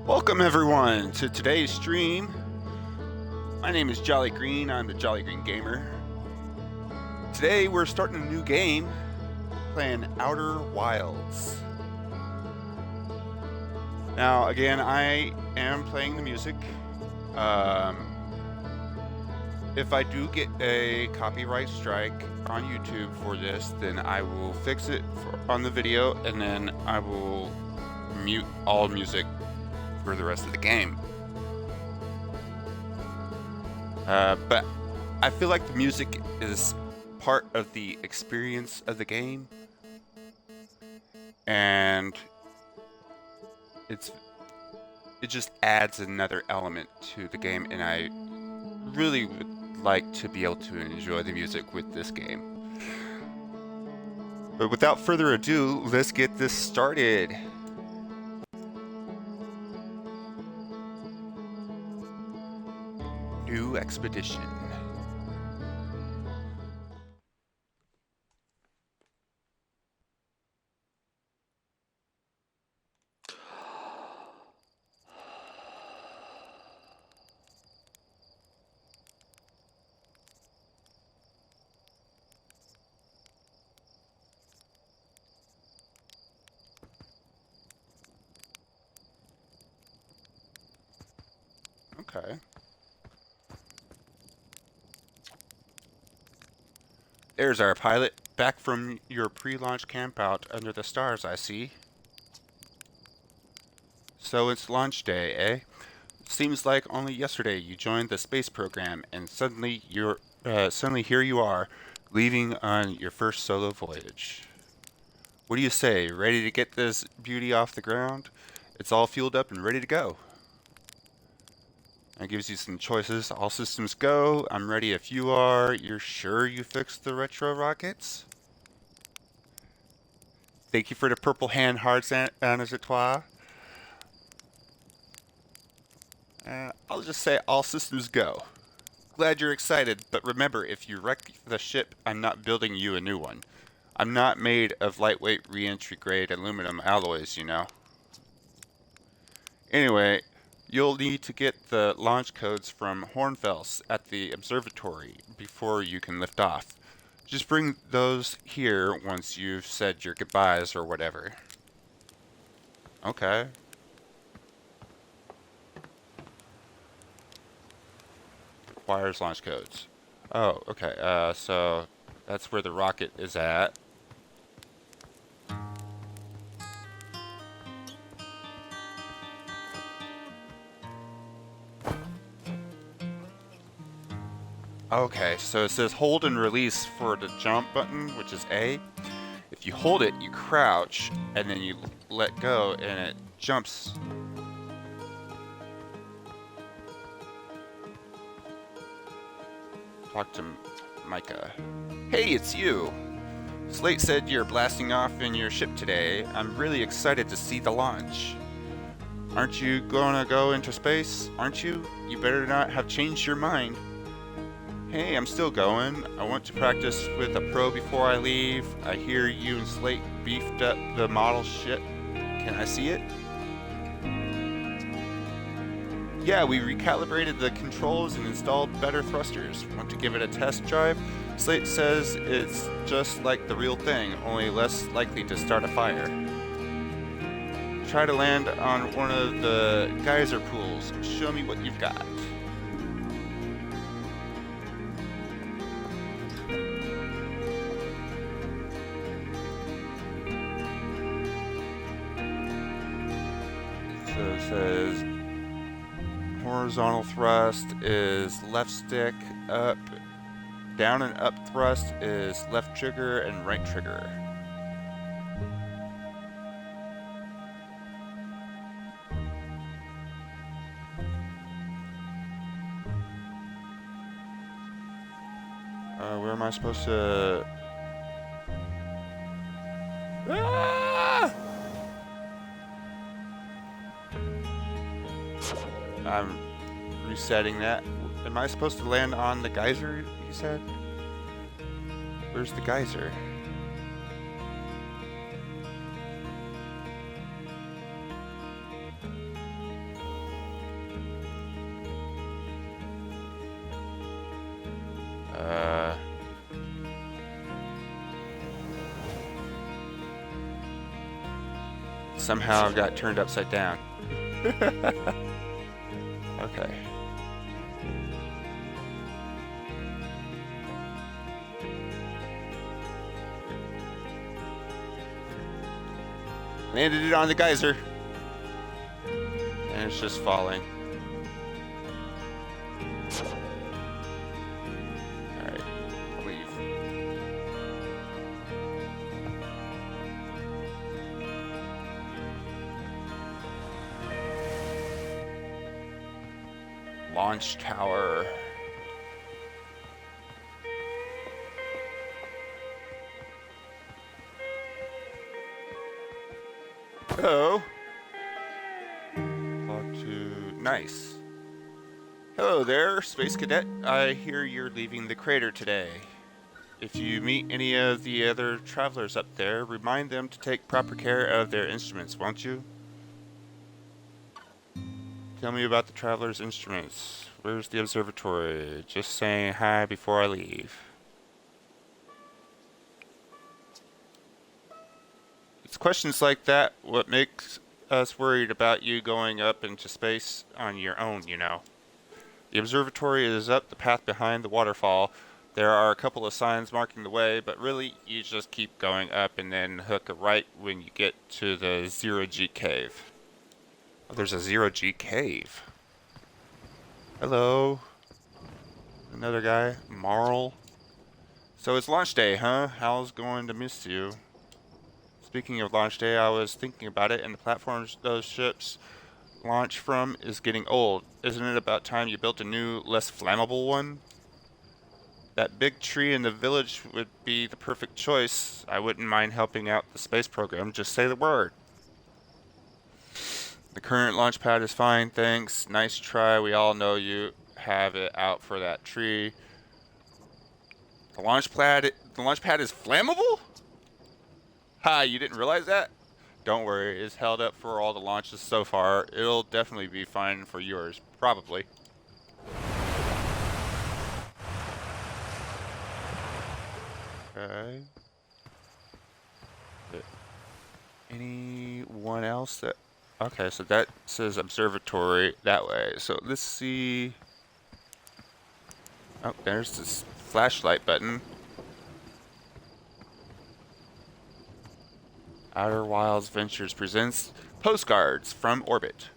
Welcome everyone to today's stream. My name is Jolly Green. I'm the Jolly Green Gamer. Today we're starting a new game, playing Outer Wilds. Now again, I am playing the music. If I do get a copyright strike on YouTube for this, then I will fix it on the video, and then I will mute all music for the rest of the game. But I feel like the music is part of the experience of the game, and it just adds another element to the game, and I really would like to be able to enjoy the music with this game. But without further ado, let's get this started. New expedition. Okay. There's our pilot, back from your pre-launch campout under the stars, I see. So it's launch day, eh? Seems like only yesterday you joined the space program, and suddenly here you are, leaving on your first solo voyage. What do you say? Ready to get this beauty off the ground? It's all fueled up and ready to go. That gives you some choices. All systems go. I'm ready if you are. You're sure you fixed the retro rockets? Thank you for the purple hand hearts, Anna. I'll just say all systems go. Glad you're excited, but remember, if you wreck the ship, I'm not building you a new one. I'm not made of lightweight re-entry grade aluminum alloys, you know. Anyway, you'll need to get the launch codes from Hornfels at the observatory before you can lift off. Just bring those here once you've said your goodbyes or whatever. Okay. Requires launch codes. Oh, okay. So that's where the rocket is at. Okay, so it says hold and release for the jump button, which is A. If you hold it, you crouch, and then you let go, and it jumps. Talk to Micah. Hey, it's you! Slate said you're blasting off in your ship today. I'm really excited to see the launch. Aren't you gonna go into space? Aren't you? You better not have changed your mind. Hey, I'm still going. I want to practice with a pro before I leave. I hear you and Slate beefed up the model ship. Can I see it? Yeah, we recalibrated the controls and installed better thrusters. Want to give it a test drive? Slate says it's just like the real thing, only less likely to start a fire. Try to land on one of the geyser pools. Show me what you've got. So it says horizontal thrust is left stick, up, down and up thrust is left trigger and right trigger. Where am I supposed to... Ah! I'm resetting that. Am I supposed to land on the geyser, you said? Where's the geyser? Somehow got turned upside down. Okay. Landed it on the geyser. And it's just falling. Alright, I'll leave. Launch tower. Hello. Talk to... Nice. Hello there, Space Cadet. I hear you're leaving the crater today. If you meet any of the other travelers up there, remind them to take proper care of their instruments, won't you? Tell me about the traveler's instruments. Where's the observatory? Just saying hi before I leave. It's questions like that what makes us worried about you going up into space on your own, you know. The observatory is up the path behind the waterfall. There are a couple of signs marking the way, but really you just keep going up and then hook a right when you get to the 0G cave. Oh, there's a 0G cave. Hello. Another guy. Marl. So it's launch day, huh? Hal's going to miss you. Speaking of launch day, I was thinking about it, and the platforms those ships launch from is getting old. Isn't it about time you built a new, less flammable one? That big tree in the village would be the perfect choice. I wouldn't mind helping out the space program. Just say the word. The current launch pad is fine, thanks. Nice try. We all know you have it out for that tree. The launch pad is flammable? Ha, you didn't realize that? Don't worry, it's held up for all the launches so far. It'll definitely be fine for yours, probably. Okay. Anyone else that... Okay, so that says observatory that way. So let's see... Oh, there's this flashlight button. Outer Wilds Ventures presents Postcards from Orbit.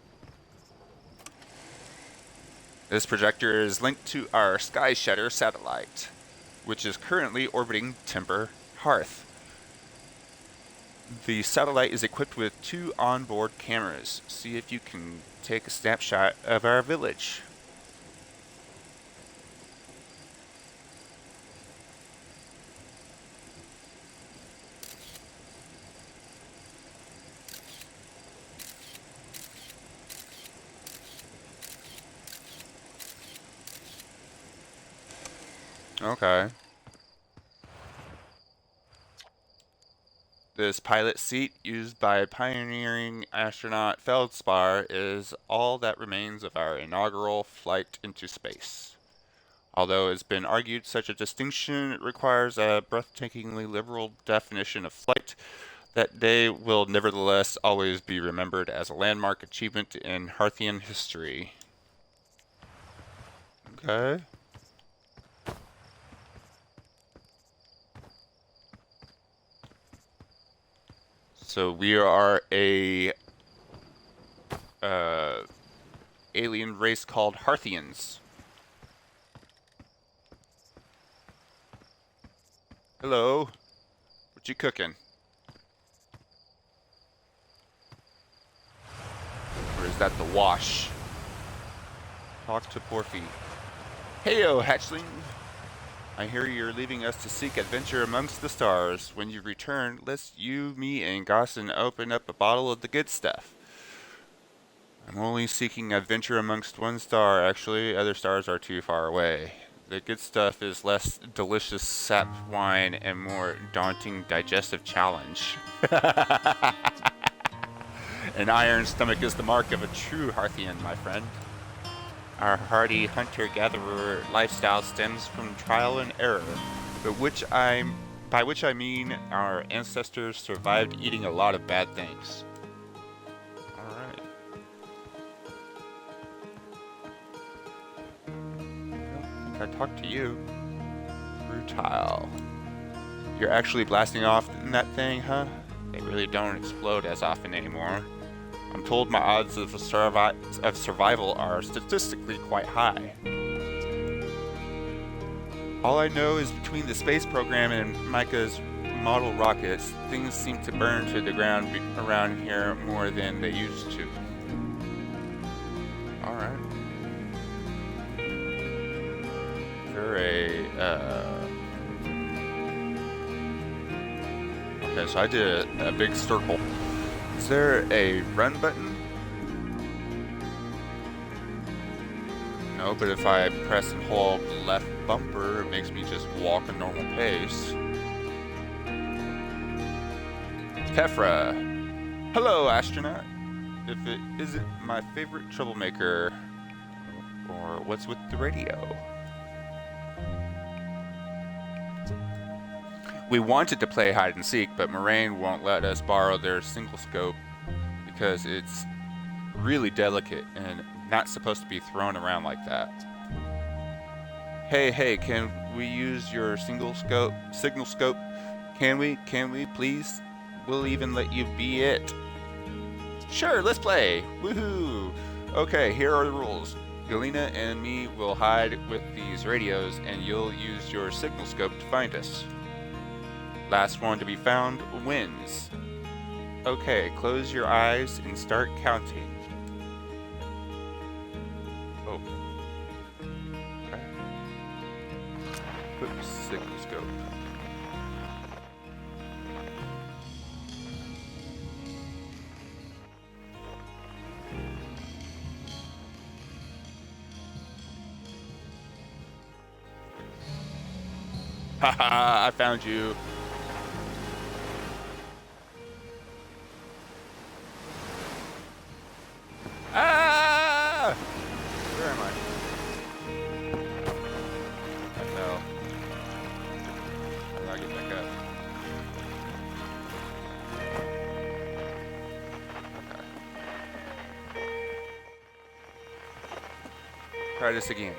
This projector is linked to our Sky Shatter satellite, which is currently orbiting Timber Hearth. The satellite is equipped with 2 onboard cameras. See if you can take a snapshot of our village. Okay. This pilot seat used by pioneering astronaut Feldspar is all that remains of our inaugural flight into space. Although it's been argued such a distinction requires a breathtakingly liberal definition of flight, that day will nevertheless always be remembered as a landmark achievement in Hearthian history. Okay. So we are a alien race called Hearthians. Hello. What you cooking? Or is that the wash? Talk to Porphy. Heyo, hatchling. I hear you're leaving us to seek adventure amongst the stars. When you return, let's you, me, and Gossin open up a bottle of the good stuff. I'm only seeking adventure amongst one star, actually. Other stars are too far away. The good stuff is less delicious sap wine and more daunting digestive challenge. An iron stomach is the mark of a true Hearthian, my friend. Our hardy hunter-gatherer lifestyle stems from trial and error, by which I mean our ancestors survived eating a lot of bad things. Alright. I think I talked to you. Rutile. You're actually blasting off in that thing, huh? They really don't explode as often anymore. I'm told my odds of survival are statistically quite high. All I know is between the space program and Micah's model rockets, things seem to burn to the ground around here more than they used to. Alright. You're Okay, so I did a big circle. Is there a run button? No, but if I press and hold the left bumper, it makes me just walk a normal pace. Kefra. Hello, astronaut. If it isn't my favorite troublemaker. Or what's with the radio? We wanted to play hide and seek, but Moraine won't let us borrow their single scope because it's really delicate and not supposed to be thrown around like that. Hey, can we use your signal scope? Can we, please? We'll even let you be it. Sure, let's play. Woohoo! Okay, here are the rules. Galena and me will hide with these radios, and you'll use your signal scope to find us. Last one to be found wins. Okay, close your eyes and start counting. Oh. Okay. Oops, signal scope. Haha, I found you. Ah! Where am I? I fell. How do I get back up? Okay. Try this again.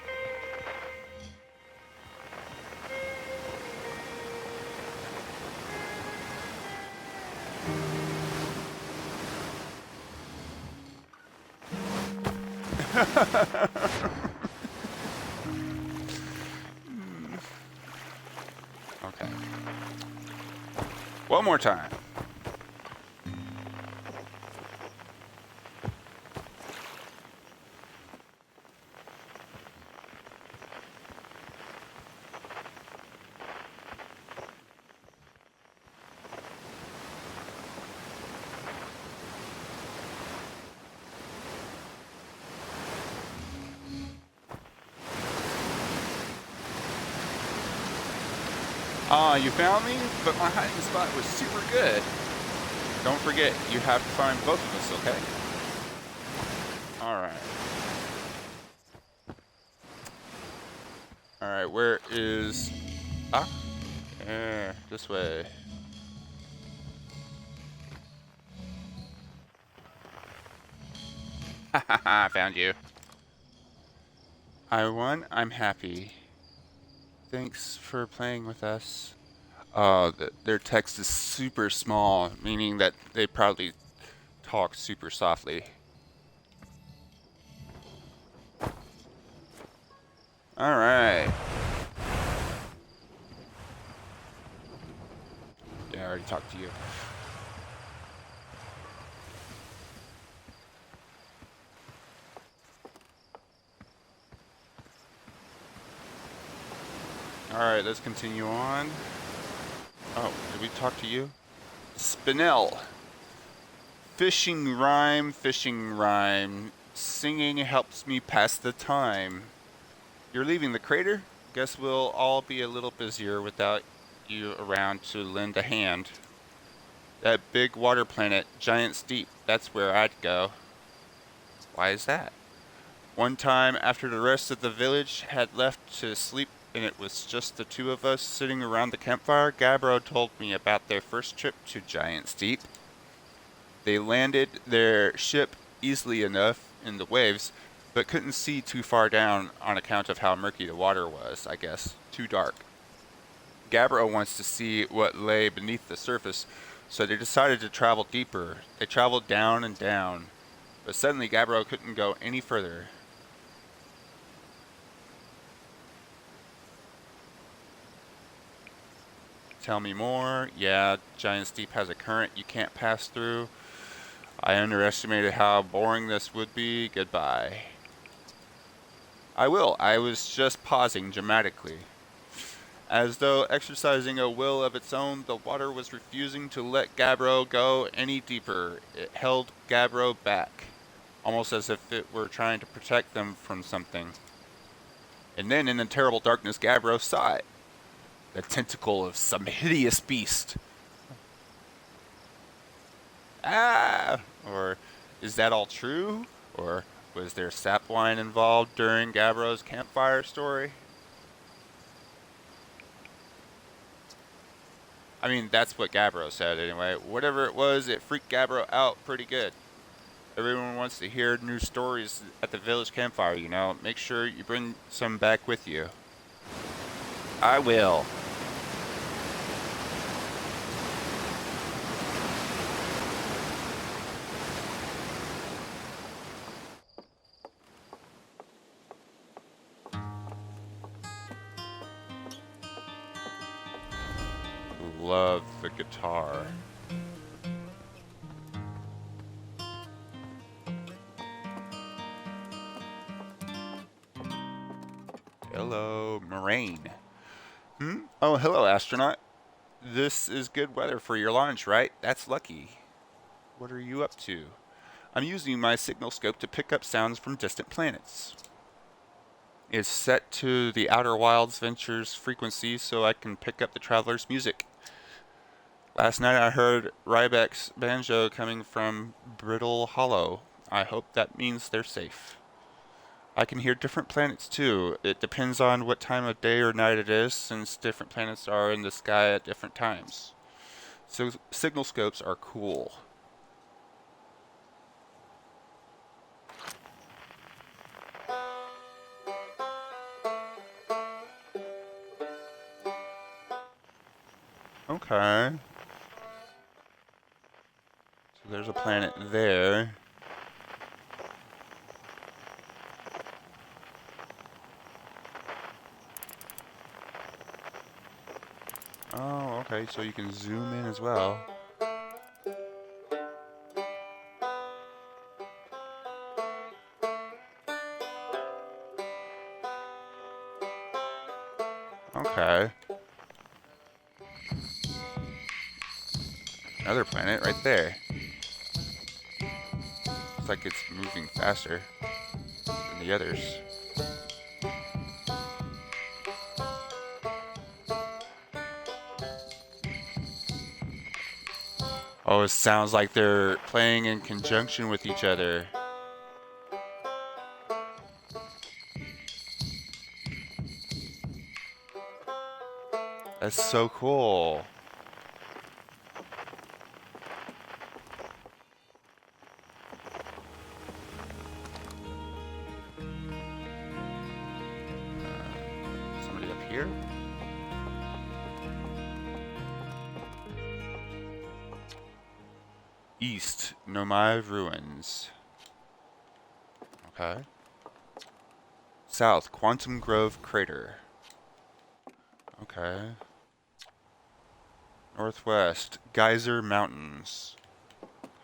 Okay. One more time. You found me, but my hiding spot was super good. Don't forget, you have to find both of us, okay? Alright. Alright, where is... Ah? Yeah, this way. Hahaha, I found you. I won, I'm happy. Thanks for playing with us. Their text is super small, meaning that they probably talk super softly. Alright. Yeah, I already talked to you. Alright, let's continue on. Oh, did we talk to you? Spinel. Fishing rhyme. Singing helps me pass the time. You're leaving the crater? Guess we'll all be a little busier without you around to lend a hand. That big water planet, Giant's Deep, that's where I'd go. Why is that? One time, after the rest of the village had left to sleep and it was just the two of us sitting around the campfire, Gabbro told me about their first trip to Giant's Deep. They landed their ship easily enough in the waves, but couldn't see too far down on account of how murky the water was, I guess. Too dark. Gabbro wants to see what lay beneath the surface, so they decided to travel deeper. They traveled down and down, but suddenly Gabbro couldn't go any further. Tell me more. Yeah, Giant's Deep has a current you can't pass through. I underestimated how boring this would be. Goodbye. I will. I was just pausing dramatically. As though exercising a will of its own, the water was refusing to let Gabbro go any deeper. It held Gabbro back, almost as if it were trying to protect them from something. And then in the terrible darkness, Gabbro saw it. The tentacle of some hideous beast. Ah! Or is that all true? Or was there sap wine involved during Gabbro's campfire story? I mean, that's what Gabbro said anyway. Whatever it was, it freaked Gabbro out pretty good. Everyone wants to hear new stories at the village campfire, you know. Make sure you bring some back with you. I will. Love the guitar. Hello, Moraine. Oh, hello, astronaut. This is good weather for your launch, right? That's lucky. What are you up to? I'm using my signal scope to pick up sounds from distant planets. It's set to the Outer Wilds Ventures frequency so I can pick up the traveler's music. Last night I heard Rybek's banjo coming from Brittle Hollow. I hope that means they're safe. I can hear different planets too. It depends on what time of day or night it is, since different planets are in the sky at different times. So signal scopes are cool. Okay. So there's a planet there. Oh, okay, so you can zoom in as well. Okay. Another planet right there. Looks like it's moving faster than the others. Oh, it sounds like they're playing in conjunction with each other. That's so cool. Somebody up here? East, Nomai Ruins. Okay. South, Quantum Grove Crater. Okay. Northwest, Geyser Mountains.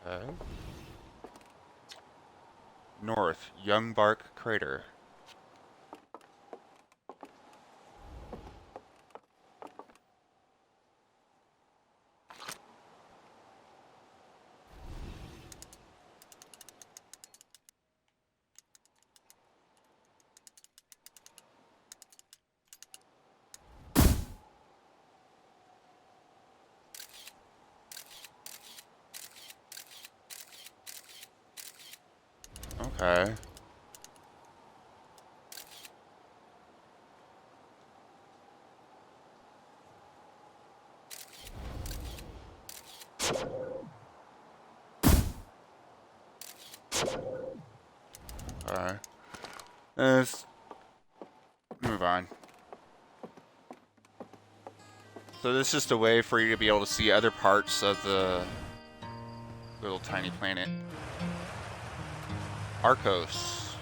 Okay. North, Young Bark Crater. Okay. Alright. Let's move on. So this is just a way for you to be able to see other parts of the little tiny planet. Arcos.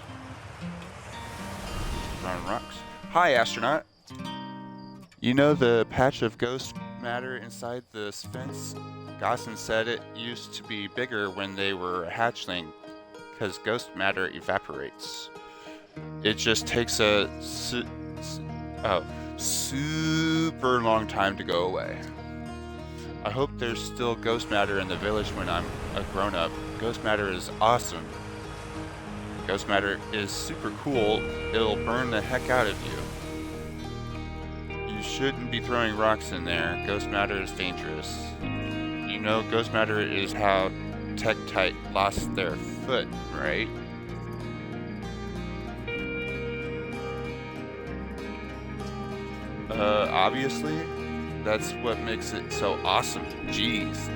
Running rocks. Hi, astronaut. You know the patch of ghost matter inside the Sphinx? Gosson said it used to be bigger when they were a hatchling, because ghost matter evaporates. It just takes a super long time to go away. I hope there's still ghost matter in the village when I'm a grown-up. Ghost matter is awesome. Ghost matter is super cool. It'll burn the heck out of you. You shouldn't be throwing rocks in there. Ghost matter is dangerous. You know ghost matter is how Tektite lost their foot, right? Obviously. That's what makes it so awesome. Jeez.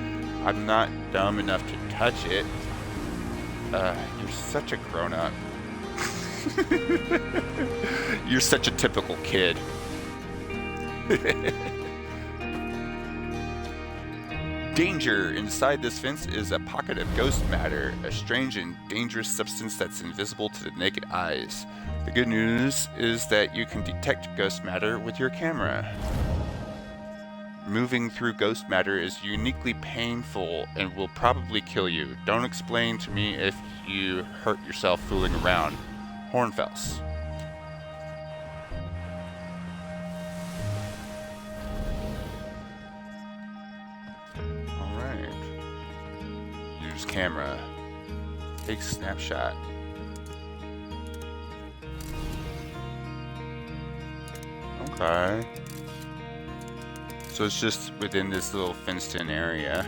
I'm not dumb enough to touch it. You're such a grown-up. You're such a typical kid. Danger! Inside this fence is a pocket of ghost matter, a strange and dangerous substance that's invisible to the naked eyes. The good news is that you can detect ghost matter with your camera. Moving through ghost matter is uniquely painful and will probably kill you. Don't explain to me if you hurt yourself fooling around. Hornfels. Alright. Use camera. Take snapshot. Okay. So it's just within this little fenced-in area.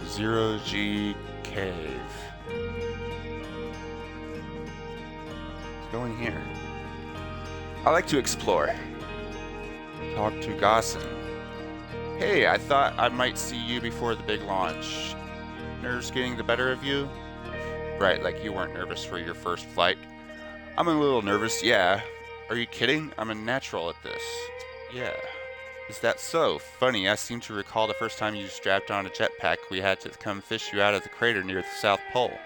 Zero G cave. Let's go in here. I like to explore. Talk to Gosson. Hey, I thought I might see you before the big launch. Nerves getting the better of you? Right, like you weren't nervous for your first flight. I'm a little nervous, yeah. Are you kidding? I'm a natural at this. Yeah. Is that so? Funny, I seem to recall the first time you strapped on a jetpack, we had to come fish you out of the crater near the South Pole.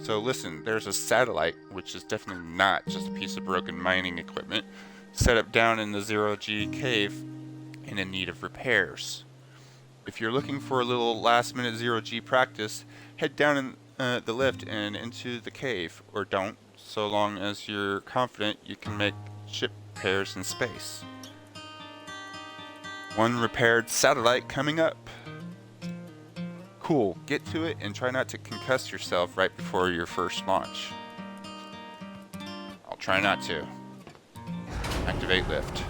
So listen, there's a satellite, which is definitely not just a piece of broken mining equipment, set up down in the Zero G cave and in need of repairs. If you're looking for a little last-minute Zero G practice, head down in the lift and into the cave, or don't, so long as you're confident you can make ship repairs in space. One repaired satellite coming up. Cool, get to it and try not to concuss yourself right before your first launch. I'll try not to. Activate lift.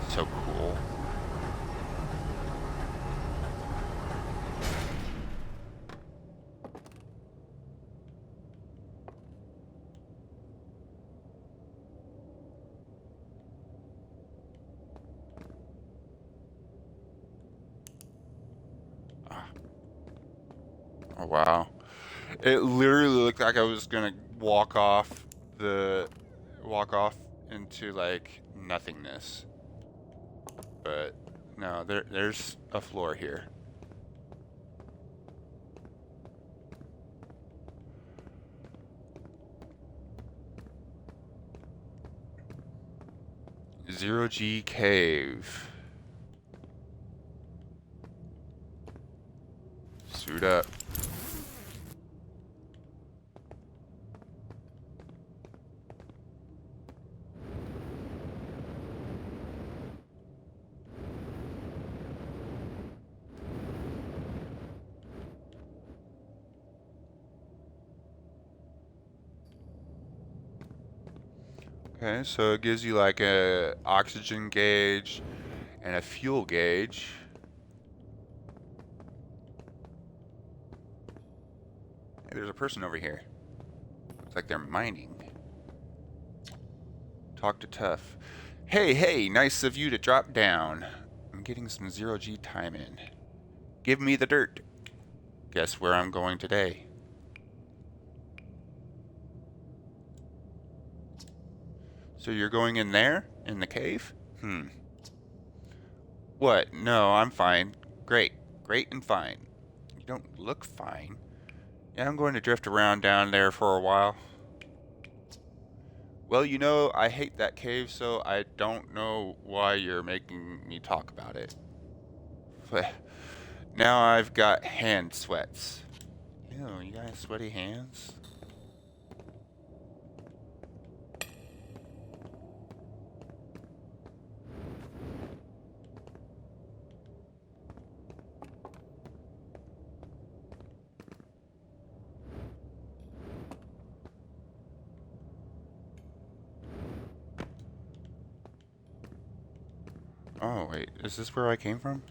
So cool. Oh wow. It literally looked like I was gonna walk off into like nothingness. But no, there's a floor here. Zero G cave. Suit up. Okay, so it gives you like a oxygen gauge and a fuel gauge. Hey, there's a person over here. Looks like they're mining. Talk to Tough. Hey, nice of you to drop down. I'm getting some zero-G time in. Give me the dirt. Guess where I'm going today? So you're going in there? In the cave? What? No, I'm fine. Great and fine. You don't look fine. Yeah, I'm going to drift around down there for a while. Well, you know, I hate that cave, so I don't know why you're making me talk about it. But now I've got hand sweats. Ew, you got sweaty hands? Oh, wait, is this where I came from?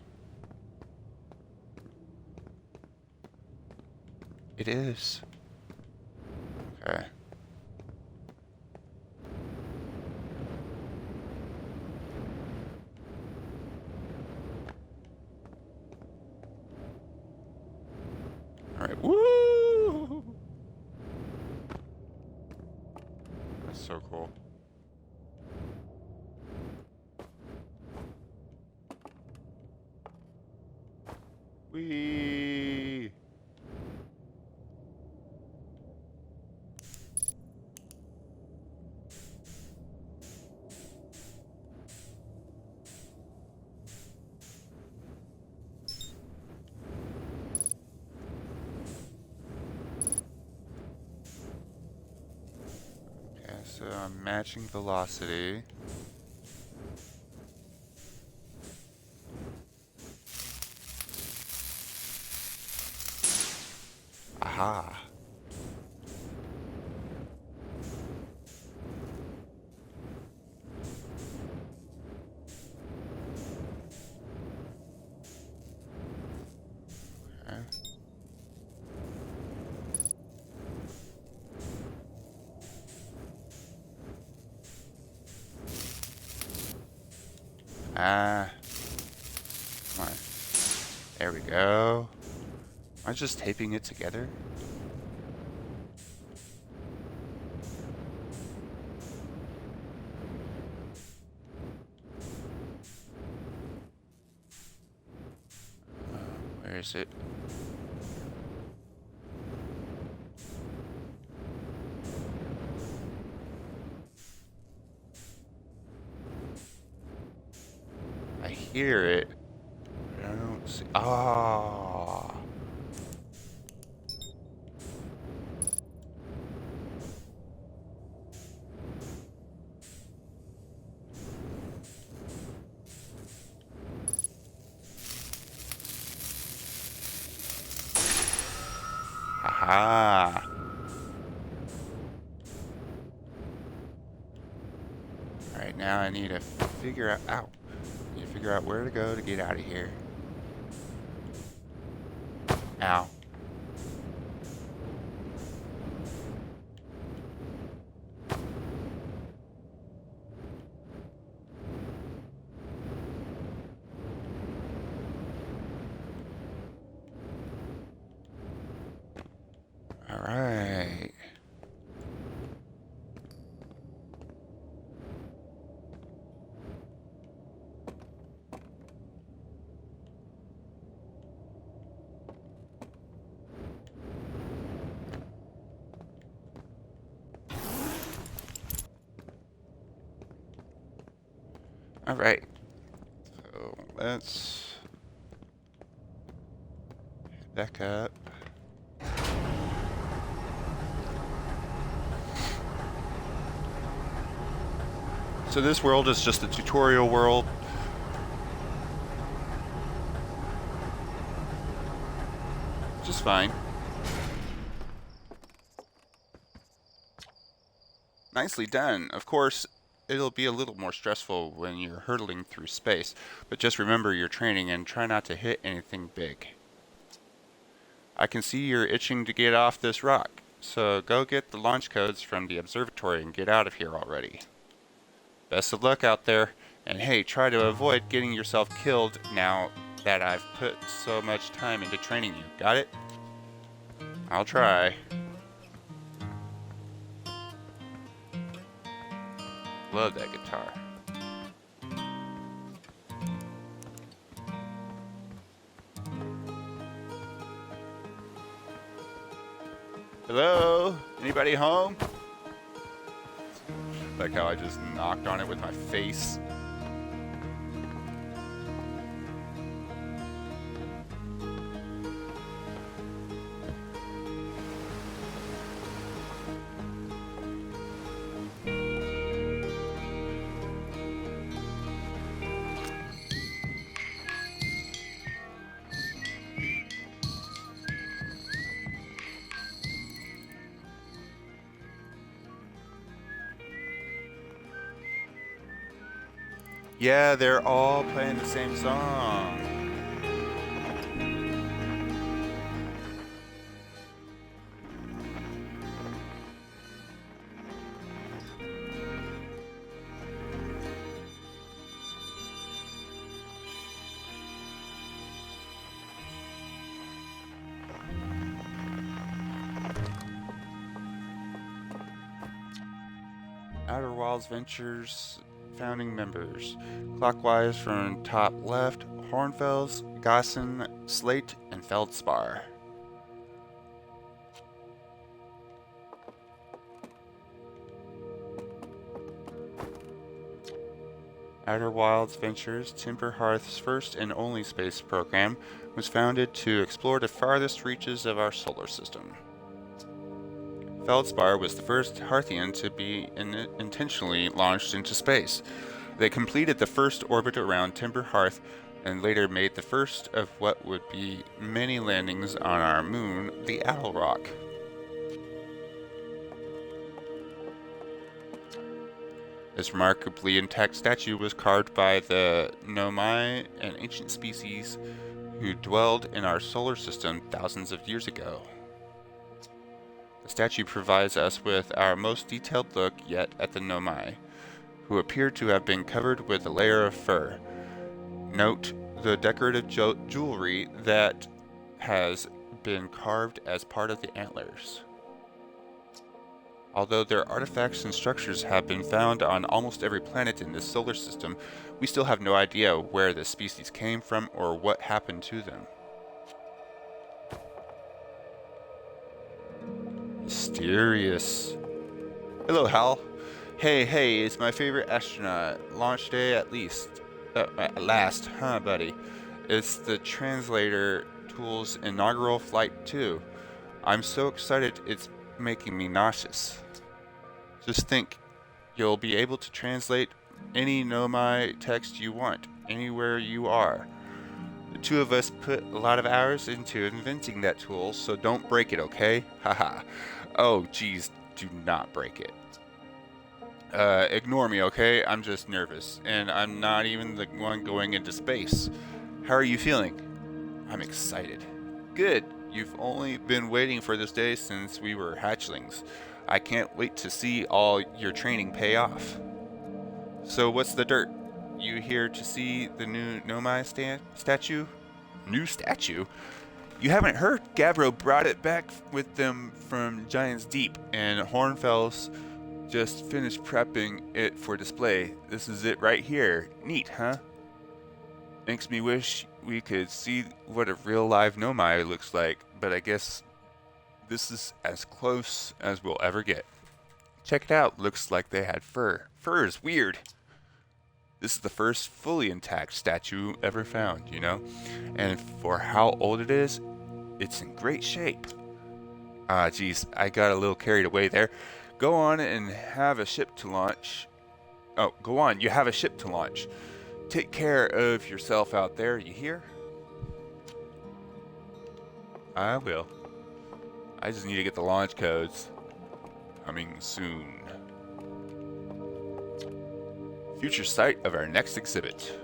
It is. Okay. Alright, woo! That's so cool. Whee! Okay, so I'm matching velocity. Aha. Okay. Ah. Come on. There we go. Am I just taping it together? Where is it? I hear it. But I don't see. Ah. Aha. Alright, now I need to figure out. Ow. I need to figure out where to go to get out of here. Ow. Alright. Alright. So let's head back up. So this world is just a tutorial world. Which is fine. Nicely done. Of course, it'll be a little more stressful when you're hurtling through space, but just remember your training and try not to hit anything big. I can see you're itching to get off this rock, so go get the launch codes from the observatory and get out of here already. Best of luck out there, and hey, try to avoid getting yourself killed now that I've put so much time into training you. Got it? I'll try. Love that guitar. Hello? Anybody home? Like how I just knocked on it with my face. Yeah, they're all playing the same song. Outer Wilds Ventures founding members. Clockwise from top left, Hornfels, Gossen, Slate, and Feldspar. Outer Wilds Ventures, Timber Hearth's first and only space program, was founded to explore the farthest reaches of our solar system. Feldspar was the first Hearthian to be intentionally launched into space. They completed the first orbit around Timber Hearth and later made the first of what would be many landings on our moon, the Owl Rock. This remarkably intact statue was carved by the Nomai, an ancient species who dwelled in our solar system thousands of years ago. The statue provides us with our most detailed look yet at the Nomai, who appear to have been covered with a layer of fur. Note the decorative jewelry that has been carved as part of the antlers. Although their artifacts and structures have been found on almost every planet in this solar system, we still have no idea where this species came from or what happened to them. Mysterious. Hello, Hal. Hey, it's my favorite astronaut. Launch day at last, huh, buddy? It's the translator tool's inaugural flight, too. I'm so excited it's making me nauseous. Just think, you'll be able to translate any Nomai text you want, anywhere you are. The two of us put a lot of hours into inventing that tool, so don't break it, okay? Haha. Oh, geez, do not break it. Ignore me, okay? I'm just nervous, and I'm not even the one going into space. How are you feeling? I'm excited. Good. You've only been waiting for this day since we were hatchlings. I can't wait to see all your training pay off. So what's the dirt? You here to see the new Nomai statue? New statue? You haven't heard? Gavro brought it back with them from Giant's Deep, and Hornfels just finished prepping it for display. This is it right here. Neat, huh? Makes me wish we could see what a real live Nomai looks like, but I guess this is as close as we'll ever get. Check it out. Looks like they had fur. Fur is weird. This is the first fully intact statue ever found, you know? And for how old it is, it's in great shape. Geez, I got a little carried away there. Go on and have a ship to launch. Oh, go on, you have a ship to launch. Take care of yourself out there, you hear? I will. I just need to get the launch codes. Coming soon. future site of our next exhibit.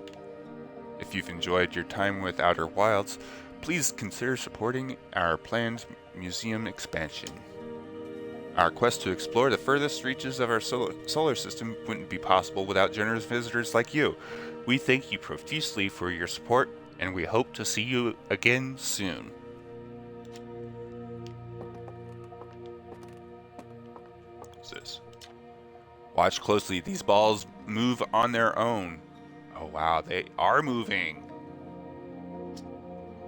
If you've enjoyed your time with Outer Wilds, please consider supporting our planned museum expansion. Our quest to explore the furthest reaches of our solar system wouldn't be possible without generous visitors like you. We thank you profusely for your support, and we hope to see you again soon. What's this? Watch closely. These balls move on their own. Oh wow, they are moving.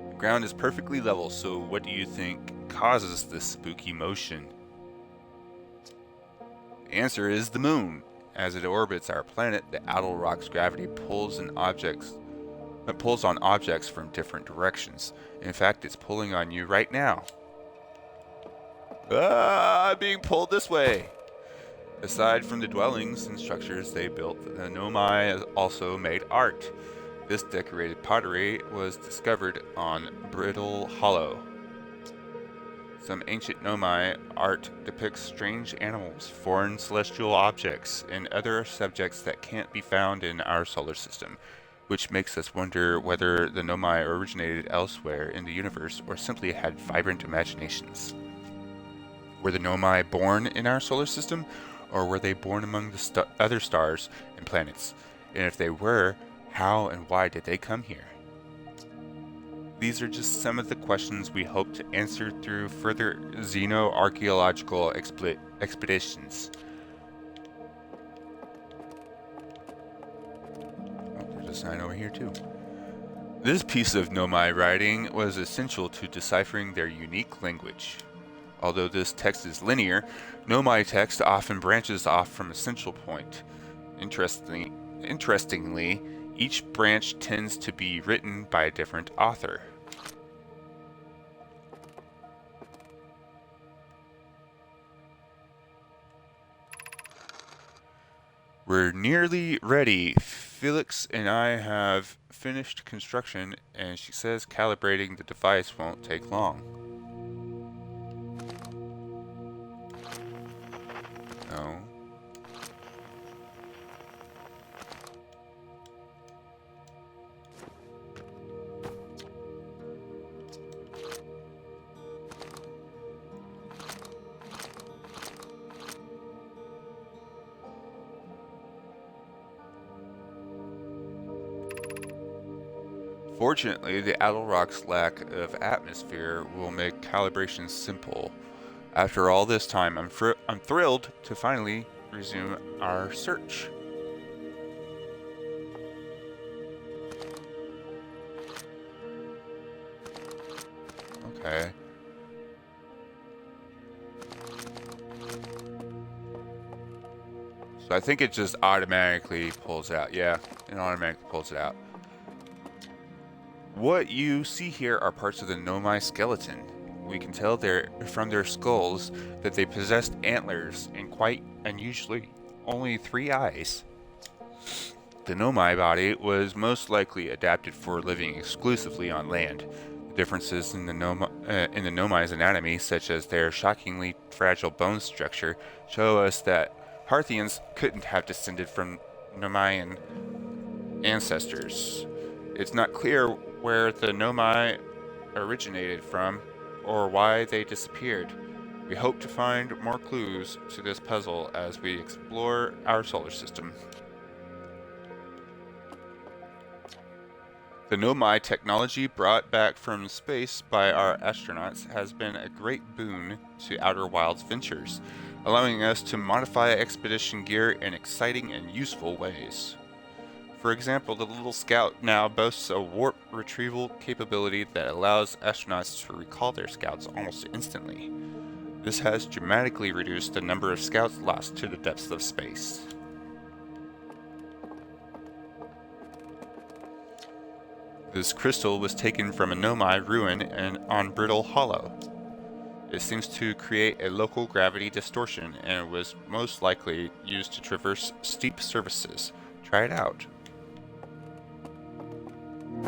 The ground is perfectly level, so what do you think causes this spooky motion? The answer is the moon. As it orbits our planet, the outer rock's gravity pulls on objects from different directions. In fact, it's pulling on you right now. I'm being pulled this way. Aside from the dwellings and structures they built, the Nomai also made art. This decorated pottery was discovered on Brittle Hollow. Some ancient Nomai art depicts strange animals, foreign celestial objects, and other subjects that can't be found in our solar system, which makes us wonder whether the Nomai originated elsewhere in the universe or simply had vibrant imaginations. Were the Nomai born in our solar system, or were they born among the other stars and planets? And if they were, how and why did they come here? These are just some of the questions we hope to answer through further xenoarchaeological expeditions. Oh, there's a sign over here too. This piece of Nomai writing was essential to deciphering their unique language. Although this text is linear, Nomai text often branches off from a central point. Interestingly, each branch tends to be written by a different author. We're nearly ready. Felix and I have finished construction, and she says calibrating the device won't take long. No. Fortunately, the Adelrock's lack of atmosphere will make calibration simple. After all this time, I'm thrilled to finally resume our search. Okay. So I think it just automatically pulls out. Yeah, it automatically pulls it out. What you see here are parts of the Nomai skeleton. We can tell from their skulls that they possessed antlers and quite unusually only 3 eyes. The Nomai body was most likely adapted for living exclusively on land. Differences in the Nomai's anatomy, such as their shockingly fragile bone structure, show us that Parthians couldn't have descended from Nomaian ancestors. It's not clear where the Nomai originated from or why they disappeared. We hope to find more clues to this puzzle as we explore our solar system. The Nomai technology brought back from space by our astronauts has been a great boon to Outer Wilds ventures, allowing us to modify expedition gear in exciting and useful ways. For example, the little Scout now boasts a warp retrieval capability that allows astronauts to recall their scouts almost instantly. This has dramatically reduced the number of scouts lost to the depths of space. This crystal was taken from a Nomai ruin on Brittle Hollow. It seems to create a local gravity distortion and was most likely used to traverse steep surfaces. Try it out.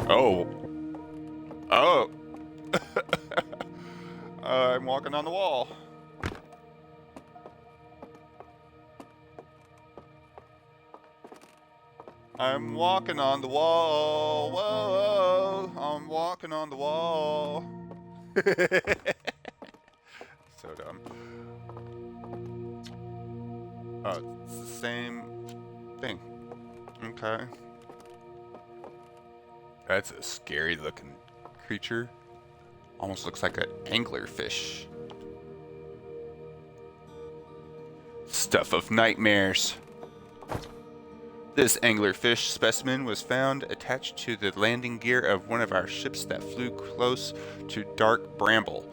Oh. Oh. I'm walking on the wall. I'm walking on the wall. Whoa, I'm walking on the wall. So dumb. Oh, it's the same thing. Okay. That's a scary looking creature. Almost looks like an anglerfish. Stuff of nightmares. This anglerfish specimen was found attached to the landing gear of one of our ships that flew close to dark bramble.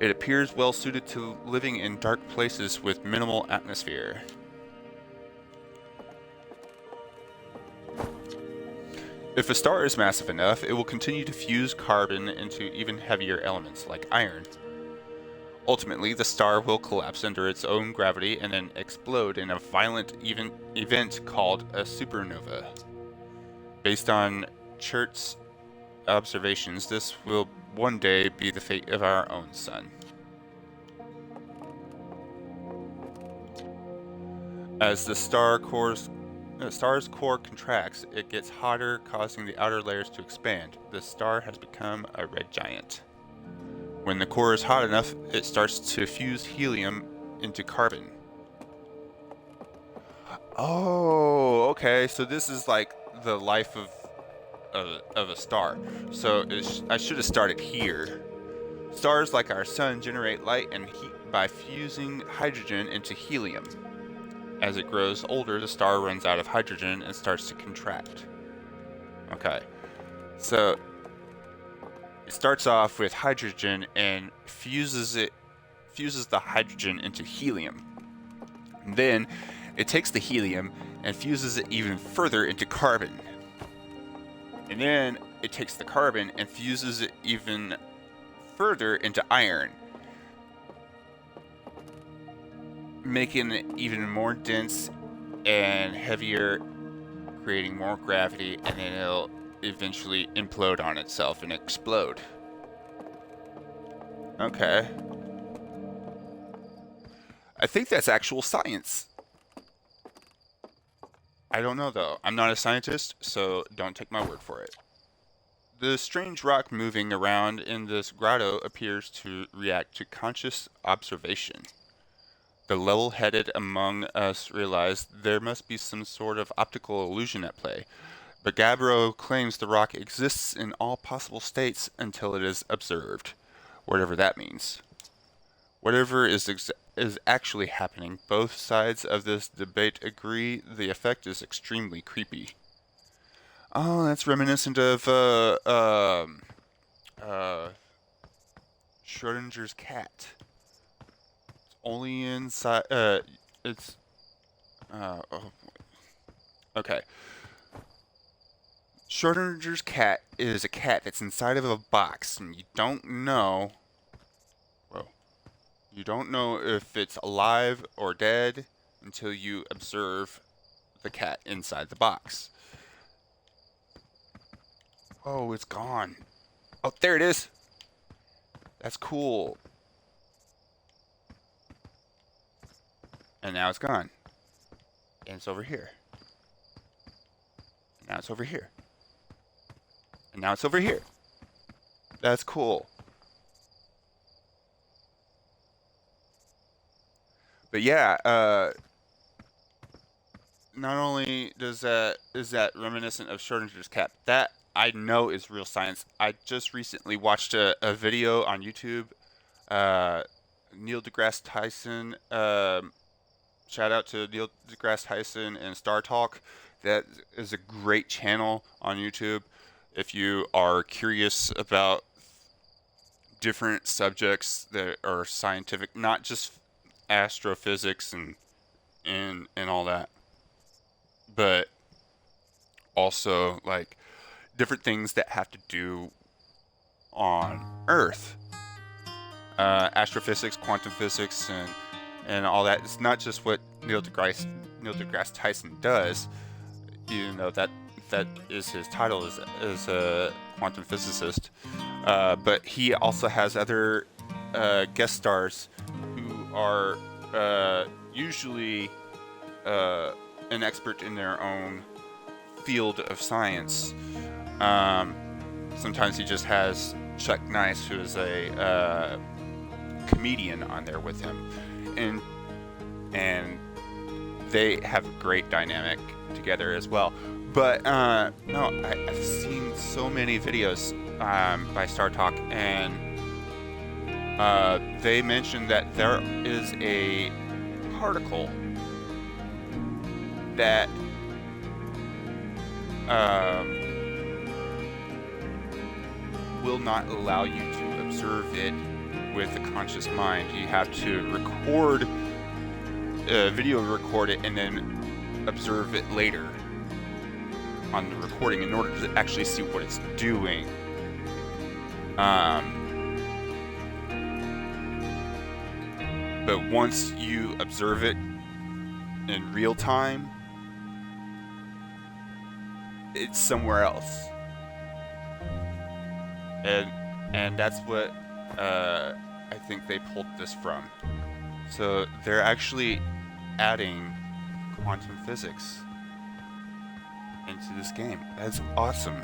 It appears well suited to living in dark places with minimal atmosphere. If a star is massive enough, it will continue to fuse carbon into even heavier elements like iron. Ultimately, the star will collapse under its own gravity and then explode in a violent event called a supernova. Based on Chert's observations, this will one day be the fate of our own sun. As the star's core contracts, it gets hotter, causing the outer layers to expand. The star has become a red giant. When the core is hot enough, it starts to fuse helium into carbon. Oh, okay. So this is like the life of a star. So I should have started here. Stars like our sun generate light and heat by fusing hydrogen into helium. As it grows older, the star runs out of hydrogen and starts to contract. Okay. So it starts off with hydrogen and fuses the hydrogen into helium. And then it takes the helium and fuses it even further into carbon. And then it takes the carbon and fuses it even further into iron, making it even more dense and heavier, creating more gravity, and then it'll eventually implode on itself and explode. Okay. I think that's actual science. I don't know though. I'm not a scientist, so don't take my word for it. The strange rock moving around in this grotto appears to react to conscious observation. The level-headed among us realize there must be some sort of optical illusion at play, but Gabbro claims the rock exists in all possible states until it is observed, whatever that means. Whatever is actually happening, both sides of this debate agree the effect is extremely creepy. Oh, that's reminiscent of Schrodinger's cat. Only inside. It's. Oh, okay. Schrodinger's cat is a cat that's inside of a box, and you don't know. Well, you don't know if it's alive or dead until you observe the cat inside the box. Oh, it's gone. Oh, there it is. That's cool. And now it's gone. And it's over here. And now it's over here. And now it's over here. That's cool. But yeah, not only is that reminiscent of Schrodinger's cat, that I know is real science. I just recently watched a video on YouTube. Neil deGrasse Tyson. Shout out to Neil deGrasse Tyson and Star Talk. That is a great channel on YouTube. If you are curious about different subjects that are scientific, not just astrophysics and all that, but also like different things that have to do on Earth, astrophysics, quantum physics, and all that. It's not just what Neil deGrasse Tyson does, even though that is his title as a quantum physicist, but he also has other guest stars who are usually an expert in their own field of science. Sometimes he just has Chuck Nice, who is a comedian, on there with him, and they have a great dynamic together as well. But no, I've seen so many videos by Star Talk, and they mentioned that there is a particle that will not allow you to observe it with a conscious mind. You have to record, video record it, and then observe it later on the recording in order to actually see what it's doing. But once you observe it in real time, it's somewhere else. And that's what I think they pulled this from. So they're actually adding quantum physics into this game. That's awesome.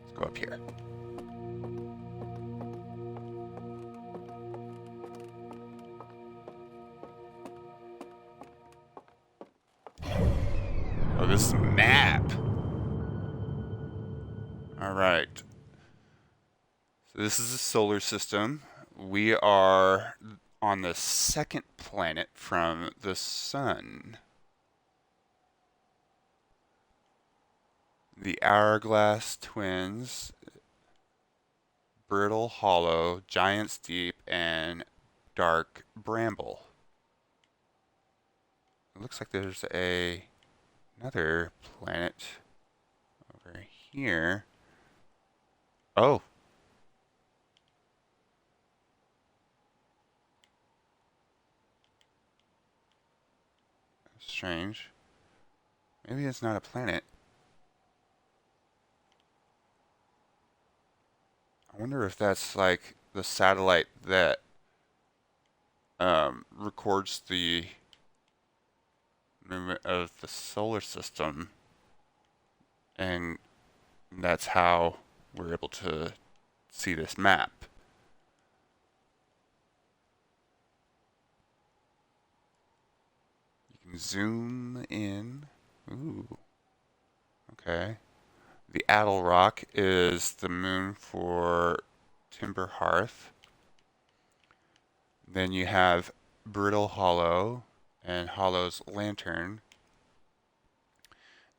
Let's go up here. Oh, this map. Alright. So this is a solar system. We are on the second planet from the sun. The Hourglass Twins, Brittle Hollow, Giant's Deep, and Dark Bramble. It looks like there's another planet over here. Oh. Strange. Maybe it's not a planet. I wonder if that's like the satellite that records the movement of the solar system, and that's how we're able to see this map. You can zoom in. Ooh. Okay. The Addle Rock is the moon for Timber Hearth. Then you have Brittle Hollow and Hollow's Lantern.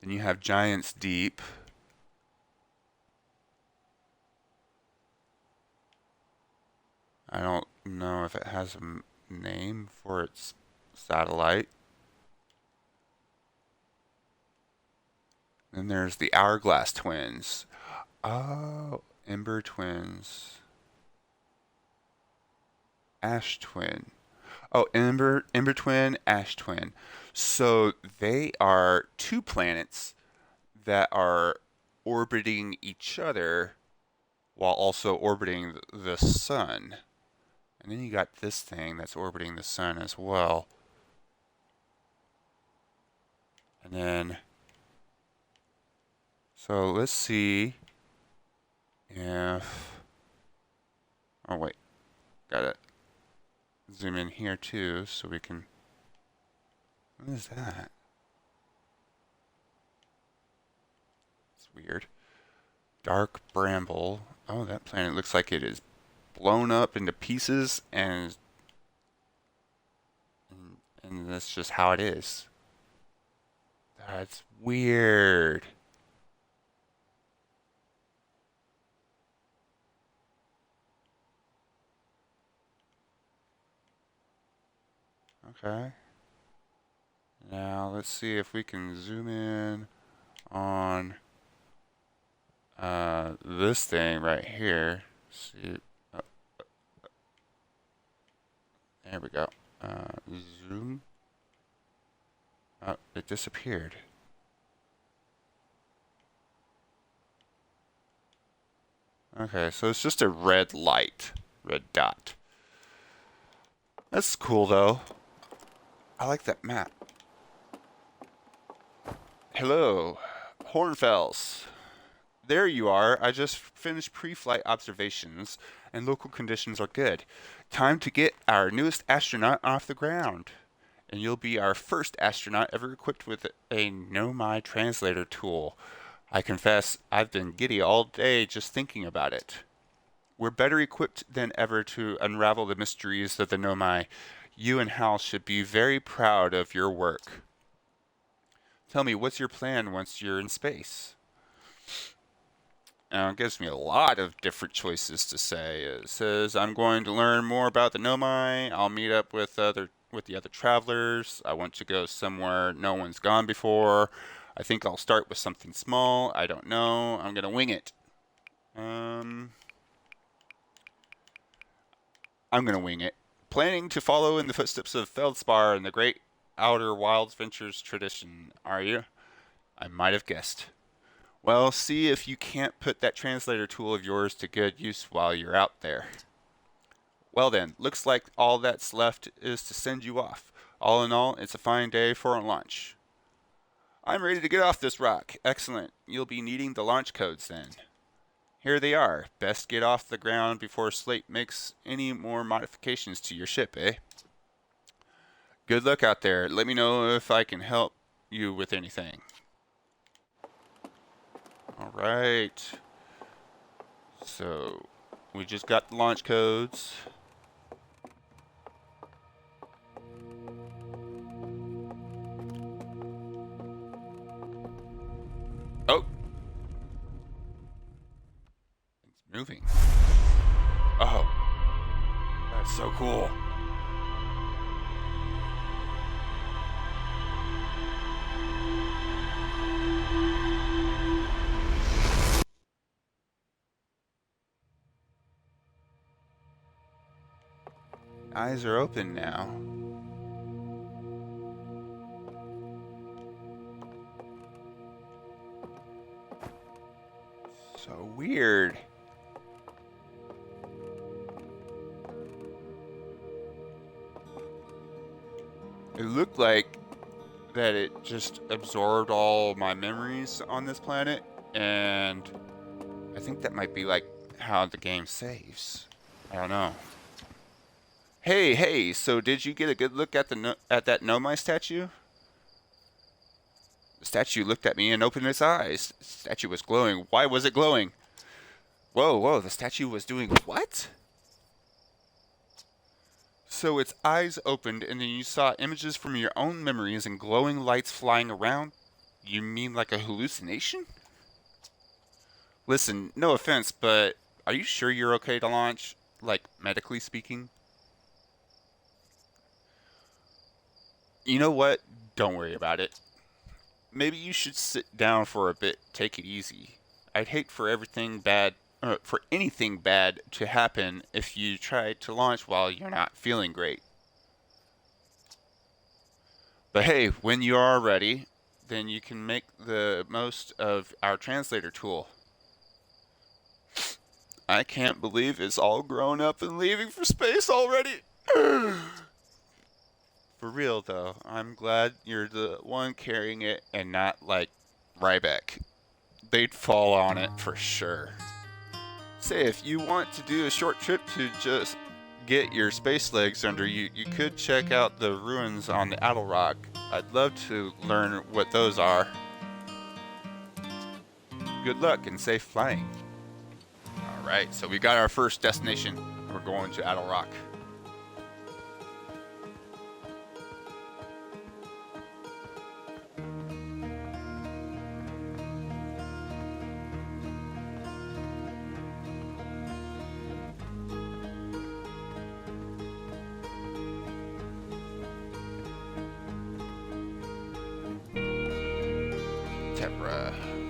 Then you have Giant's Deep. I don't know if it has a name for its satellite. Then there's the Hourglass Twins. Oh, Ember Twins. Ash Twin. Oh, Ember Twin, Ash Twin. So they are two planets that are orbiting each other while also orbiting the sun. And then you got this thing that's orbiting the sun as well. And then, so let's see if, oh wait, gotta zoom in here too so we can, what is that? It's weird. Dark Bramble. Oh, that planet looks like it is blown up into pieces, and that's just how it is. That's weird. Okay. Now let's see if we can zoom in on this thing right here. See, there we go. Zoom. Oh, it disappeared. Okay, so it's just a red light, red dot. That's cool though. I like that map. Hello, Hornfels. There you are. I just finished pre-flight observations, and local conditions are good. Time to get our newest astronaut off the ground. And you'll be our first astronaut ever equipped with a Nomai translator tool. I confess, I've been giddy all day just thinking about it. We're better equipped than ever to unravel the mysteries of the Nomai. You and Hal should be very proud of your work. Tell me, what's your plan once you're in space? It gives me a lot of different choices to say. It says, I'm going to learn more about the Nomai. I'll meet up with the other travelers. I want to go somewhere no one's gone before. I think I'll start with something small. I don't know. I'm going to wing it. I'm going to wing it. Planning to follow in the footsteps of Feldspar and the great Outer Wilds Ventures tradition, are you? I might have guessed. Well, see if you can't put that translator tool of yours to good use while you're out there. Well then, looks like all that's left is to send you off. All in all, it's a fine day for a launch. I'm ready to get off this rock. Excellent. You'll be needing the launch codes then. Here they are. Best get off the ground before Slate makes any more modifications to your ship, eh? Good luck out there. Let me know if I can help you with anything. Alright. So, we just got the launch codes. Oh! It's moving. Oh. That's so cool. Eyes are open now. So weird. It looked like that it just absorbed all my memories on this planet, and I think that might be like how the game saves. I don't know. Hey, so did you get a good look at that Nomai statue? The statue looked at me and opened its eyes. The statue was glowing. Why was it glowing? Whoa, the statue was doing what? So its eyes opened and then you saw images from your own memories and glowing lights flying around? You mean like a hallucination? Listen, no offense, but are you sure you're okay to launch? Like, medically speaking? You know what? Don't worry about it. Maybe you should sit down for a bit, take it easy. I'd hate for anything bad to happen if you try to launch while you're not feeling great. But hey, when you are ready, then you can make the most of our translator tool. I can't believe it's all grown up and leaving for space already. For real though, I'm glad you're the one carrying it and not like Ryback. They'd fall on it for sure. Say, if you want to do a short trip to just get your space legs under you, you could check out the ruins on the Adelrock. I'd love to learn what those are. Good luck and safe flying. Alright, so we got our first destination. We're going to Adelrock.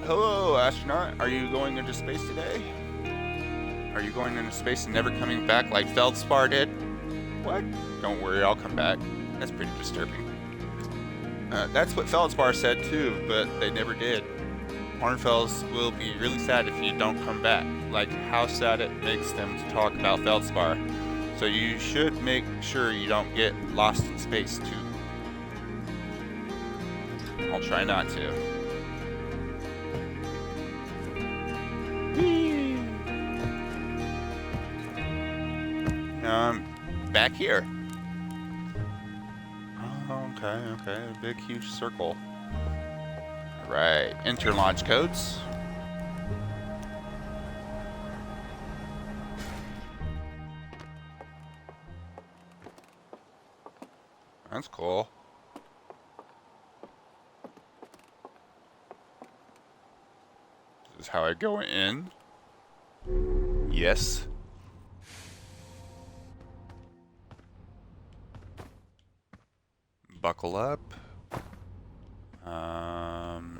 Hello, astronaut. Are you going into space today? Are you going into space and never coming back like Feldspar did? What? Don't worry, I'll come back. That's pretty disturbing. That's what Feldspar said too, but they never did. Hornfels will be really sad if you don't come back. Like how sad it makes them to talk about Feldspar. So you should make sure you don't get lost in space too. I'll try not to. Now I'm back here. Oh, okay. A big, huge circle. Alright, enter launch codes. That's cool. This is how I go in. Yes. Buckle up.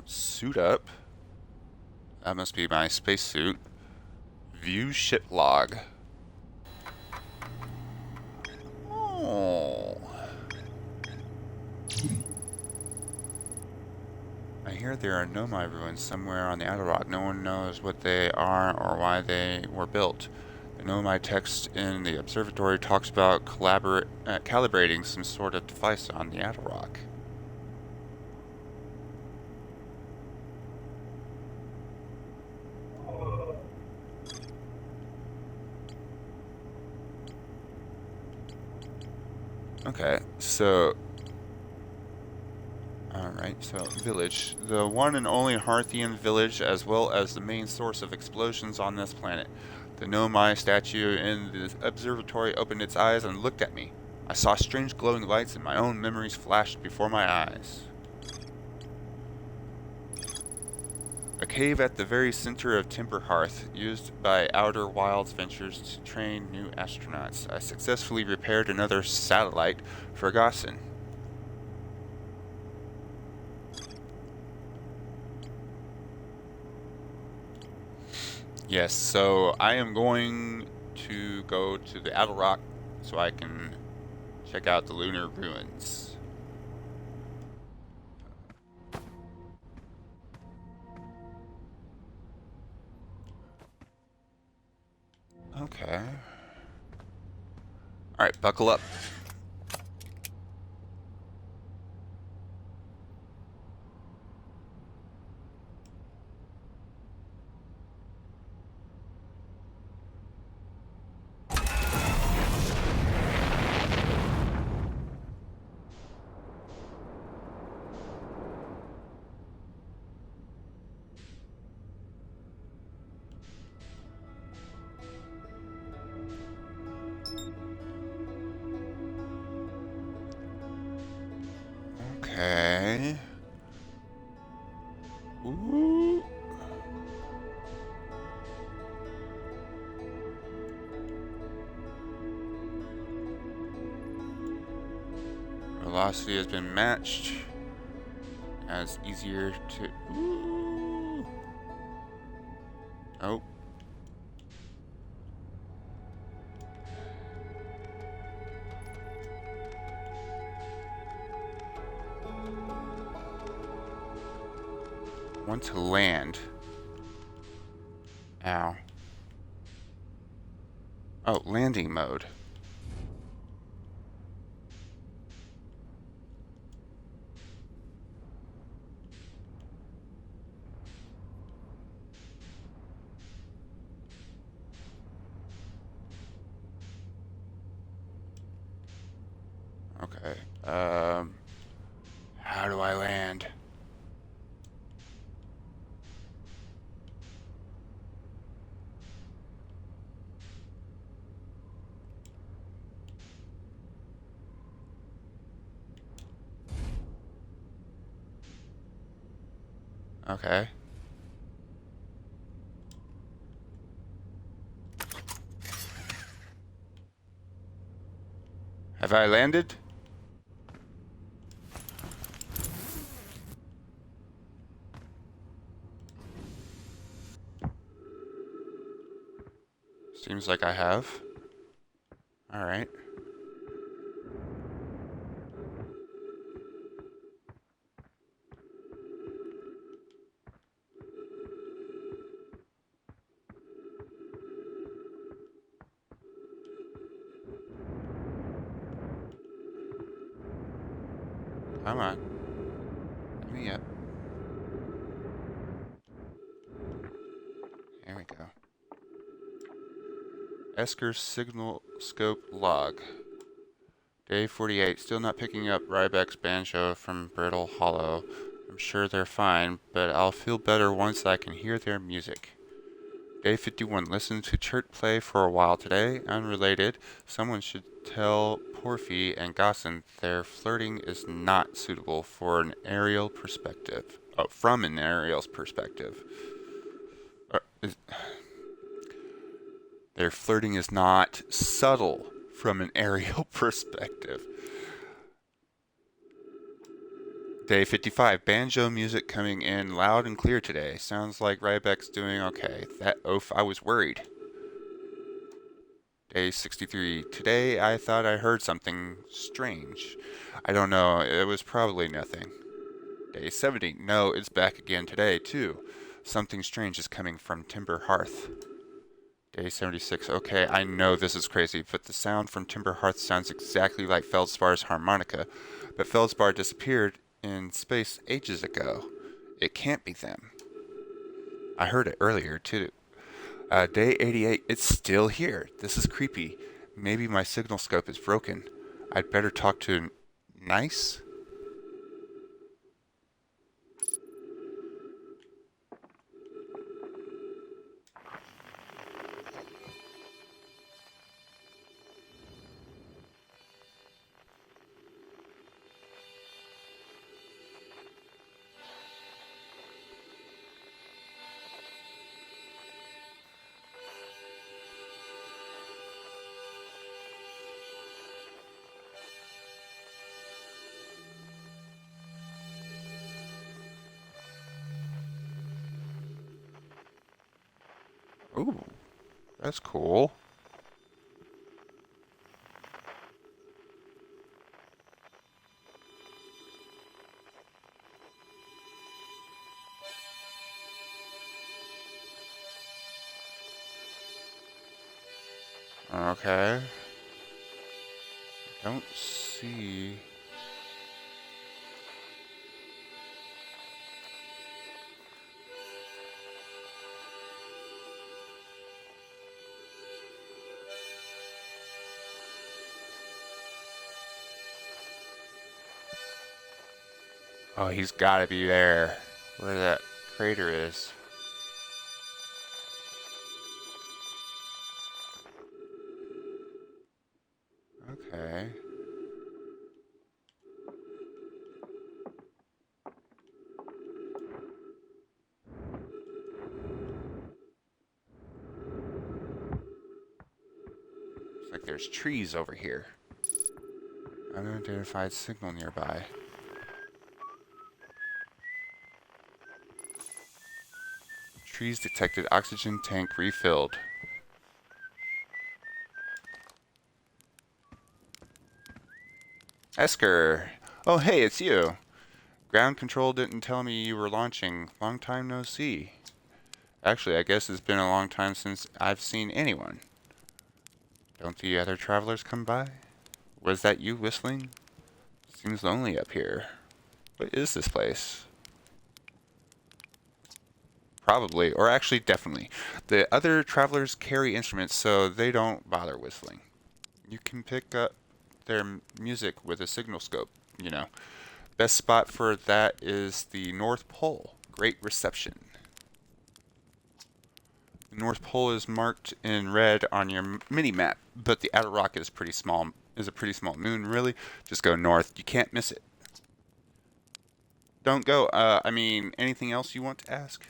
Suit up. That must be my spacesuit. View ship log. Oh. I hear there are nomai ruins somewhere on the outer rock. No one knows what they are or why they were built. The nomai text in the observatory talks about calibrating some sort of device on the outer rock. Okay, so... Alright, so village. The one and only Harthian village, as well as the main source of explosions on this planet. The Nomai statue in the observatory opened its eyes and looked at me. I saw strange glowing lights and my own memories flashed before my eyes. A cave at the very center of Timber Hearth, used by Outer Wilds Ventures to train new astronauts. I successfully repaired another satellite for Gaussen. Yes, so I am going to go to the Outer Rock so I can check out the lunar ruins. Okay. Alright, buckle up. Okay. Ooh. Velocity has been matched. Now it's easier to... Ooh. Oh. Want to land. Ow. Oh, landing mode. Okay. How do I land? Okay. Have I landed? Seems like I have. Alright. Come on. me up. There we go. Esker signal scope log. Day 48. Still not picking up Ryback's banjo from Brittle Hollow. I'm sure they're fine, but I'll feel better once I can hear their music. Day 51. Listened to Chert play for a while today. Unrelated. Someone should tell Porfy and Gossin their flirting is not suitable for an aerial perspective. Oh, from an aerial's perspective. Their flirting is not subtle from an aerial perspective. Day 55. Banjo music coming in loud and clear today. Sounds like Ryback's doing okay. That oaf, I was worried. Day 63. Today I thought I heard something strange. I don't know, it was probably nothing. Day 70. No, it's back again today, too. Something strange is coming from Timber Hearth. Day 76. Okay, I know this is crazy, but the sound from Timber Hearth sounds exactly like Feldspar's harmonica, but Feldspar disappeared in space ages ago. It can't be them. I heard it earlier, too. Day 88. It's still here. This is creepy. Maybe my signal scope is broken. I'd better talk to Nice? Ooh, that's cool. Okay. Don't see... Oh, he's gotta be there. Where that crater is. Okay. Looks like there's trees over here. Unidentified signal nearby. Trees detected. Oxygen tank refilled. Esker! Oh, hey, it's you. Ground control didn't tell me you were launching. Long time no see. Actually, I guess it's been a long time since I've seen anyone. Don't the other travelers come by? Was that you whistling? Seems lonely up here. What is this place? Probably, or actually definitely. The other travelers carry instruments, so they don't bother whistling. You can pick up their music with a signal scope, you know. Best spot for that is the North Pole. Great reception. The North Pole is marked in red on your mini-map, but the outer rock is pretty small. Is a pretty small moon, really. Just go north. You can't miss it. Don't go. I mean, anything else you want to ask?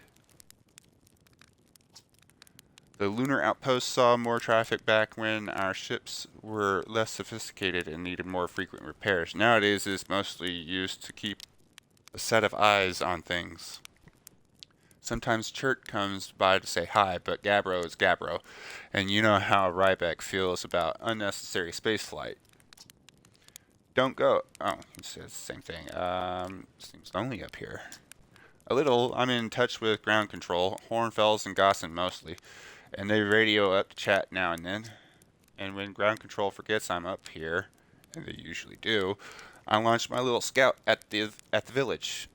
The lunar outpost saw more traffic back when our ships were less sophisticated and needed more frequent repairs. Nowadays, it's mostly used to keep a set of eyes on things. Sometimes Chert comes by to say hi, but Gabbro is Gabbro, and you know how Ryback feels about unnecessary spaceflight. Don't go. Oh, he says the same thing. Seems lonely up here. A little. I'm in touch with ground control, Hornfells and Gossin mostly, and they radio up to chat now and then. And when ground control forgets I'm up here, and they usually do, I launch my little scout at the village.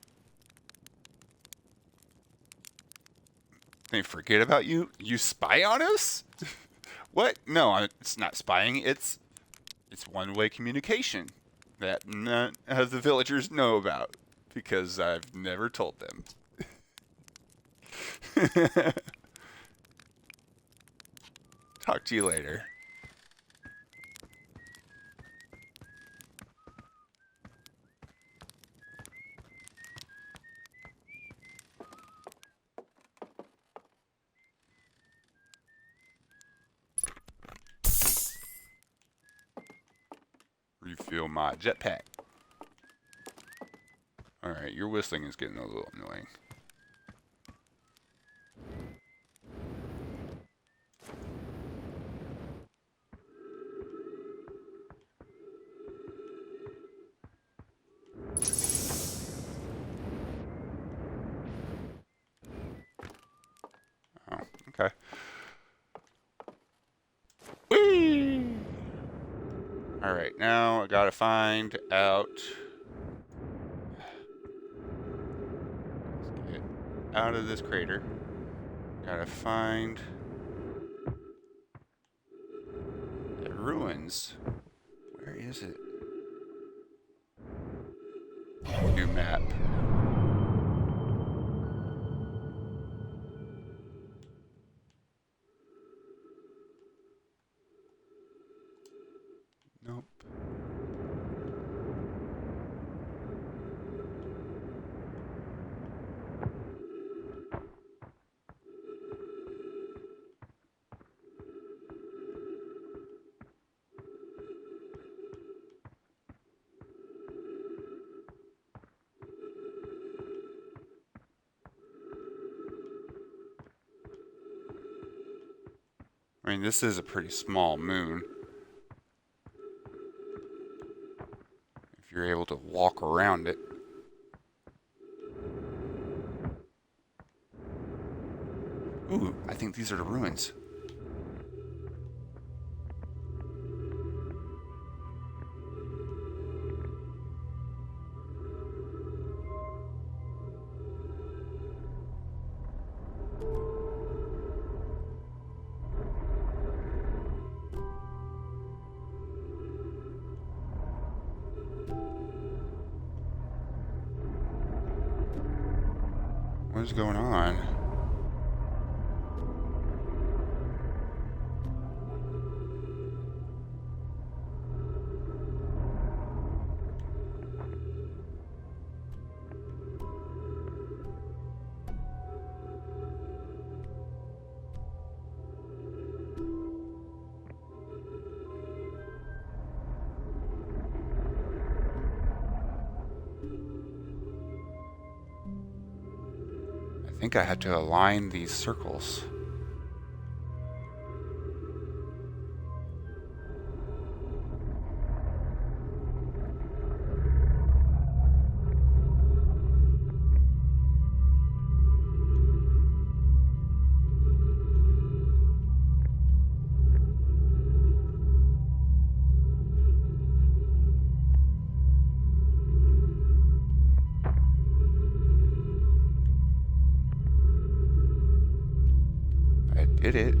They forget about you? You spy on us? What? No, it's not spying. It's one-way communication that none of the villagers know about because I've never told them. Talk to you later. Refuel my jetpack. Alright, your whistling is getting a little annoying. Oh, okay. Whee! Alright, now I gotta find out. Let's get out of this crater. Gotta find the ruins. Where is it? New map. Nope. I mean, this is a pretty small moon. If you're able to walk around it. Ooh, I think these are the ruins. What is going on? I think I had to align these circles. I did it.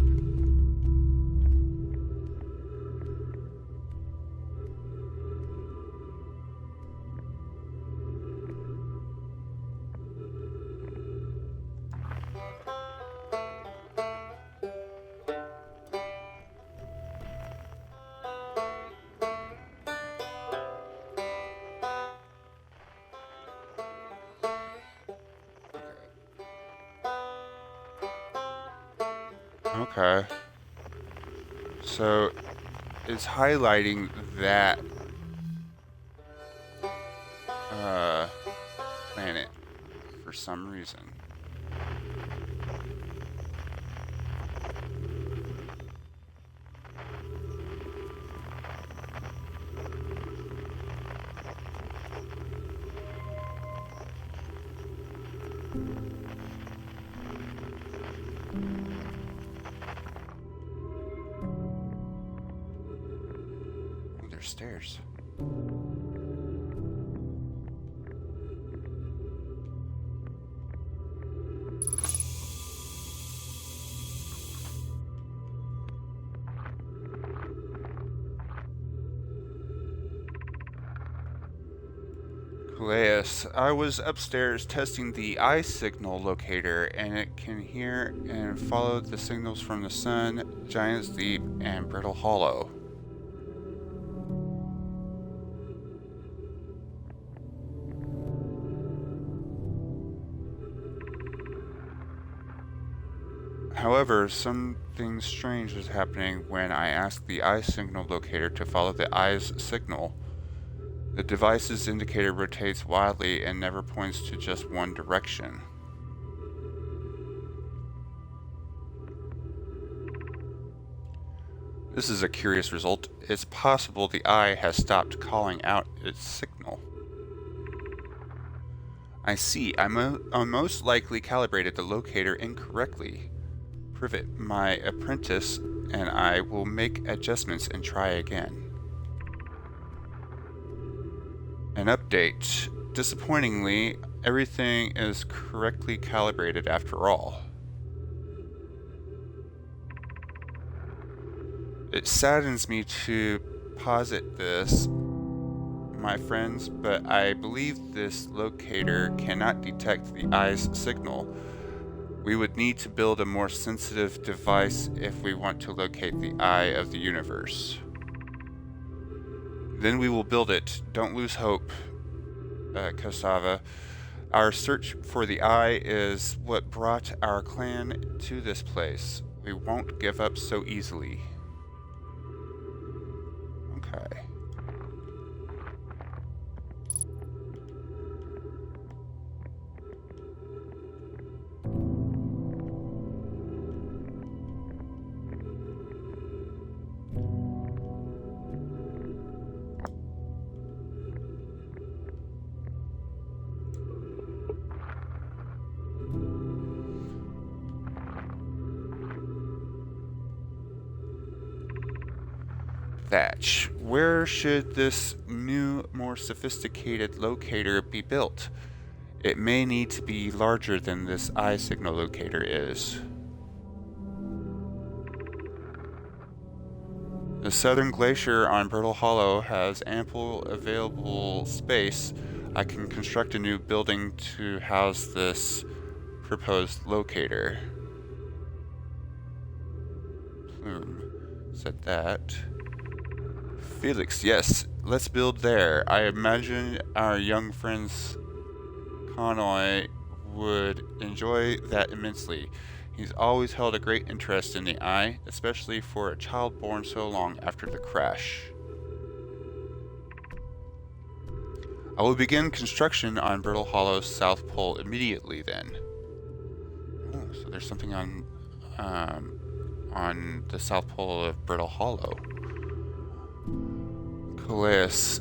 Okay. So it's highlighting that planet for some reason. Oh, there's stairs. Elias, I was upstairs testing the eye signal locator, and it can hear and follow the signals from the sun, Giant's Deep, and Brittle Hollow. However, something strange was happening when I asked the eye signal locator to follow the eye's signal. The device's indicator rotates wildly and never points to just one direction. This is a curious result. It's possible the eye has stopped calling out its signal. I see. I most likely calibrated the locator incorrectly. Privet, my apprentice, and I will make adjustments and try again. An update. Disappointingly, everything is correctly calibrated after all. It saddens me to posit this, my friends, but I believe this locator cannot detect the eye's signal. We would need to build a more sensitive device if we want to locate the eye of the universe. Then we will build it. Don't lose hope, Kosava. Our search for the eye is what brought our clan to this place. We won't give up so easily. Okay. Thatch. Where should this new, more sophisticated locator be built? It may need to be larger than this eye signal locator is. The southern glacier on Brittle Hollow has ample available space. I can construct a new building to house this proposed locator. Plume said that. Felix, yes, let's build there. I imagine our young friends Connoy would enjoy that immensely. He's always held a great interest in the eye, especially for a child born so long after the crash. I will begin construction on Brittle Hollow's South Pole immediately then. Oh, so there's something on the South Pole of Brittle Hollow. Calais,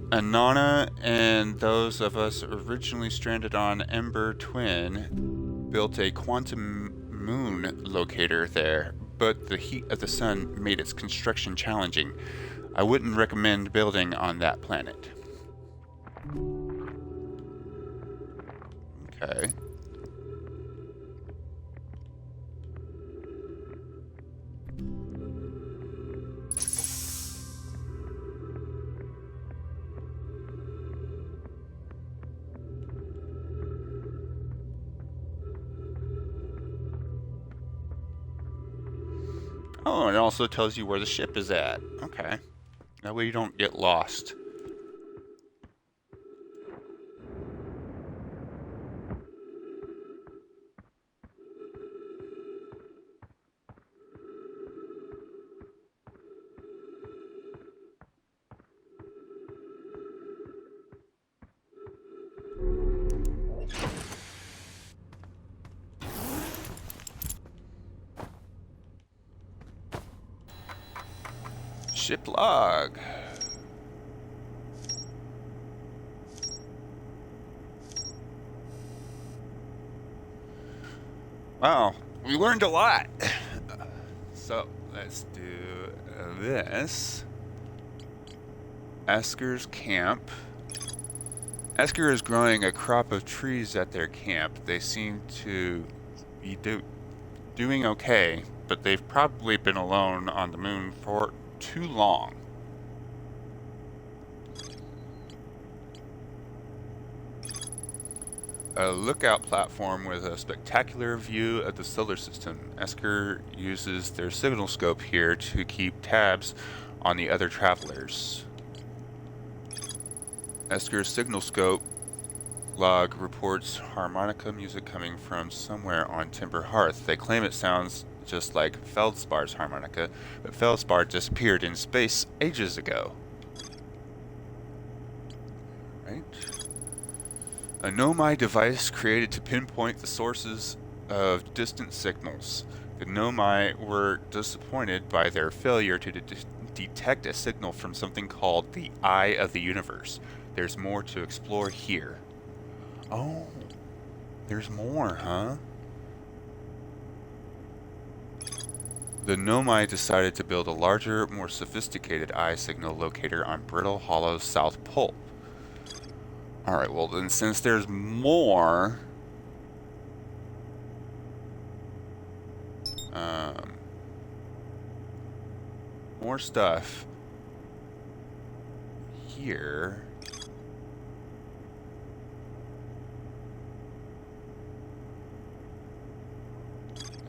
Anana and those of us originally stranded on Ember Twin built a quantum moon locator there, but the heat of the sun made its construction challenging. I wouldn't recommend building on that planet. Okay. Oh, and it also tells you where the ship is at. Okay. That way you don't get lost. Ship log. Wow, we learned a lot. So let's do this. Esker's camp. Esker is growing a crop of trees at their camp. They seem to be doing okay, but they've probably been alone on the moon for too long. A lookout platform with a spectacular view of the solar system. Esker uses their signal scope here to keep tabs on the other travelers. Esker's signal scope log reports harmonica music coming from somewhere on Timber Hearth. They claim it sounds just like Feldspar's harmonica, but Feldspar disappeared in space ages ago. Right? A Nomai device created to pinpoint the sources of distant signals. The Nomai were disappointed by their failure to detect a signal from something called the Eye of the Universe. There's more to explore here. Oh, there's more, huh? The Nomai decided to build a larger, more sophisticated eye signal locator on Brittle Hollow's South Pole. Alright, well then since there's more... more stuff here...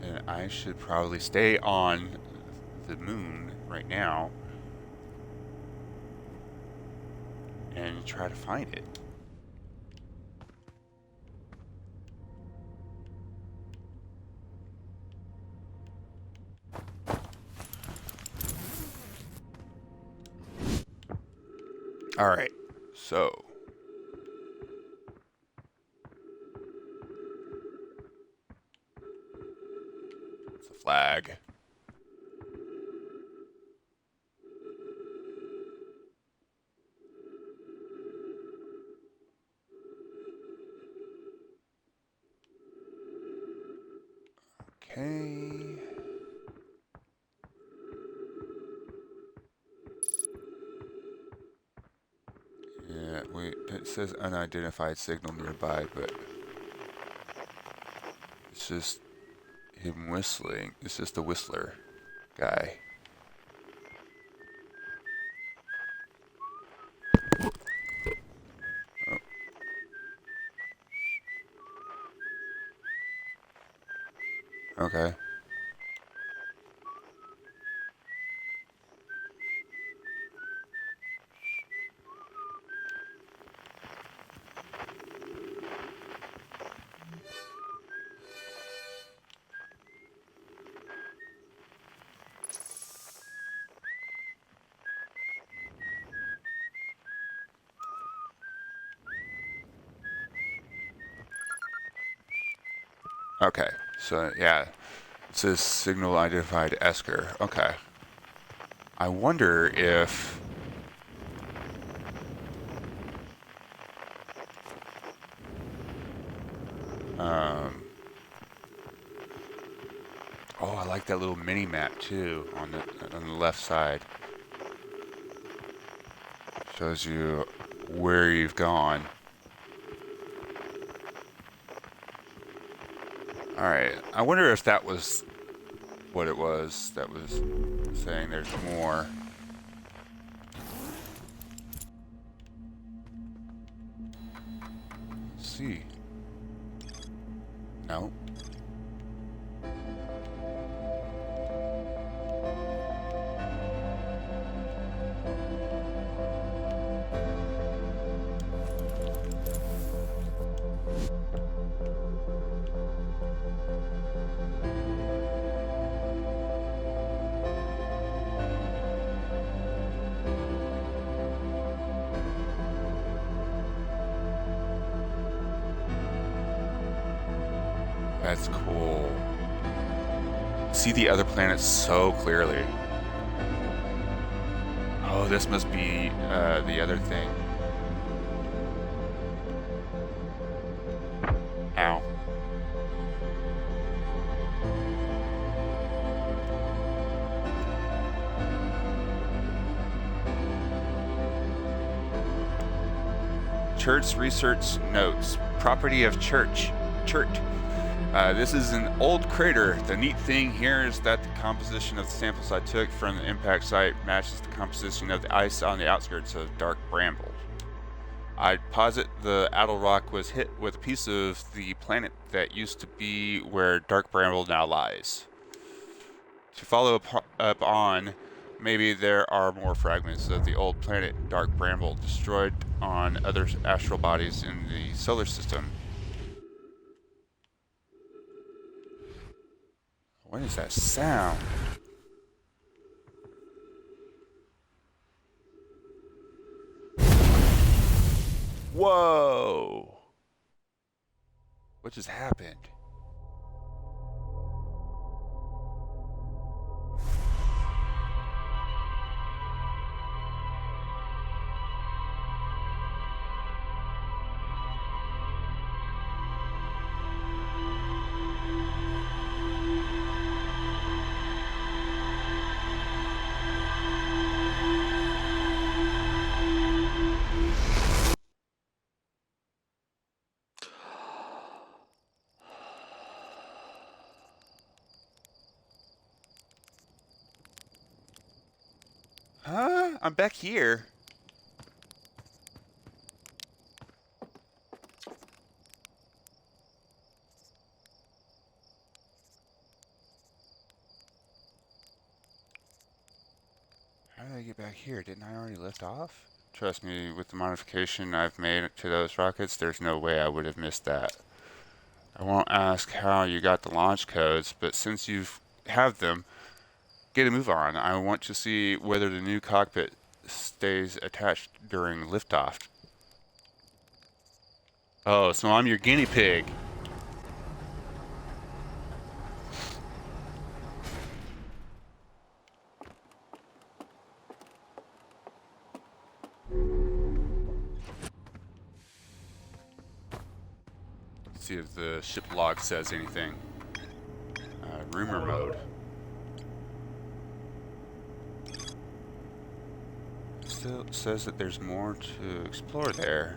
and I should probably stay on the moon right now and try to find it. Alright, so it's a flag. Okay. Yeah, it says unidentified signal nearby, but it's just him whistling. It's just the whistler guy. Oh. Okay. Okay, so yeah, it says signal identified Esker. Okay. I wonder if... oh, I like that little mini map too on the left side. Shows you where you've gone. Alright, I wonder if that was what it was that was saying there's more. Let's see. No. That's cool. See the other planets so clearly. Oh, this must be the other thing. Ow. Church research notes. Property of Church. This is an old crater. The neat thing here is that the composition of the samples I took from the impact site matches the composition of the ice on the outskirts of Dark Bramble. I'd posit the Adel rock was hit with a piece of the planet that used to be where Dark Bramble now lies. To follow up on, maybe there are more fragments of the old planet Dark Bramble destroyed on other astral bodies in the solar system. What is that sound? Whoa! What just happened? Huh? I'm back here. How did I get back here? Didn't I already lift off? Trust me, with the modification I've made to those rockets, there's no way I would have missed that. I won't ask how you got the launch codes, but since you have them, get a move on. I want to see whether the new cockpit stays attached during liftoff. Oh, so I'm your guinea pig. Let's see if the ship log says anything. Rumor mode. Still says that there's more to explore there.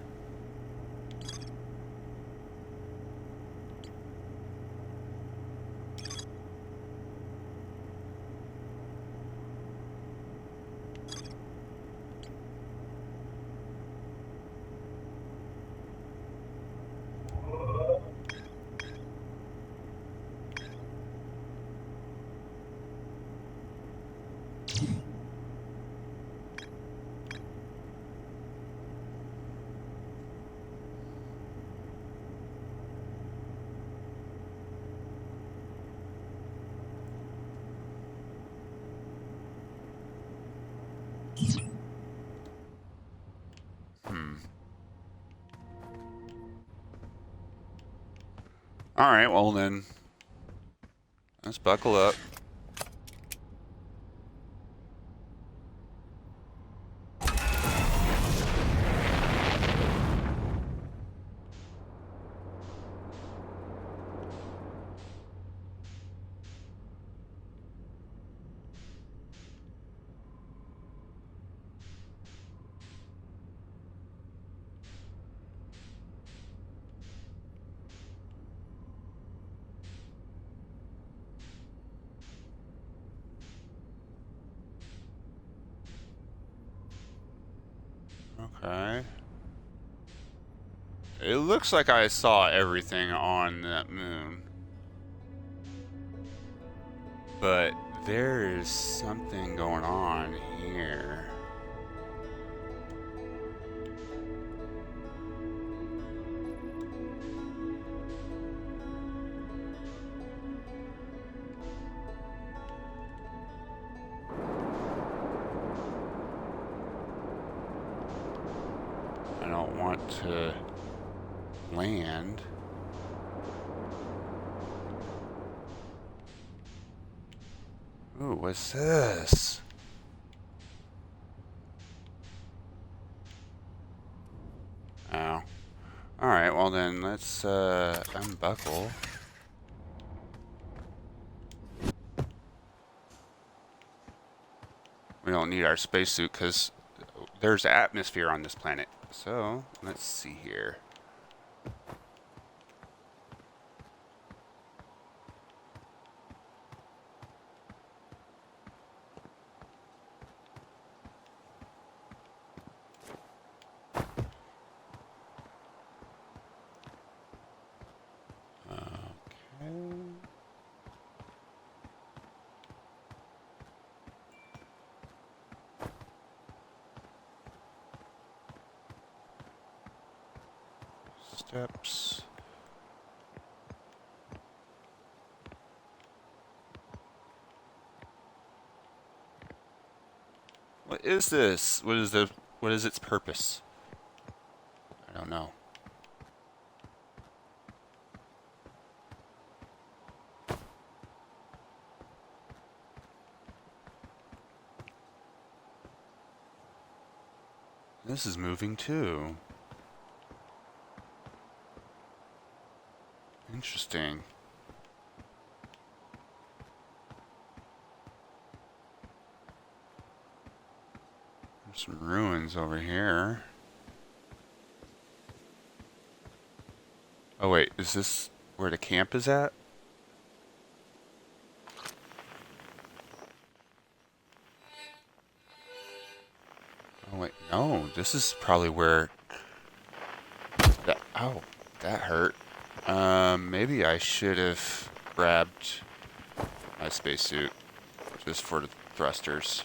Alright, well then, let's buckle up. Okay. It looks like I saw everything on that moon. But there is something going on here. I don't want to land. Ooh, what's this? Oh. Alright, well then, let's unbuckle. We don't need our spacesuit because there's atmosphere on this planet. So, let's see here. Steps. What is this? What is its purpose? I don't know. This is moving too. Interesting. There's some ruins over here. Oh wait, is this where the camp is at? Oh wait, no, this is probably where that, oh, that hurt. Maybe I should have grabbed my spacesuit just for the thrusters.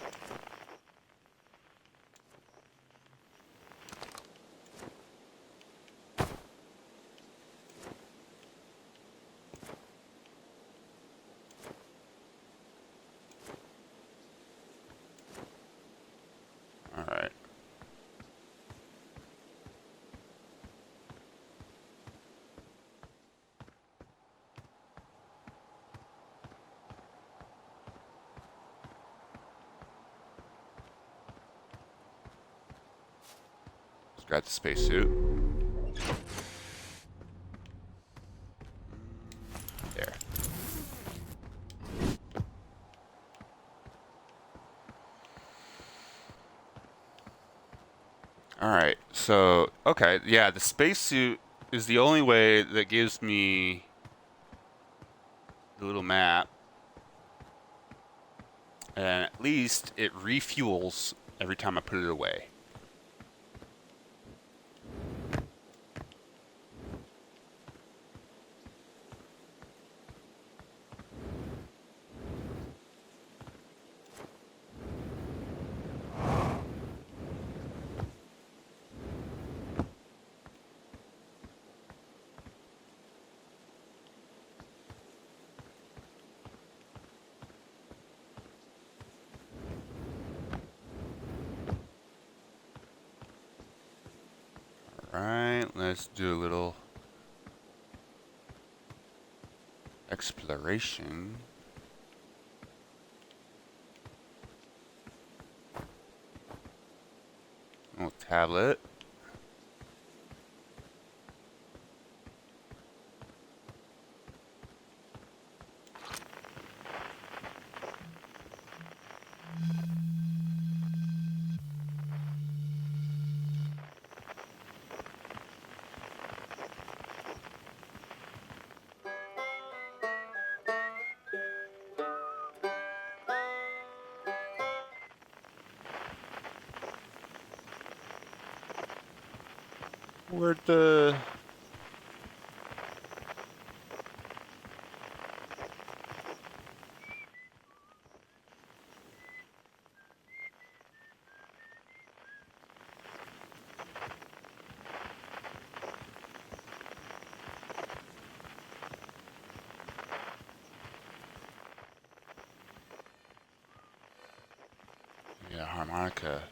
Alright. Let's grab the spacesuit. There. Alright, so, okay, yeah, the spacesuit is the only way that gives me the little map. And at least it refuels every time I put it away. Alright, let's do a little exploration. Little tablet. Where'd the... Yeah, harmonica.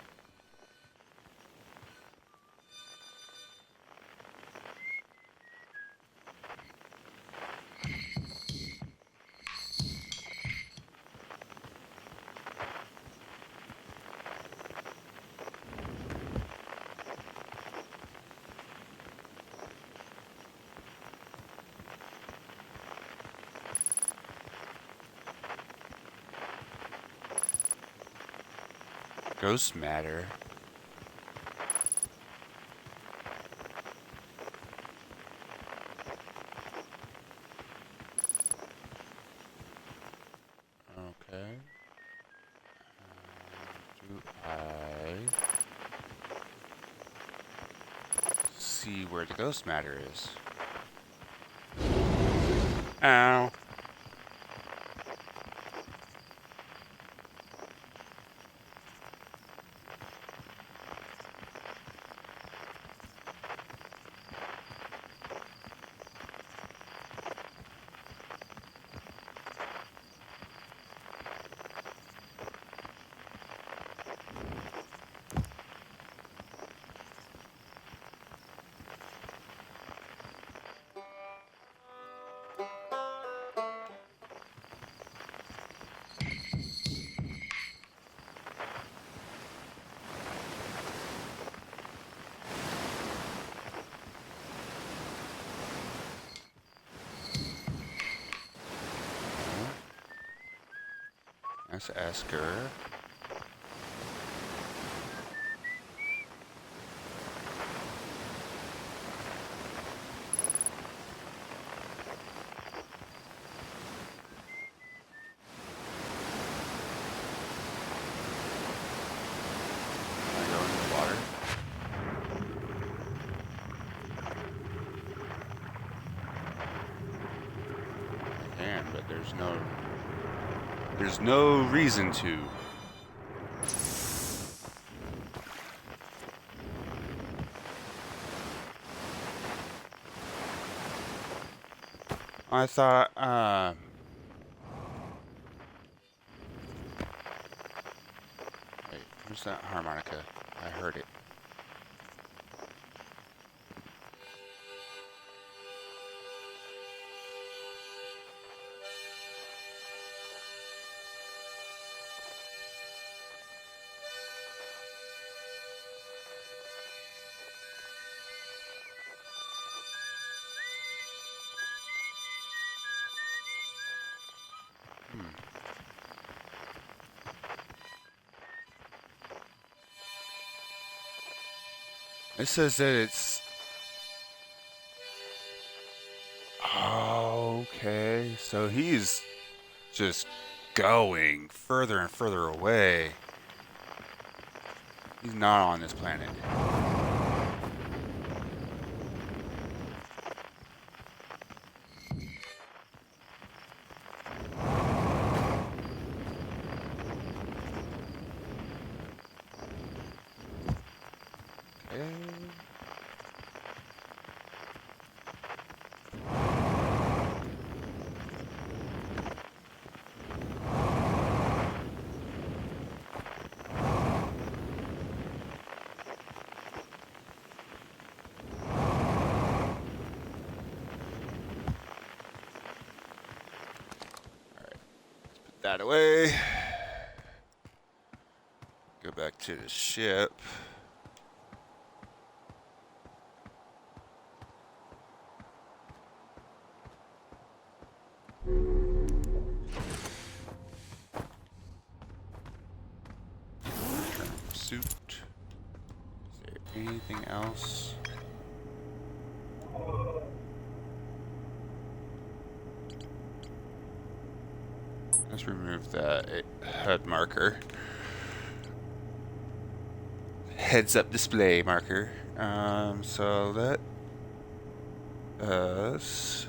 Ghost matter. Okay. Do I see where the ghost matter is? Ow. Let's ask her. But there's no reason to. I thought, wait, where's that harmonica? I heard it. It says that it's... Okay, so he's just going further and further away. He's not on this planet. That away. Go back to the ship. Suit. Is there anything else? Let's remove that HUD marker. Heads up display marker. So let us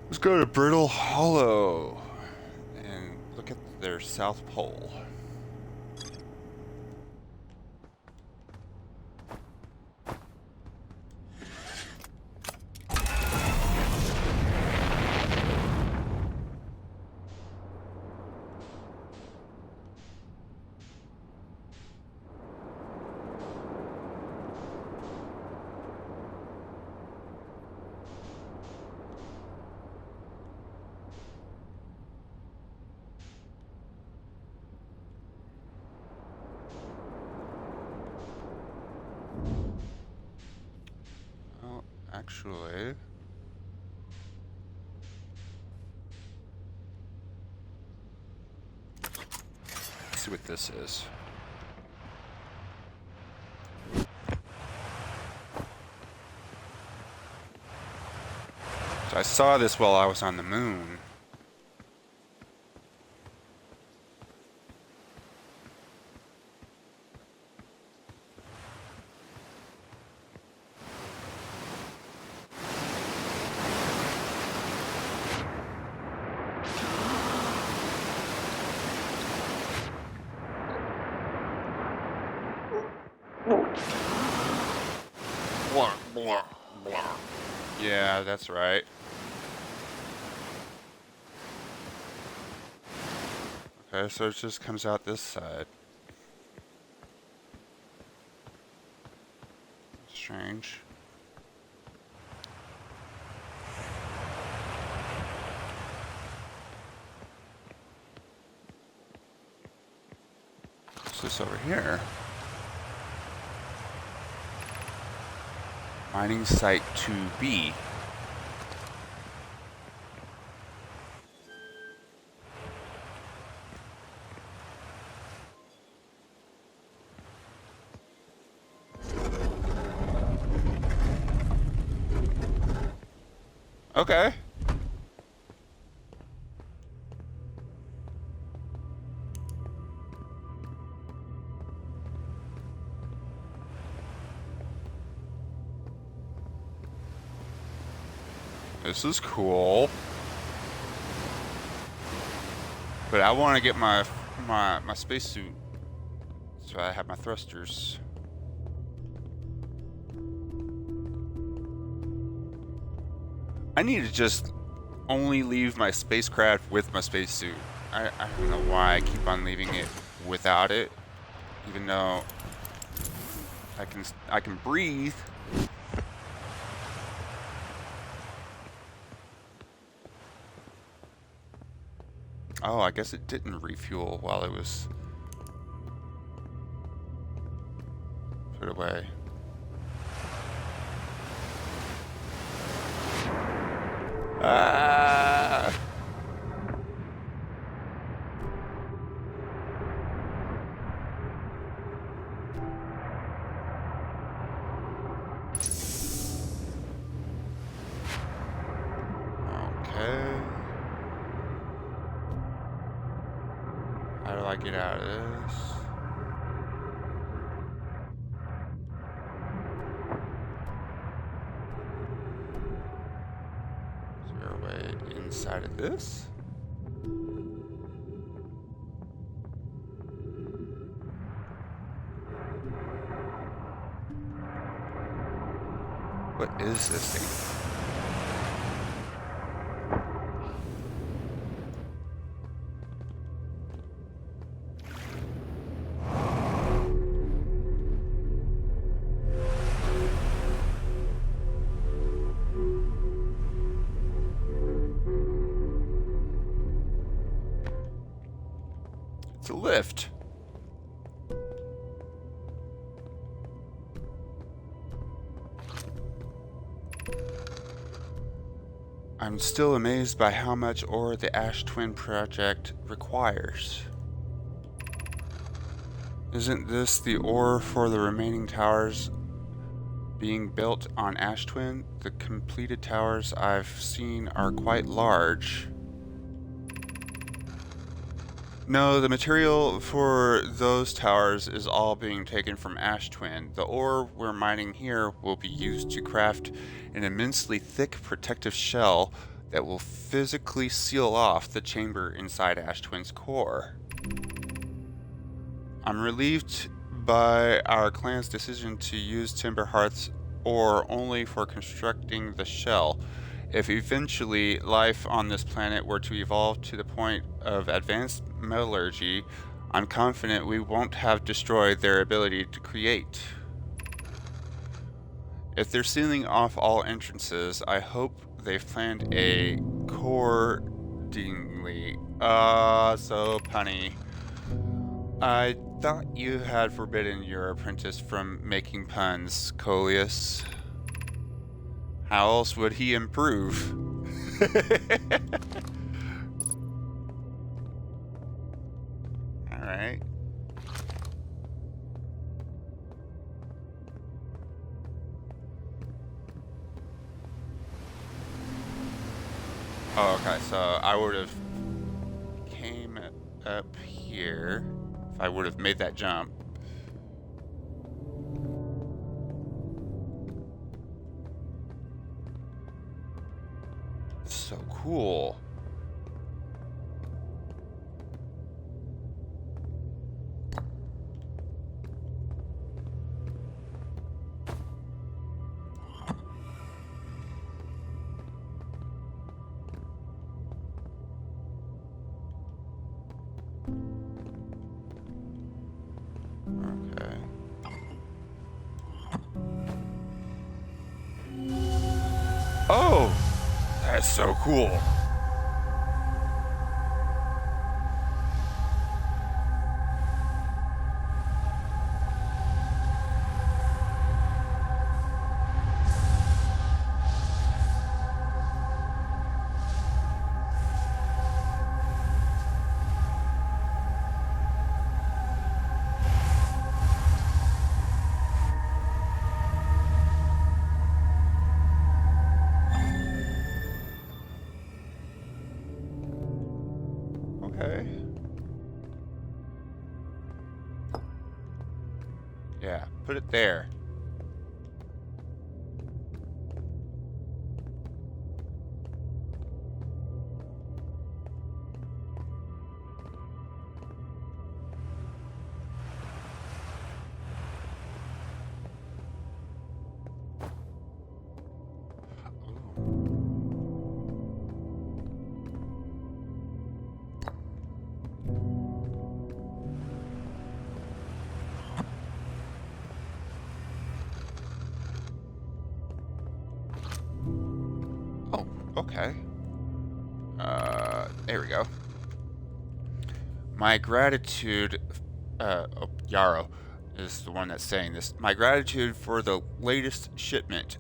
let's go to Brittle Hollow and look at their south pole. Actually, let's see what this is. So I saw this while I was on the moon. Yeah, that's right. Okay, so it just comes out this side. Strange. What's this over here? Mining site 2B. Okay. This is cool. But I want to get my spacesuit, so I have my thrusters. I need to just only leave my spacecraft with my spacesuit. I don't know why I keep on leaving it without it, even though I can breathe. Oh, I guess it didn't refuel while it was put away. Ah! Okay. How do I get out of this? Is there a way inside of this? What is this thing? It's a lift. I'm still amazed by how much ore the Ash Twin project requires. Isn't this the ore for the remaining towers being built on Ash Twin? The completed towers I've seen are quite large. No, the material for those towers is all being taken from Ash Twin. The ore we're mining here will be used to craft an immensely thick protective shell that will physically seal off the chamber inside Ash Twin's core. I'm relieved by our clan's decision to use Timberhearth's ore only for constructing the shell. If eventually life on this planet were to evolve to the point of advanced metallurgy, I'm confident we won't have destroyed their ability to create. If they're sealing off all entrances, I hope they've planned accordingly. So punny. I thought you had forbidden your apprentice from making puns, Coleus. How else would he improve? Alright. Oh, okay, so I would have came up here if I would have made that jump. So cool. Okay. Oh! That's so cool. Yeah, put it there. Oh, okay. There we go. My gratitude, Yarrow is the one that's saying this. My gratitude for the latest shipment.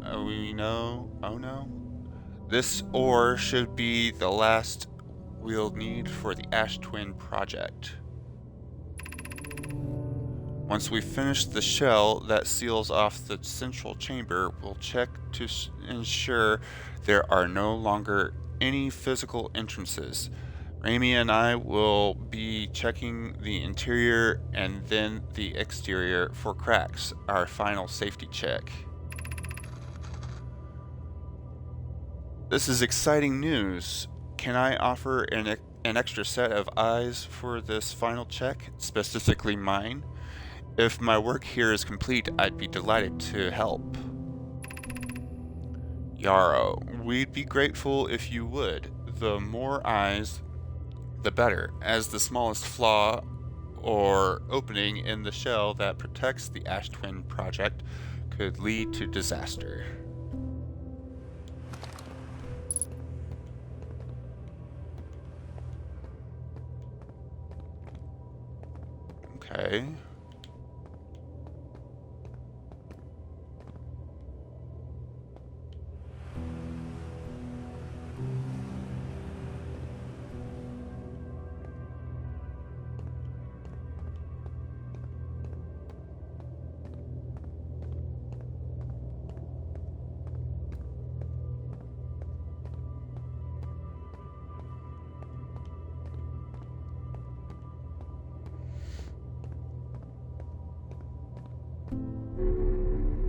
Oh no. This ore should be the last we'll need for the Ash Twin project. Once we finish the shell that seals off the central chamber, we'll check to ensure there are no longer any physical entrances. Raimi and I will be checking the interior and then the exterior for cracks, our final safety check. This is exciting news. Can I offer an extra set of eyes for this final check, specifically mine? If my work here is complete, I'd be delighted to help. Yarrow, we'd be grateful if you would. The more eyes, the better, as the smallest flaw or opening in the shell that protects the Ash Twin project could lead to disaster. Okay.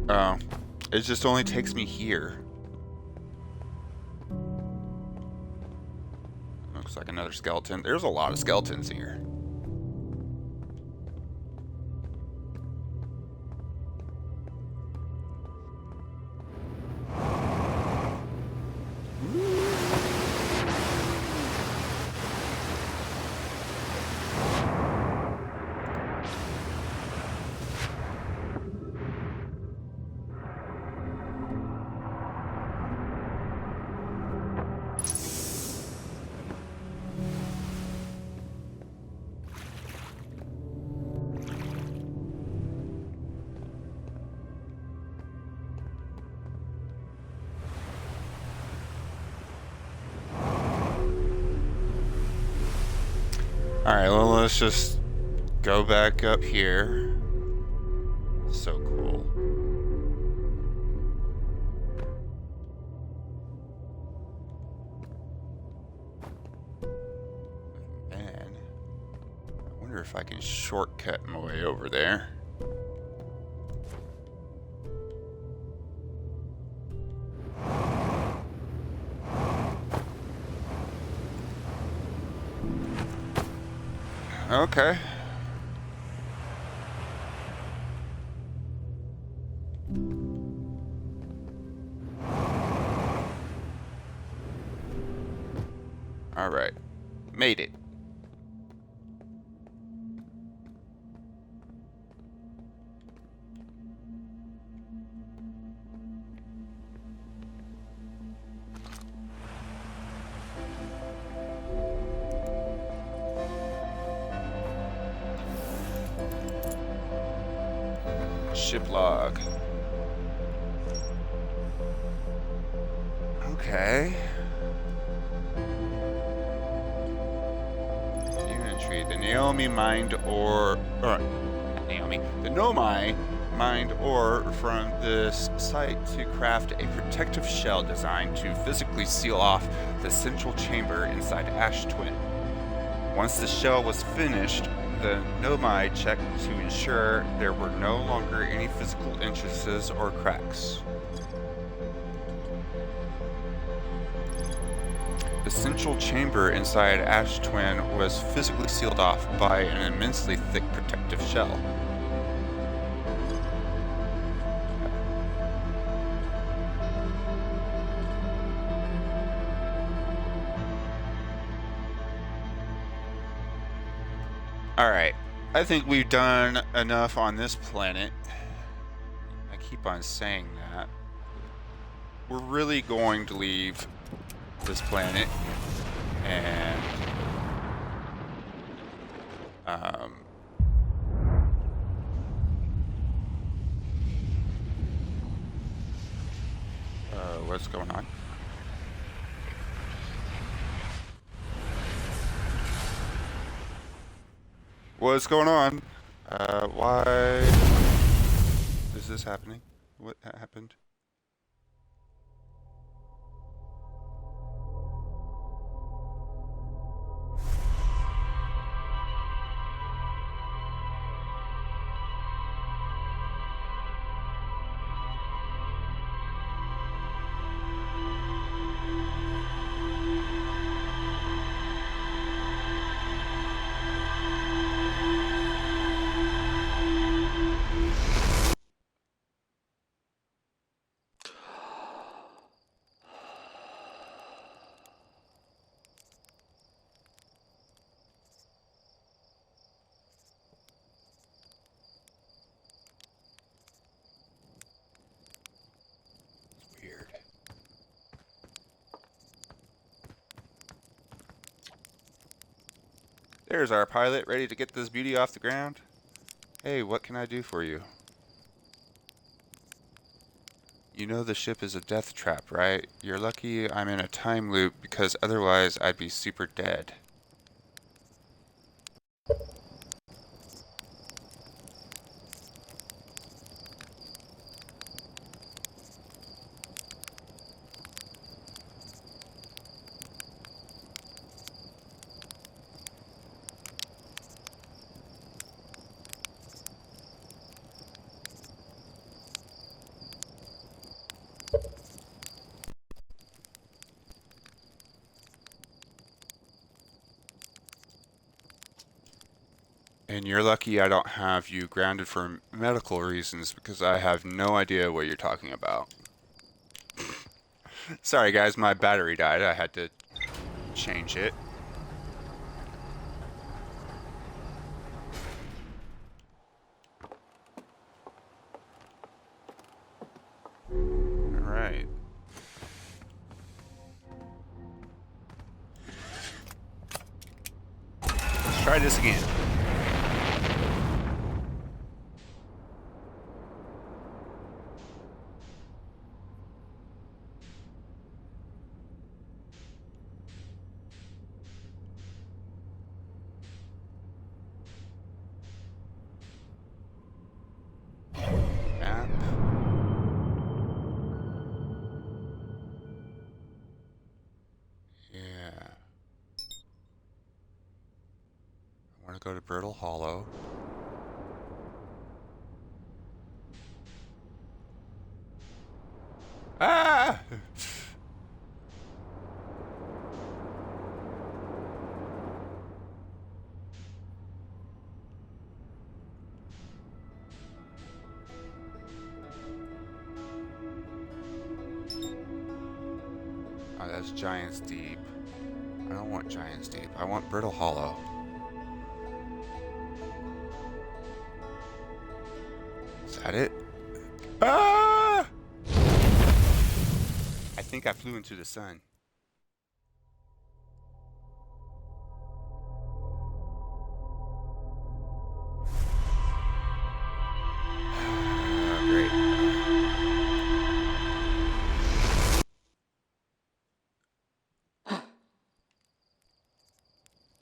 Oh, it just only takes me here. Looks like another skeleton. There's a lot of skeletons here. Alright, well, let's just go back up here. So cool. Man, I wonder if I can shortcut my way over there. Okay. All right. Made it. Ship log. Okay. Entry. The Naomi mined ore, or not Naomi, the Nomai mined ore from this site to craft a protective shell designed to physically seal off the central chamber inside Ash Twin. Once the shell was finished, the Nomai check to ensure there were no longer any physical entrances or cracks. The central chamber inside Ash Twin was physically sealed off by an immensely thick protective shell. Alright, I think we've done enough on this planet. I keep on saying that. We're really going to leave this planet and what's going on? What's going on? Why is this happening? What happened? There's our pilot, ready to get this beauty off the ground. Hey, what can I do for you? You know the ship is a death trap, right? You're lucky I'm in a time loop because otherwise I'd be super dead. And you're lucky I don't have you grounded for medical reasons because I have no idea what you're talking about. Sorry guys, my battery died. I had to change it. Alright. Let's try this again. Go to Brittle Hollow. Ah! Oh, that's Giant's Deep. I don't want Giant's Deep. I want Brittle Hollow. Is that it? Ah! I think I flew into the sun. Great.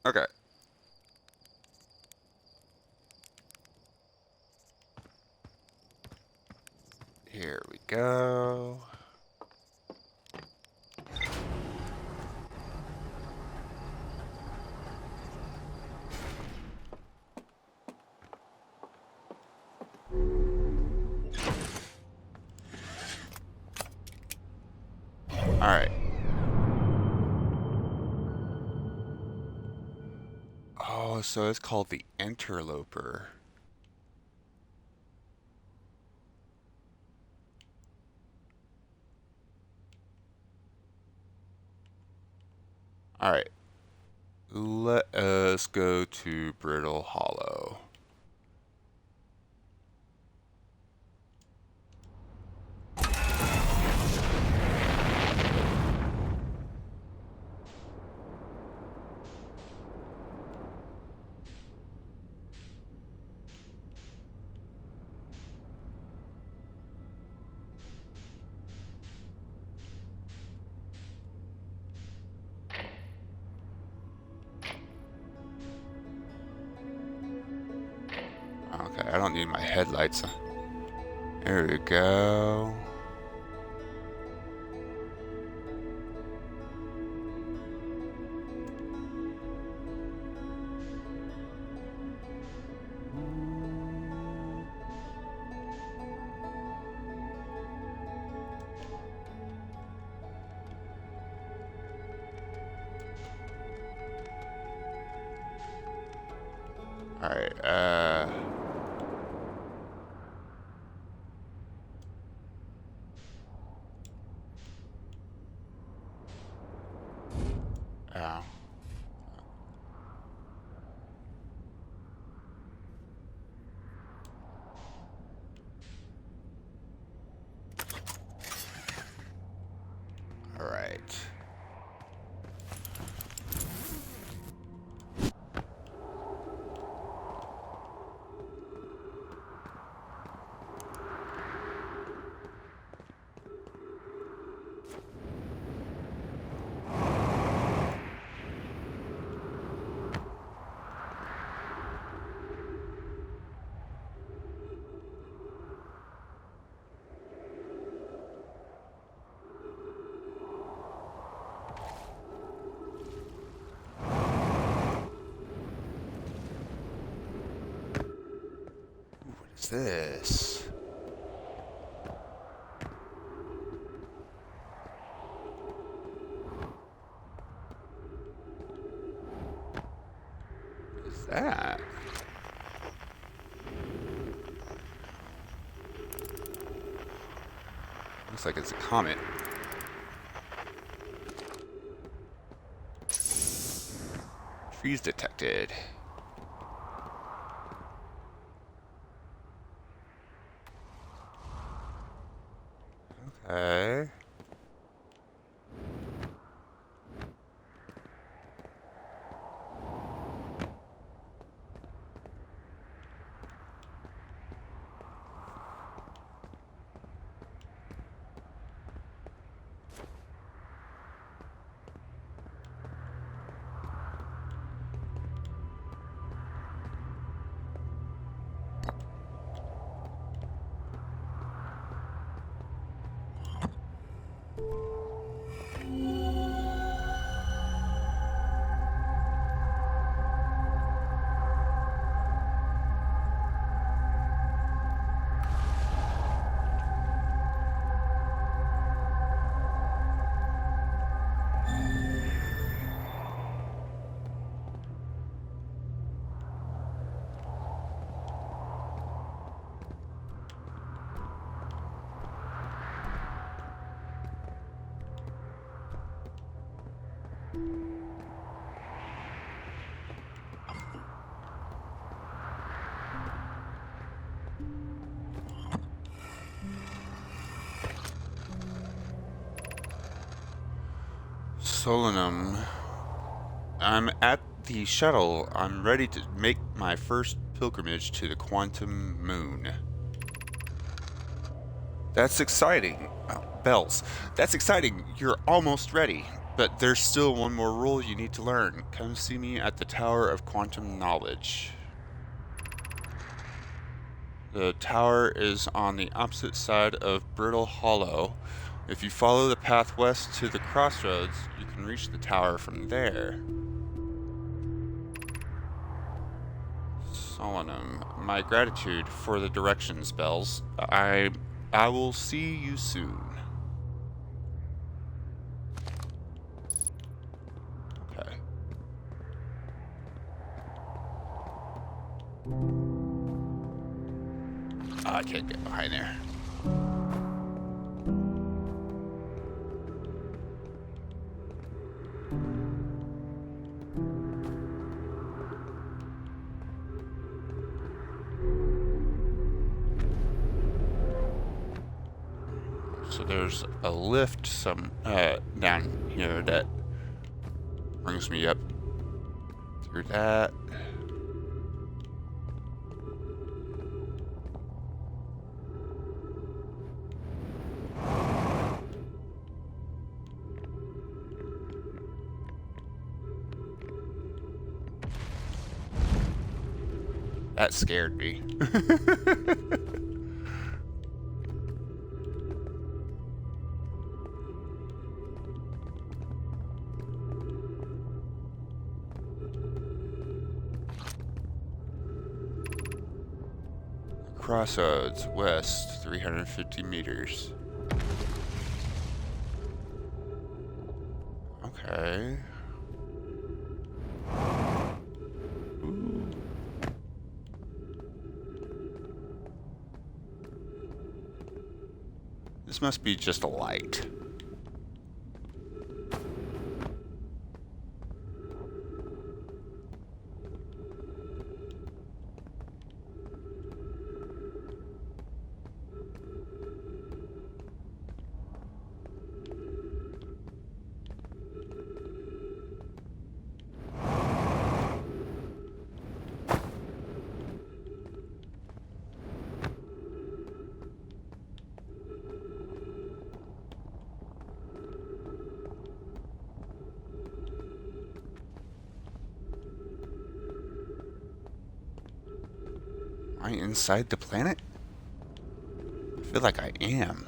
Okay. Here we go. Alright. Oh, so it's called the interloper. Alright. Let us go to Brittle Hollow. Okay, I don't need my headlights. There we go. Alright, oh. Alright. What's this? What is that? Looks like it's a comet. Trees detected. Okay. Solanum. I'm at the shuttle. I'm ready to make my first pilgrimage to the quantum moon. That's exciting. Oh, bells. That's exciting. You're almost ready. But there's still one more rule you need to learn. Come see me at the Tower of Quantum Knowledge. The tower is on the opposite side of Brittle Hollow. If you follow the path west to the crossroads, you can reach the tower from there. Solanum, my gratitude for the directions, Bells. I will see you soon. Oh, I can't get behind there. So there's a lift down here that brings me up through that. That scared me. Crossroads, west, 350 meters. Okay. Ooh. This must be just a light. Am I inside the planet? I feel like I am.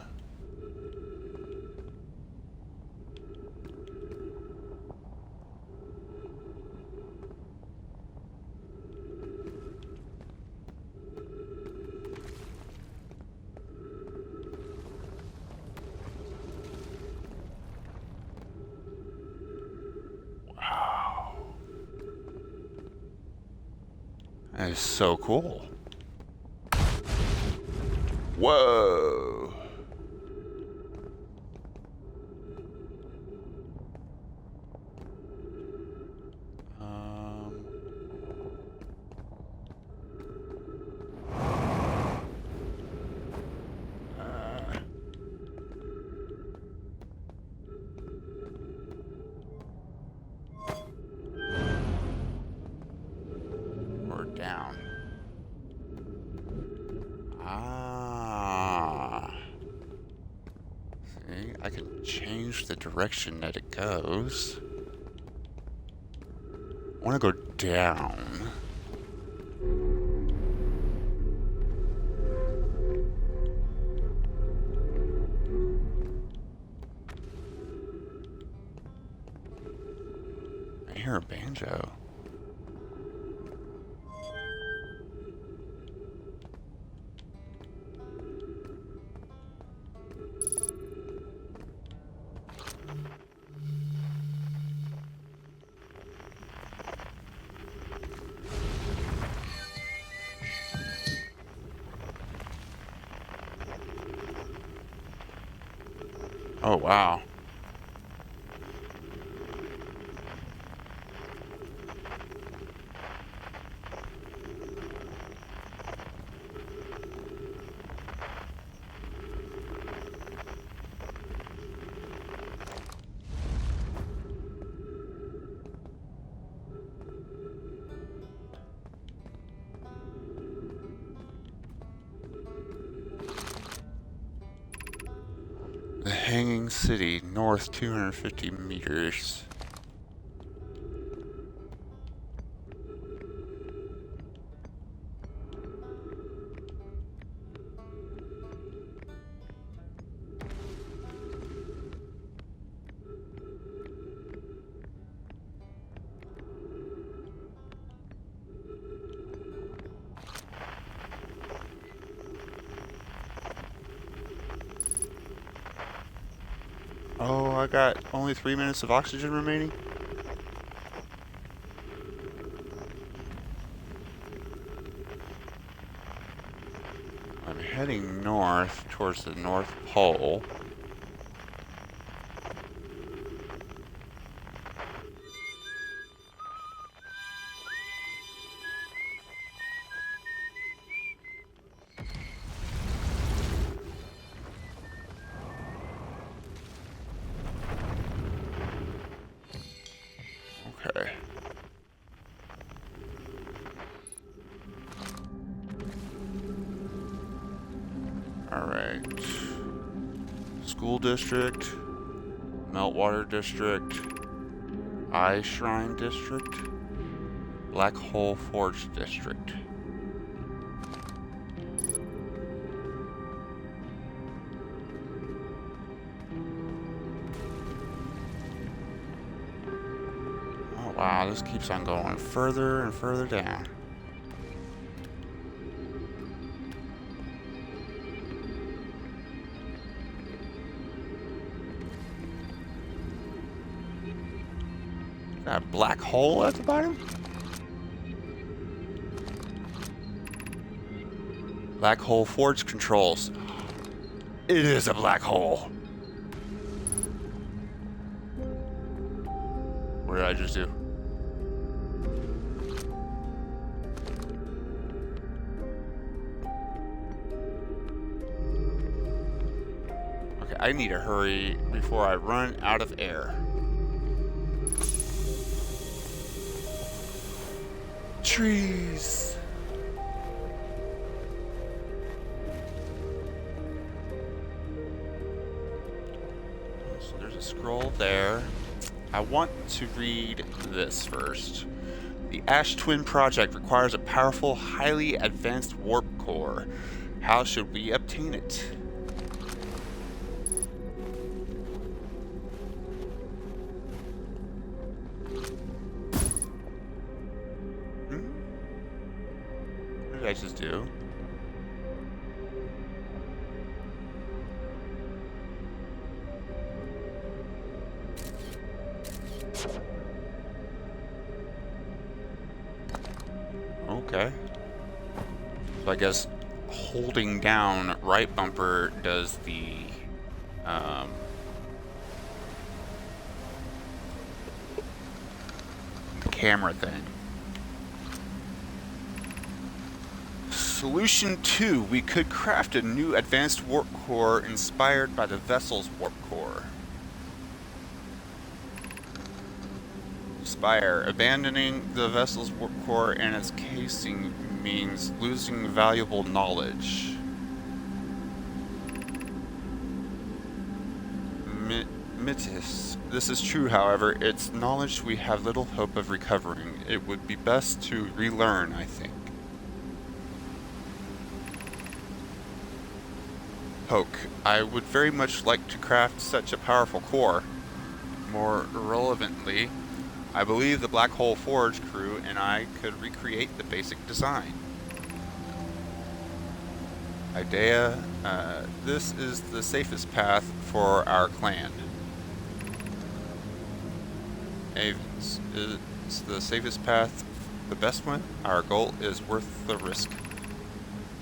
Wow. That is so cool. Whoa. Or down. See, I can change the direction that it goes. I want to go down. I hear a banjo. Oh, wow. The Hanging City, north 250 meters. Oh, I got only 3 minutes of oxygen remaining? I'm heading north towards the North Pole. Okay. Alright. School District, Meltwater District, Eye Shrine District, Black Hole Forge District. Oh wow, this keeps on going further and further down. Got a black hole at the bottom? Black hole forge controls. It is a black hole. What did I just do? Okay, I need to hurry before I run out of air. Trees. So there's a scroll there. I want to read this first. The Ash Twin project requires a powerful, highly advanced warp core. How should we obtain it? What did I just do? Okay. So I guess holding down right bumper does the camera thing. Solution 2. We could craft a new advanced warp core inspired by the vessel's warp core. Abandoning the vessel's warp core and its casing means losing valuable knowledge. Mitis. This is true, however. It's knowledge we have little hope of recovering. It would be best to relearn, I think. Poke. I would very much like to craft such a powerful core. More relevantly, I believe the Black Hole Forge crew and I could recreate the basic design. Idea, this is the safest path for our clan. Avens, is the safest path the best one? Our goal is worth the risk.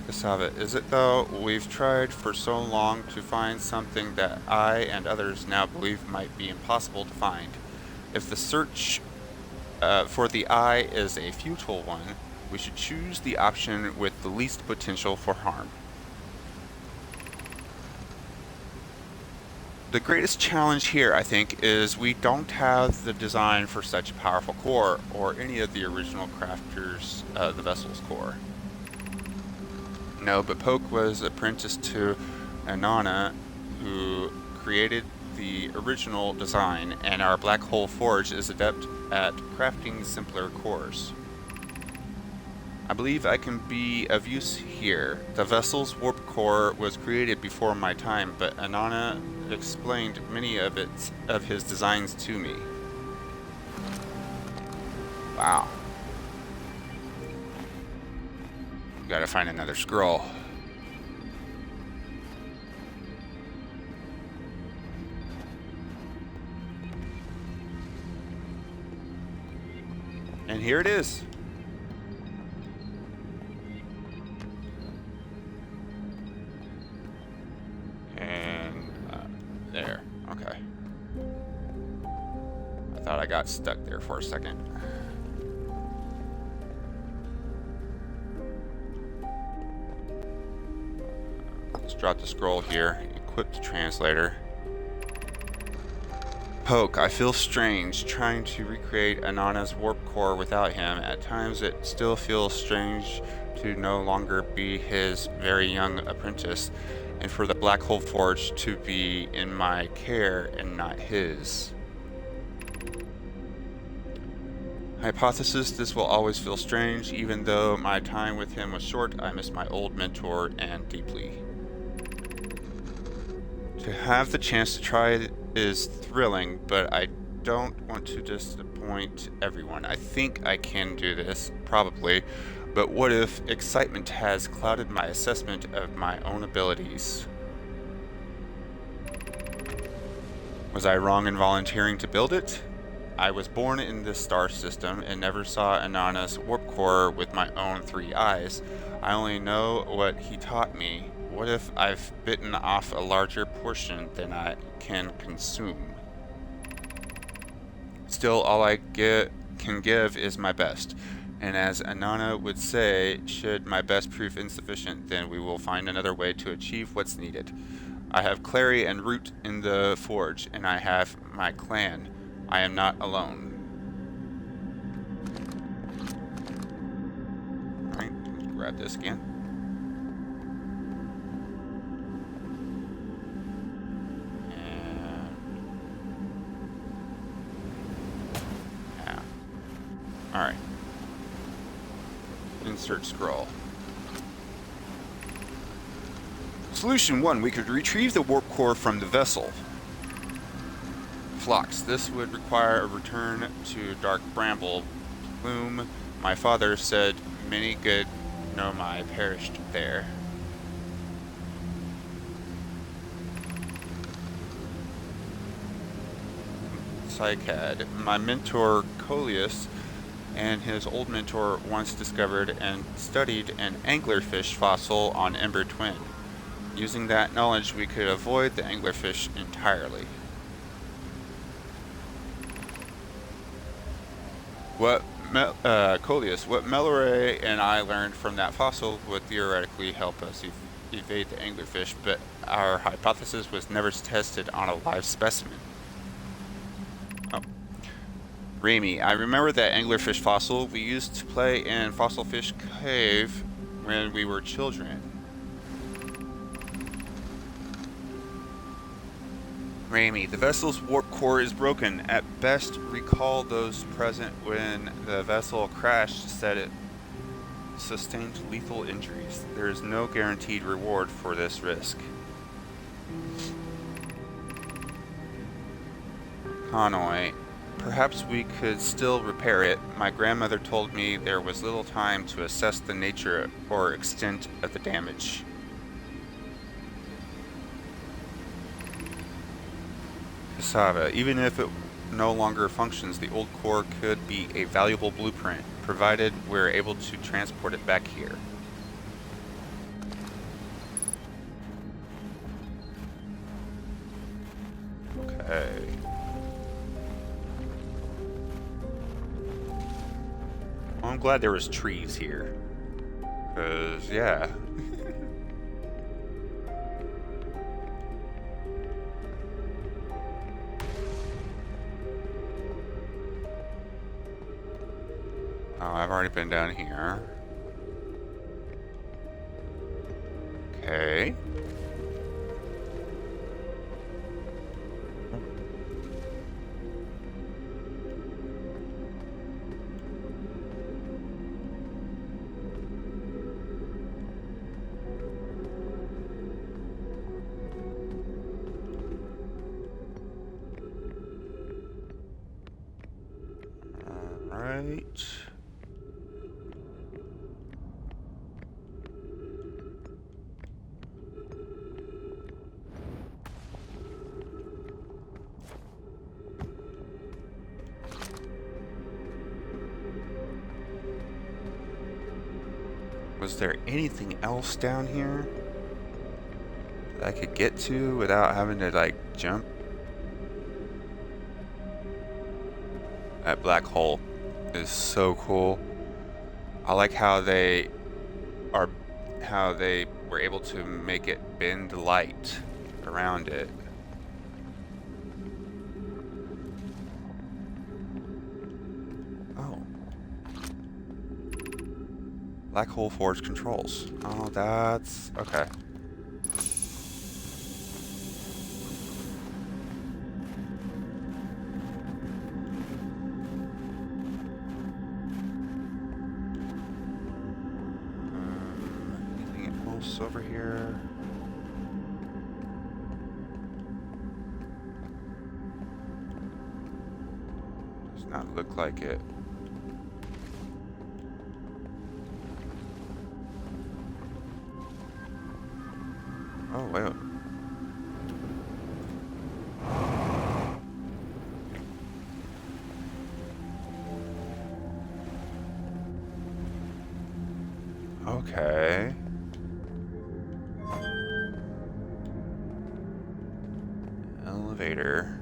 Cassava, is it though? We've tried for so long to find something that I and others now believe might be impossible to find. If the search for the eye is a futile one, we should choose the option with the least potential for harm. The greatest challenge here, I think, is we don't have the design for such a powerful core, or any of the original crafters, the vessel's core. No, but Poke was apprenticed to Anana, who created the original design, and our Black Hole Forge is adept at crafting simpler cores. I believe I can be of use here. The vessel's warp core was created before my time, but Anana explained many of his designs to me. Wow. Gotta find another scroll. And here it is. I got stuck there for a second. Let's drop the scroll here. Equip the translator. Poke, I feel strange trying to recreate Anana's warp core without him. At times it still feels strange to no longer be his very young apprentice, and for the Black Hole Forge to be in my care and not his. Hypothesis, this will always feel strange. Even though my time with him was short, I miss my old mentor and deeply. To have the chance to try is thrilling, but I don't want to disappoint everyone. I think I can do this, probably, but what if excitement has clouded my assessment of my own abilities? Was I wrong in volunteering to build it? I was born in this star system and never saw Anana's warp core with my own 3 eyes. I only know what he taught me. What if I've bitten off a larger portion than I can consume? Still, all I can give is my best. And as Anana would say, should my best prove insufficient, then we will find another way to achieve what's needed. I have Clary and Root in the Forge, and I have my clan. I am not alone. Alright, grab this again. Alright. Insert scroll. Solution 1. We could retrieve the warp core from the vessel. Phlox. This would require a return to Dark Bramble Plume. My father said many good Nomai perished there. Psychad. My mentor Coleus and his old mentor once discovered and studied an anglerfish fossil on Ember Twin. Using that knowledge, we could avoid the anglerfish entirely. Coleus, what Melore and I learned from that fossil would theoretically help us evade the anglerfish, but our hypothesis was never tested on a live specimen. Rami, I remember that anglerfish fossil. We used to play in Fossil Fish Cave when we were children. Rami, the vessel's warp core is broken. At best, recall those present when the vessel crashed said it sustained lethal injuries. There is no guaranteed reward for this risk. Hanoi. Perhaps we could still repair it. My grandmother told me there was little time to assess the nature or extent of the damage. Cassava. Even if it no longer functions, the old core could be a valuable blueprint, provided we're able to transport it back here. Okay. Well, I'm glad there was trees here. 'Cause, yeah. Oh, I've already been down here. Okay. Right. Was there anything else down here that I could get to without having to, like, jump? That black hole is so cool. I like how they were able to make it bend light around it. Oh. Black hole force controls. Oh, that's okay. Anything else over here? Does not look like it. Oh, wait. Okay. Elevator.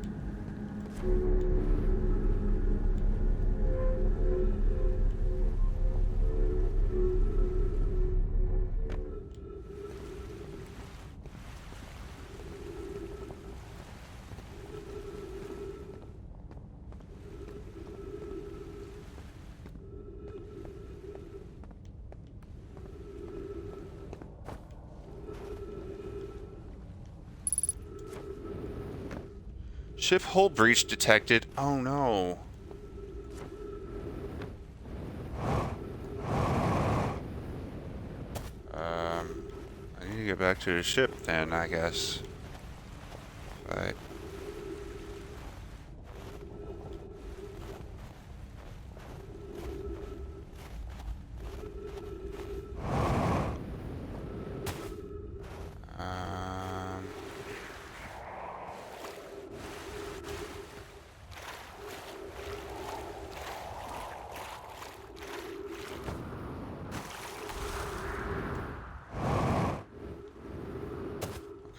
Ship hull breach detected. Oh no. I need to get back to the ship then, I guess. Right.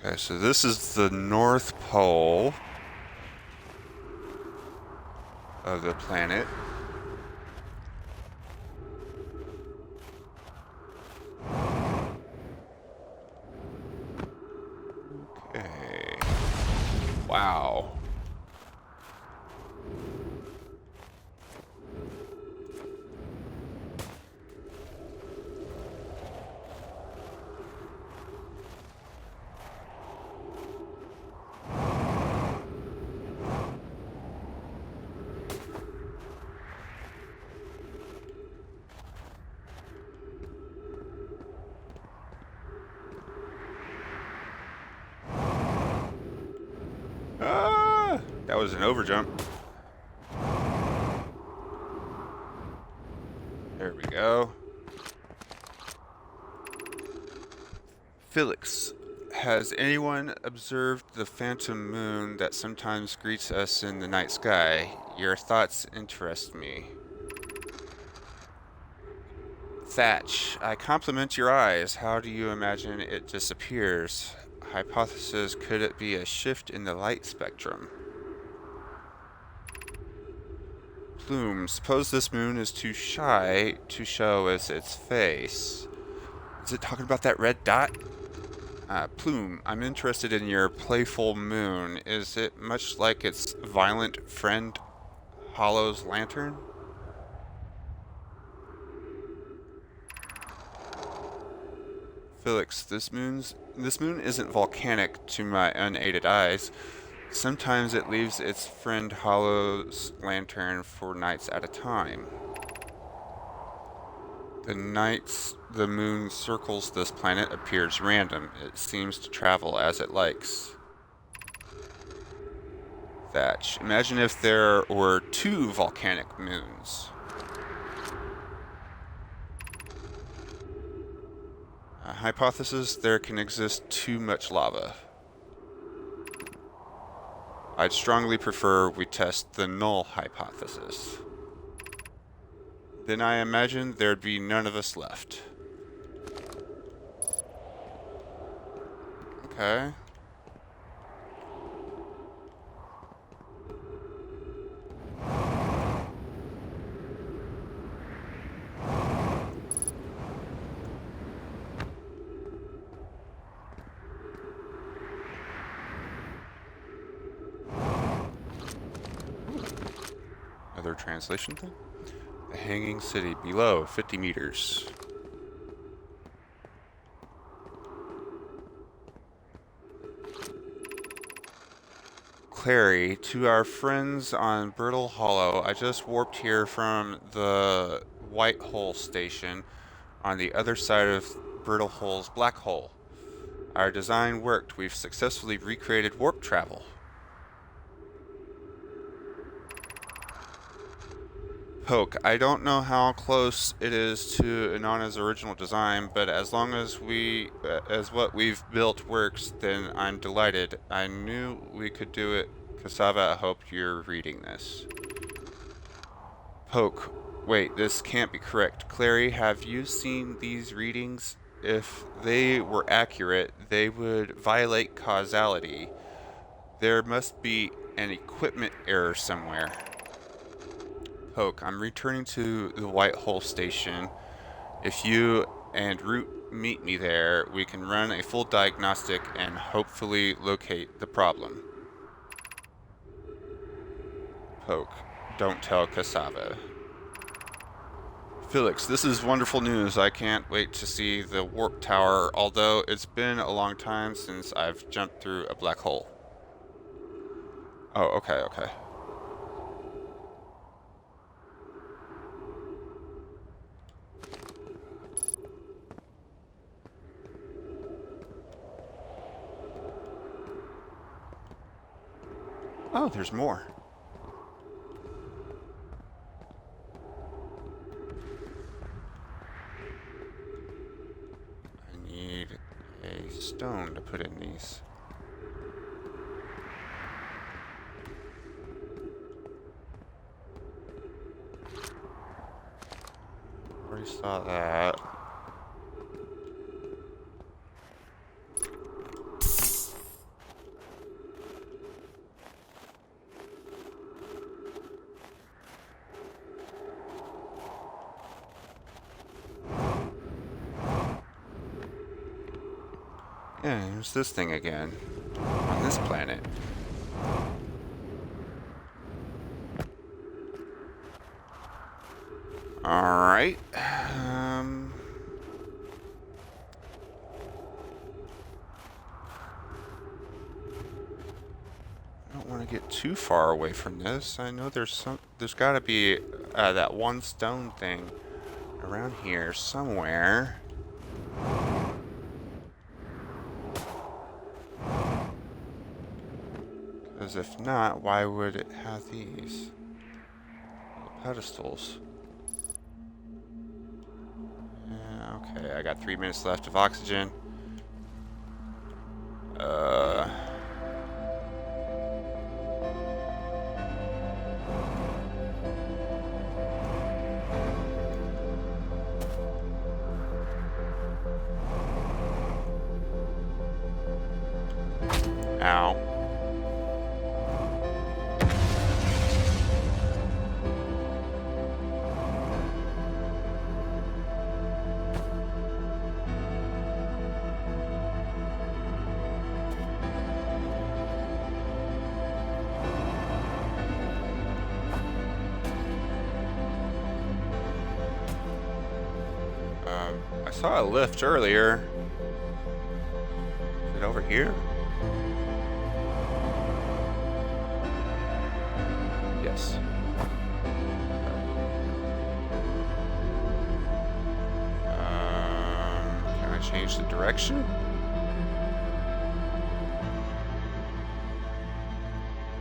Okay, so this is the North Pole of the planet. Okay. Wow. Ah, that was an overjump. There we go. Felix, has anyone observed the phantom moon that sometimes greets us in the night sky? Your thoughts interest me. Thatch, I compliment your eyes. How do you imagine it disappears? Hypothesis, could it be a shift in the light spectrum? Plume, suppose this moon is too shy to show us its face. Is it talking about that red dot? Plume, I'm interested in your playful moon. Is it much like its violent friend, Hollow's lantern? Felix, this moon isn't volcanic to my unaided eyes. Sometimes it leaves its friend Hollow's lantern for nights at a time. The nights the moon circles this planet appears random. It seems to travel as it likes. Thatch, imagine if there were two volcanic moons. Hypothesis, there can exist too much lava. I'd strongly prefer we test the null hypothesis. Then I imagine there'd be none of us left. Okay. translation thing. The hanging city below 50 meters. Clary, to our friends on Brittle Hollow, I just warped here from the White Hole station on the other side of Brittle Hole's black hole. Our design worked. We've successfully recreated warp travel. Poke, I don't know how close it is to Inanna's original design, but as long as what we've built works, then I'm delighted. I knew we could do it. Cassava, I hope you're reading this. Poke, wait, this can't be correct. Clary, have you seen these readings? If they were accurate, they would violate causality. There must be an equipment error somewhere. Poke, I'm returning to the White Hole station. If you and Root meet me there, we can run a full diagnostic and hopefully locate the problem. Poke, don't tell Cassava. Felix, this is wonderful news. I can't wait to see the warp tower, although it's been a long time since I've jumped through a black hole. Oh, okay. Oh, there's more. I need a stone to put in these. Already saw that. Yeah, here's this thing again. On this planet. Alright. I don't want to get too far away from this. I know there's gotta be that one stone thing around here somewhere. Because if not, why would it have these pedestals? Yeah, okay, I got 3 minutes left of oxygen. Ow. I saw a lift earlier. Is it over here? Yes. Can I change the direction?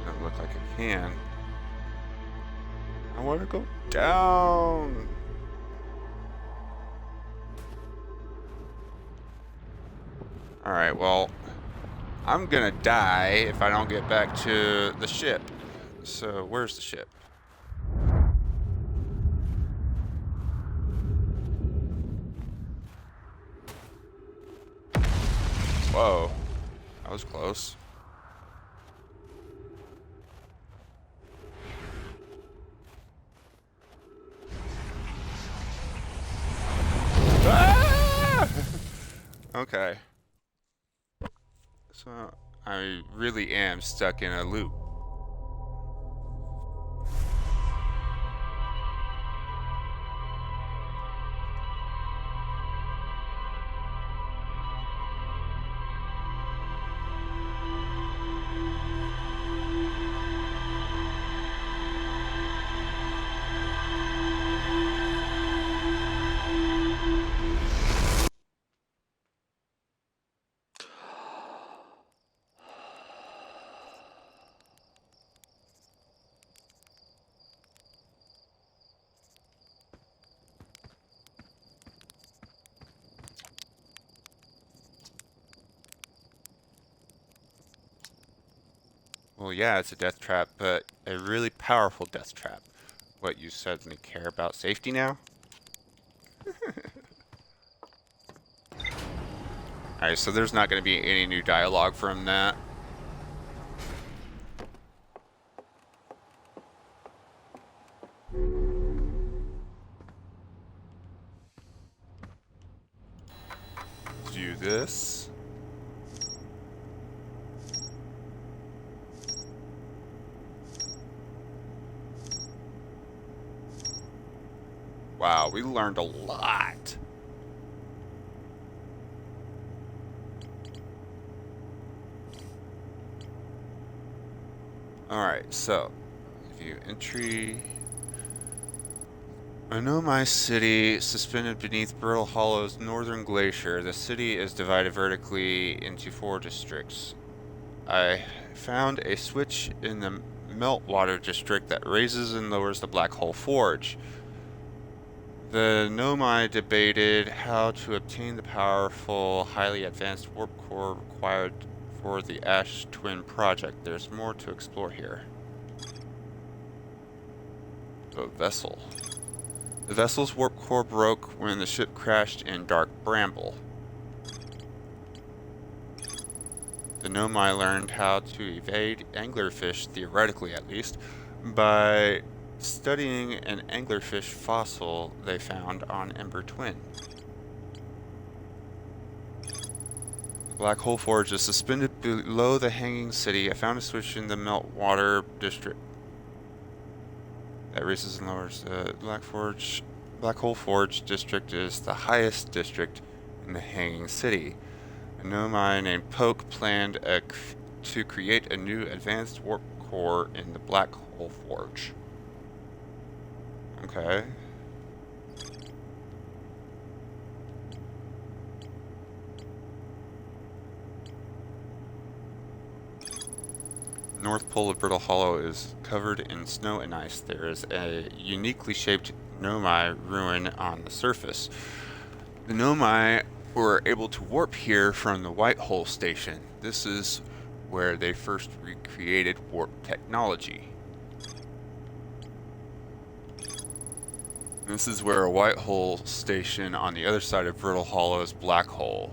Doesn't look like I can. I want to go down. Alright, well, I'm gonna die if I don't get back to the ship. So, where's the ship? Whoa, that was close. Ah! Okay. So, I really am stuck in a loop. Well, yeah, it's a death trap, but a really powerful death trap. What, you suddenly care about safety now? Alright, so there's not going to be any new dialogue from that. Let's do this. Wow, we learned a lot. Alright, so, view entry. I know my city, suspended beneath Brittle Hollow's northern glacier. The city is divided vertically into 4 districts. I found a switch in the Meltwater district that raises and lowers the Black Hole Forge. The Nomai debated how to obtain the powerful, highly advanced warp core required for the Ash Twin project. There's more to explore here. A vessel. The vessel's warp core broke when the ship crashed in Dark Bramble. The Nomai learned how to evade anglerfish, theoretically at least, by studying an anglerfish fossil they found on Ember Twin. The Black Hole Forge is suspended below the hanging city. I found a switch in the Meltwater district that raises and lowers the Black Hole Forge district is the highest district in the hanging city. A Nomai named Poke planned to create a new advanced warp core in the Black Hole Forge. Okay. North pole of Brittle Hollow is covered in snow and ice. There is a uniquely shaped Nomai ruin on the surface. The Nomai were able to warp here from the White Hole Station. This is where they first recreated warp technology. This is where a White Hole Station on the other side of Brittle Hollow's Black Hole.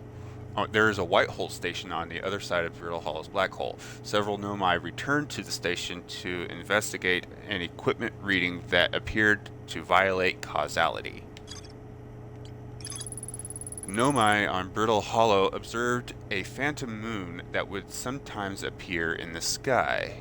There is a White Hole Station on the other side of Brittle Hollow's Black Hole. Several Nomai returned to the station to investigate an equipment reading that appeared to violate causality. The Nomai on Brittle Hollow observed a phantom moon that would sometimes appear in the sky.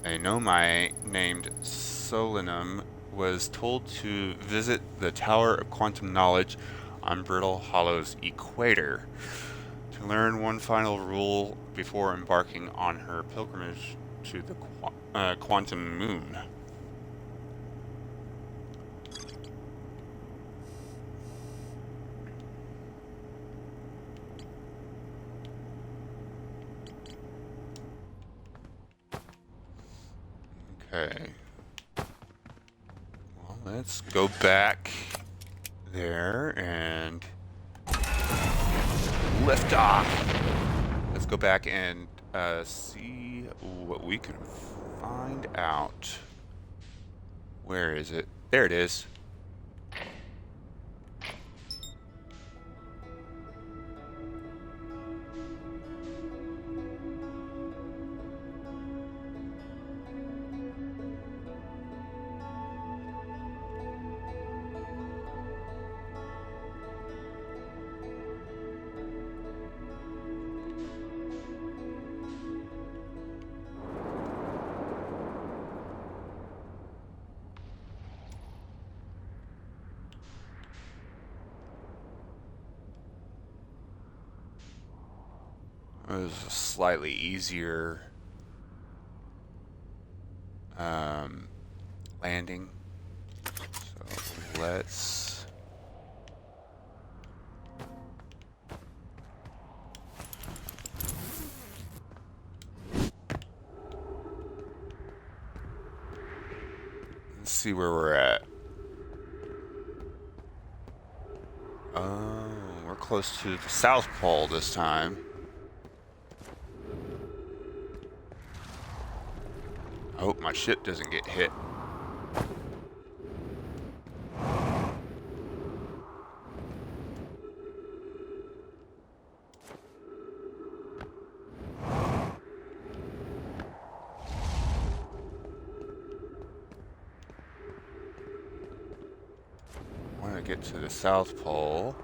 A Nomai named Solinum was told to visit the Tower of Quantum Knowledge on Brittle Hollow's equator to learn one final rule before embarking on her pilgrimage to the quantum moon. Okay. Well, let's go back there and lift off. Let's go back and see what we can find out. Where is it? There it is. It was a slightly easier landing. So let's see where we're at. Oh, we're close to the South Pole this time. hope my ship doesn't get hit. I want to get to the South Pole.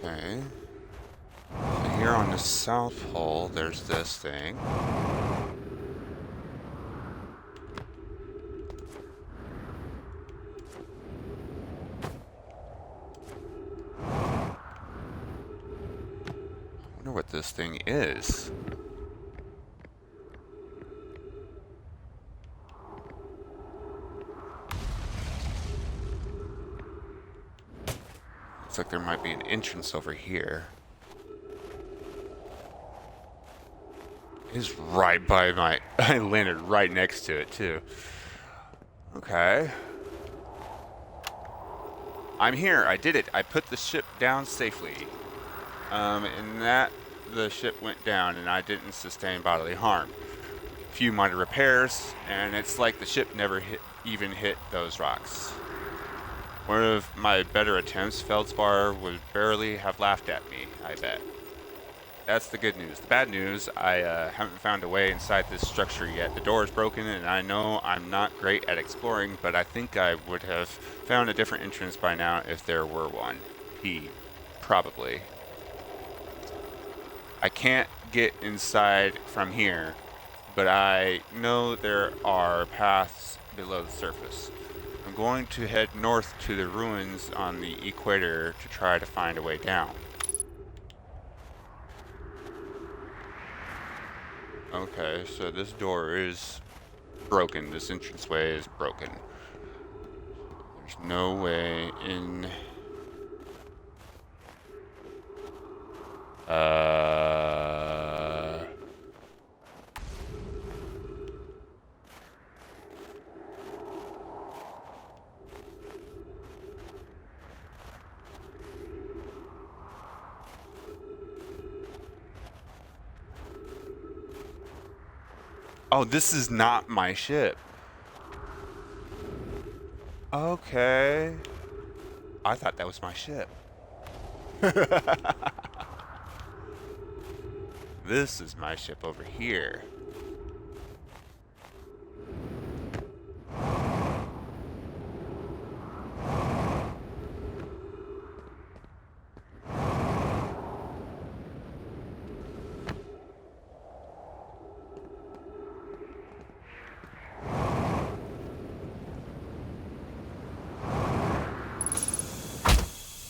Okay. So here on the South Pole, there's this thing. I wonder what this thing is. Looks like there might be an entrance over here. It is right by my... I landed right next to it, too. Okay. I'm here. I did it. I put the ship down safely. And the ship went down, and I didn't sustain bodily harm. A few minor repairs, and it's like the ship never even hit those rocks. One of my better attempts, Feldspar would barely have laughed at me, I bet. That's the good news. The bad news, I haven't found a way inside this structure yet. The door is broken, and I know I'm not great at exploring, but I think I would have found a different entrance by now if there were one. Probably. I can't get inside from here, but I know there are paths below the surface. I'm going to head north to the ruins on the equator to try to find a way down. Okay, so this door is broken. This entranceway is broken. There's no way in. Oh, this is not my ship. Okay. I thought that was my ship. This is my ship over here.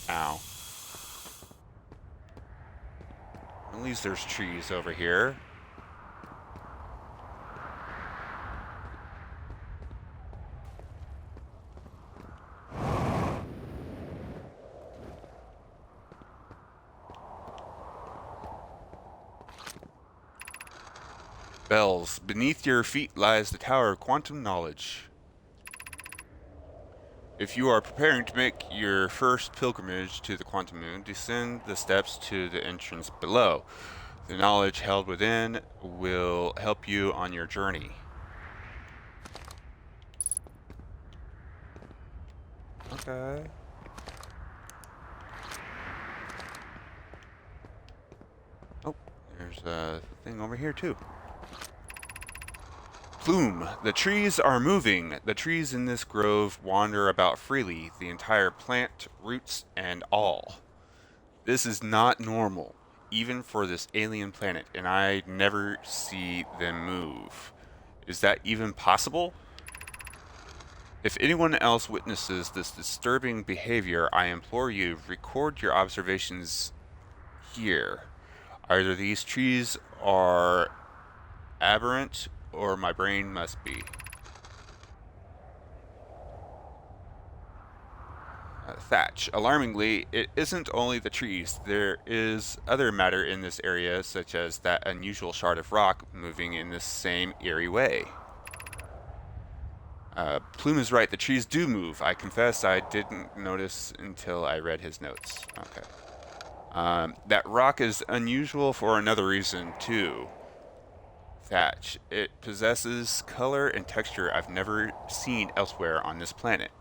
Ow. At least there's trees over here. Bells. Beneath your feet lies the Tower of Quantum Knowledge. If you are preparing to make your first pilgrimage to the Quantum Moon, descend the steps to the entrance below. The knowledge held within will help you on your journey. Okay. Oh, there's a thing over here too. Plume. The trees are moving. The trees in this grove wander about freely, the entire plant, roots, and all. This is not normal, even for this alien planet, and I never see them move. Is that even possible? If anyone else witnesses this disturbing behavior, I implore you, record your observations here. Either these trees are aberrant, or my brain must be. Thatch. Alarmingly, it isn't only the trees. There is other matter in this area, such as that unusual shard of rock moving in the same eerie way. Plume is right, the trees do move. I confess I didn't notice until I read his notes. Okay. That rock is unusual for another reason, too. Thatch. It possesses color and texture I've never seen elsewhere on this planet.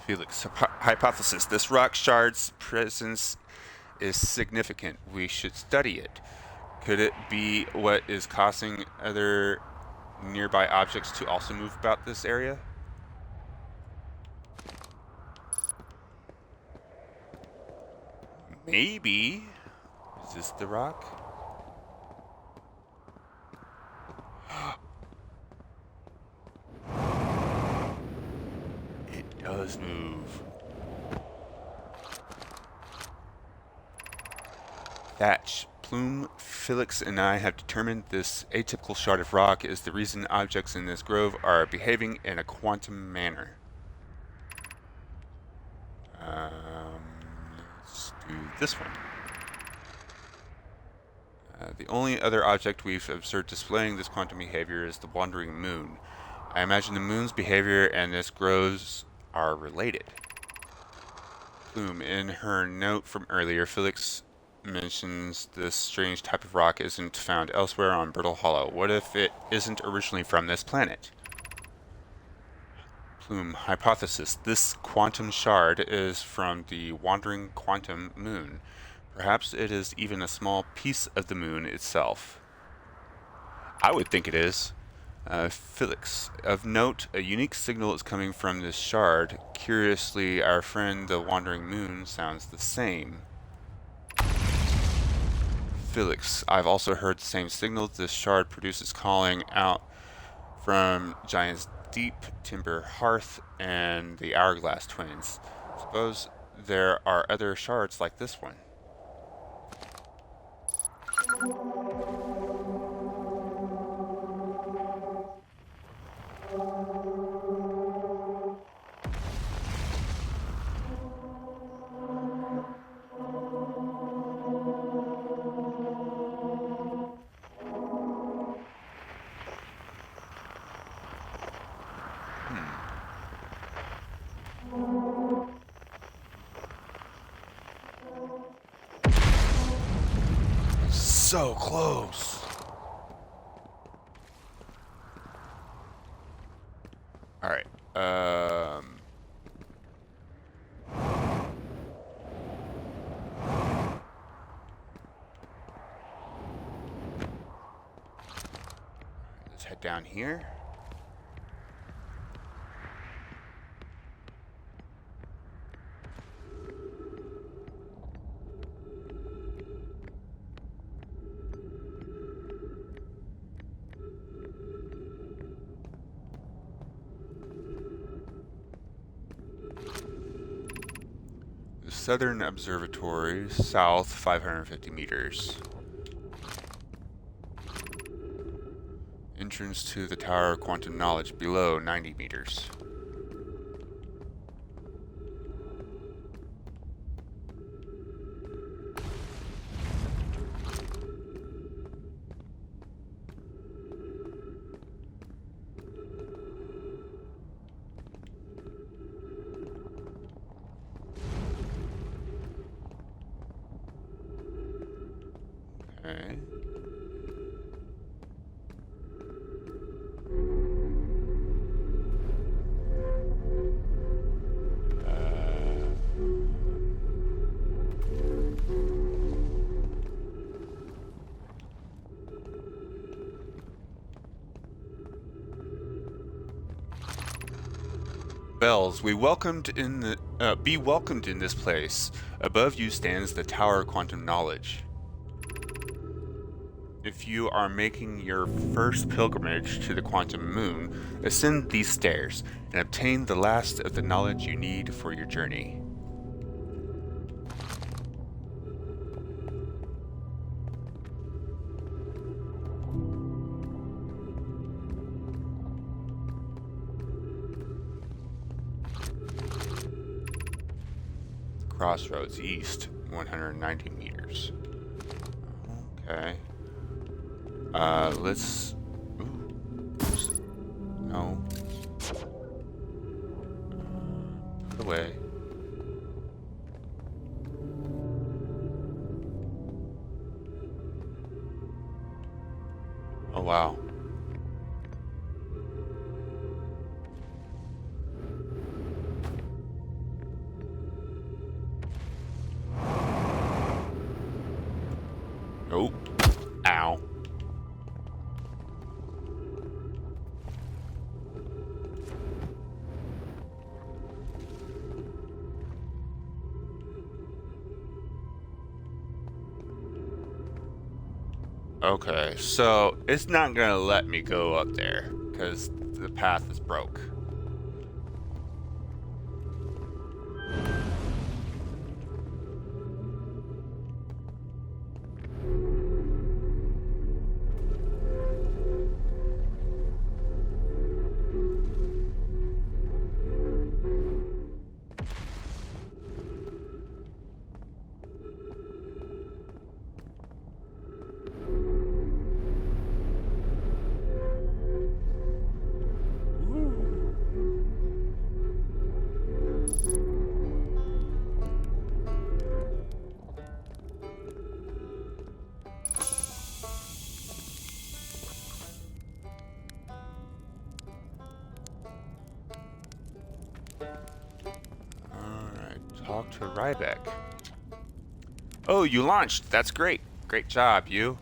Felix. Hypothesis. This rock shard's presence is significant. We should study it. Could it be what is causing other nearby objects to also move about this area? Maybe. Is this the rock? It does move. Thatch. Plume, Felix, and I have determined this atypical shard of rock is the reason objects in this grove are behaving in a quantum manner. Let's do this one. The only other object we've observed displaying this quantum behavior is the wandering moon. I imagine the moon's behavior and this groves are related. Plume, in her note from earlier, Felix mentions this strange type of rock isn't found elsewhere on Brittle Hollow. What if it isn't originally from this planet? Plume. Hypothesis. This quantum shard is from the wandering quantum moon. Perhaps it is even a small piece of the moon itself. I would think it is. Felix. Of note, a unique signal is coming from this shard. Curiously, our friend the wandering moon sounds the same. Felix. I've also heard the same signal this shard produces calling out from Giant's Deep, Timber Hearth, and the Hourglass Twins. Suppose there are other shards like this one. So close. All right. Let's head down here. Southern Observatory, south 550 meters. Entrance to the Tower of Quantum Knowledge below 90 meters. Okay. Bells, be welcomed in this place. Above you stands the Tower of Quantum Knowledge. If you are making your first pilgrimage to the quantum moon, ascend these stairs and obtain the last of the knowledge you need for your journey. Crossroads east, 190 meters. Okay. Let's... Ooh. No. Put away. Oh, wow. Nope. Ow. Okay, so it's not gonna let me go up there because the path is broke. Talk to Ryback. Oh, you launched. That's great. Great job, you.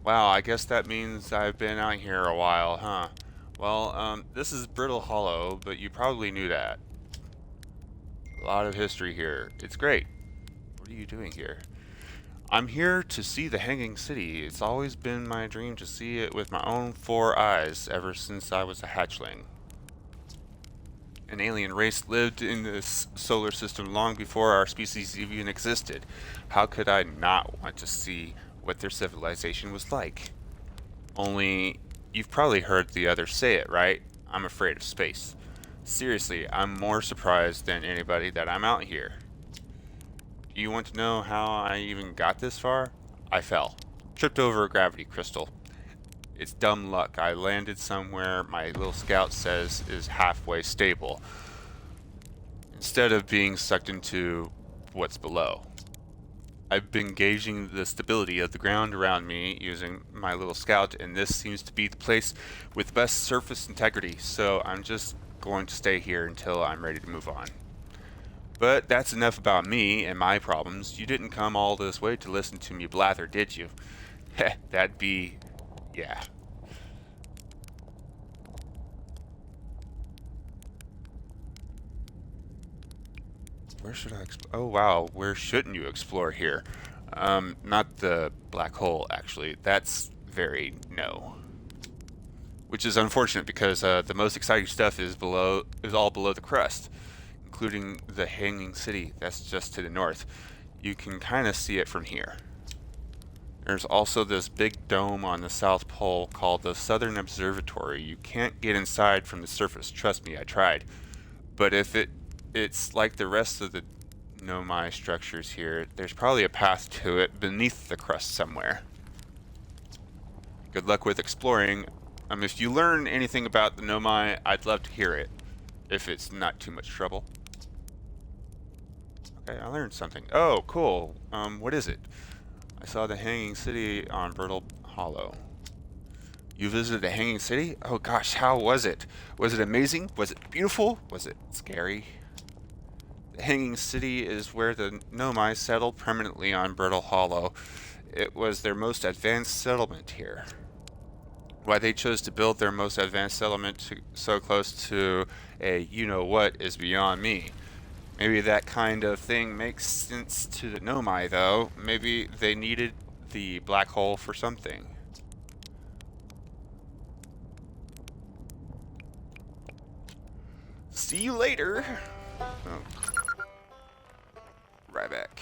Wow, I guess that means I've been out here a while, huh? Well, this is Brittle Hollow, but you probably knew that. A lot of history here. It's great. What are you doing here? I'm here to see the Hanging City. It's always been my dream to see it with my own 4 eyes ever since I was a hatchling. An alien race lived in this solar system long before our species even existed. How could I not want to see what their civilization was like? Only, you've probably heard the others say it, right? I'm afraid of space. Seriously, I'm more surprised than anybody that I'm out here. Do you want to know how I even got this far? I fell. Tripped over a gravity crystal. It's dumb luck. I landed somewhere my little scout says is halfway stable, instead of being sucked into what's below. I've been gauging the stability of the ground around me using my little scout, and this seems to be the place with the best surface integrity, so I'm just going to stay here until I'm ready to move on. But that's enough about me and my problems. You didn't come all this way to listen to me blather, did you? Heh, that'd be... yeah. Where should I explore? Oh wow, where shouldn't you explore here? Not the black hole, actually. That's very no. Which is unfortunate because the most exciting stuff is all below the crust, including the Hanging City. That's just to the north. You can kind of see it from here. There's also this big dome on the South Pole called the Southern Observatory. You can't get inside from the surface. Trust me, I tried. But if it's like the rest of the Nomai structures here, there's probably a path to it beneath the crust somewhere. Good luck with exploring. If you learn anything about the Nomai, I'd love to hear it, if it's not too much trouble. Okay, I learned something. Oh, cool. What is it? I saw the Hanging City on Brittle Hollow. You visited the Hanging City? Oh gosh, how was it? Was it amazing? Was it beautiful? Was it scary? The Hanging City is where the Nomai settled permanently on Brittle Hollow. It was their most advanced settlement here. Why they chose to build their most advanced settlement so close to a you-know-what is beyond me. Maybe that kind of thing makes sense to the Nomai, though. Maybe they needed the black hole for something. See you later. Oh. Right back.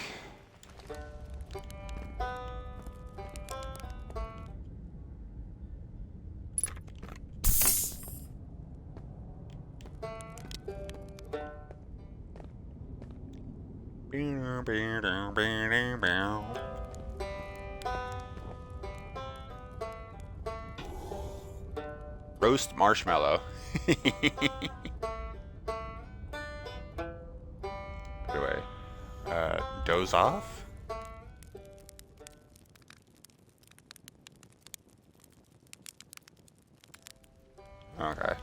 Roast marshmallow. Anyway, doze off? Okay.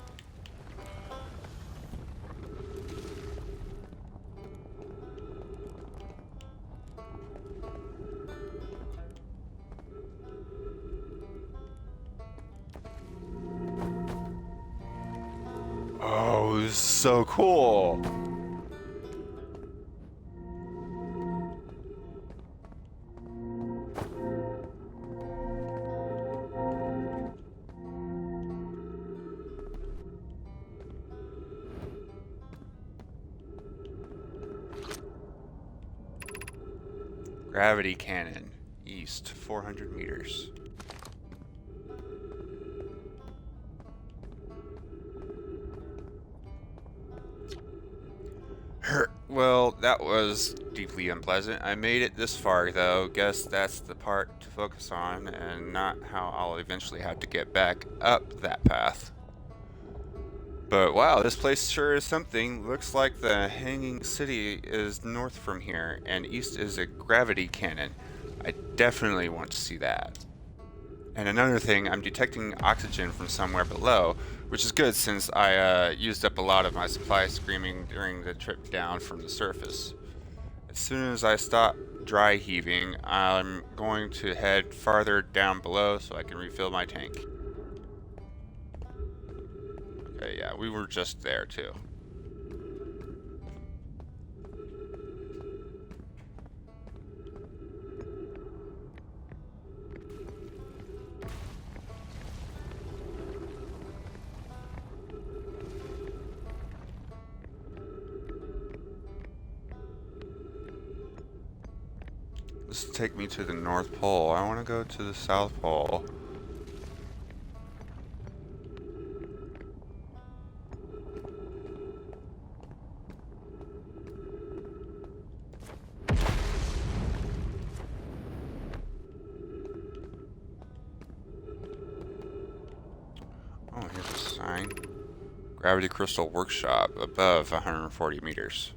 Oh, this is so cool. Gravity cannon, east, 400 meters. Well, that was deeply unpleasant. I made it this far, though. Guess that's the part to focus on, and not how I'll eventually have to get back up that path. But wow, this place sure is something. Looks like the hanging city is north from here, and east is a gravity cannon. I definitely want to see that. And another thing, I'm detecting oxygen from somewhere below, which is good since I used up a lot of my supply screaming during the trip down from the surface. As soon as I stop dry heaving, I'm going to head farther down below so I can refill my tank. Okay, yeah, we were just there too. This will take me to the North Pole. I want to go to the South Pole. Oh, here's a sign. Gravity Crystal Workshop above 140 meters.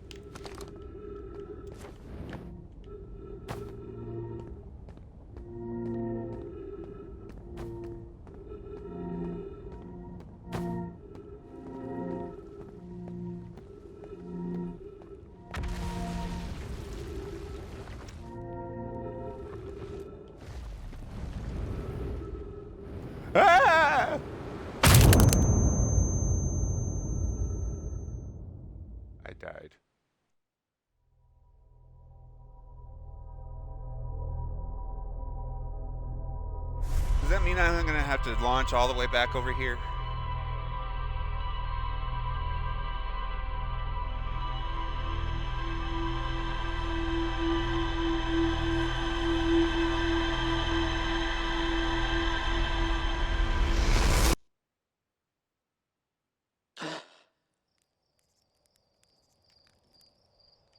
Ah! I died. Does that mean I'm gonna have to launch all the way back over here?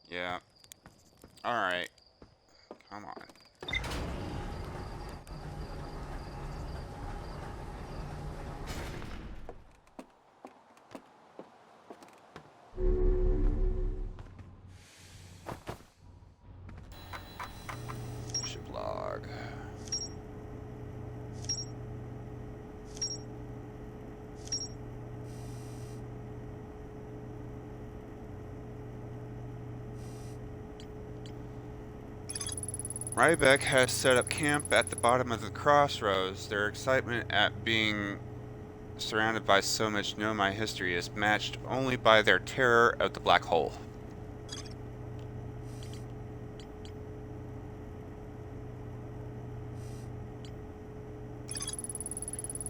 Yeah. Alright. Come on. Ship log. Rybeck has set up camp at the bottom of the crossroads. Their excitement at being surrounded by so much Nomai history is matched only by their terror of the black hole.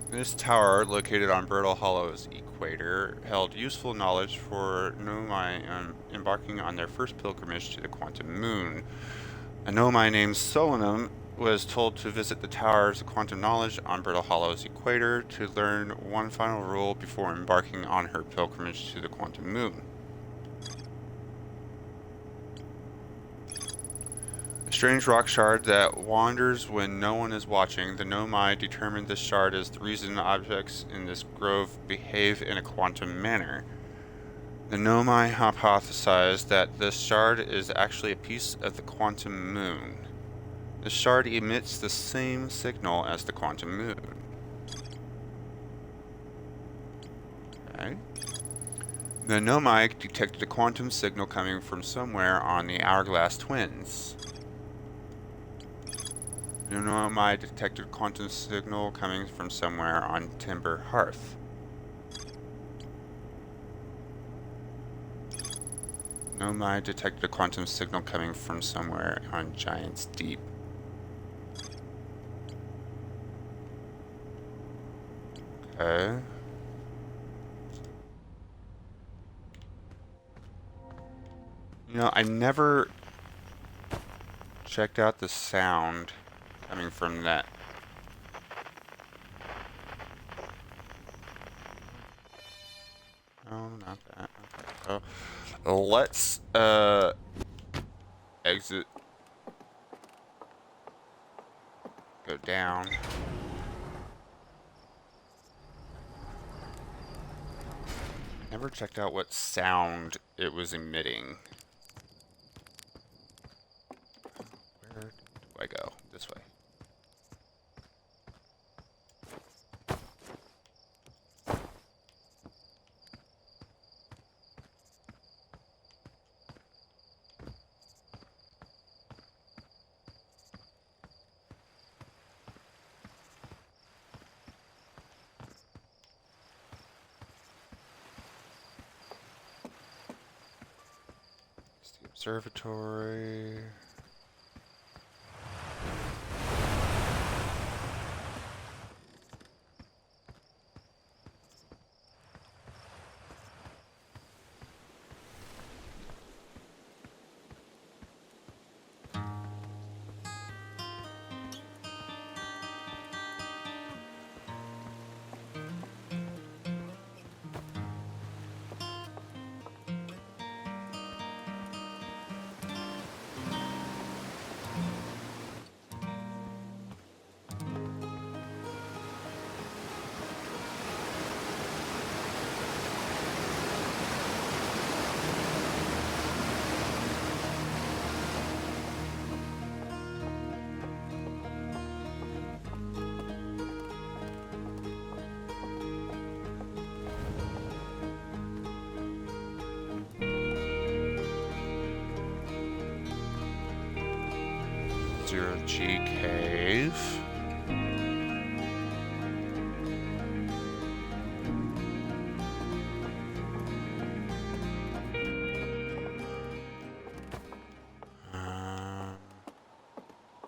This tower, located on Brittle Hollow's equator, held useful knowledge for Nomai embarking on their first pilgrimage to the quantum moon. A Nomai named Solanum was told to visit the Towers of Quantum Knowledge on Brittle Hollow's equator to learn one final rule before embarking on her pilgrimage to the quantum moon. Strange rock shard that wanders when no one is watching. The Nomai determined this shard is the reason objects in this grove behave in a quantum manner. The Nomai hypothesized that this shard is actually a piece of the quantum moon. The shard emits the same signal as the quantum moon. Okay. The Nomai detected a quantum signal coming from somewhere on the hourglass twins. The Nomai detected a quantum signal coming from somewhere on Timber Hearth. Nomai detected a quantum signal coming from somewhere on Giant's Deep. Okay. You know, I never checked out the sound coming from that. Oh, not that. Okay. So let's exit. Go down. Never checked out what sound it was emitting. Where do I go? This way. It's the observatory. Zero G cave.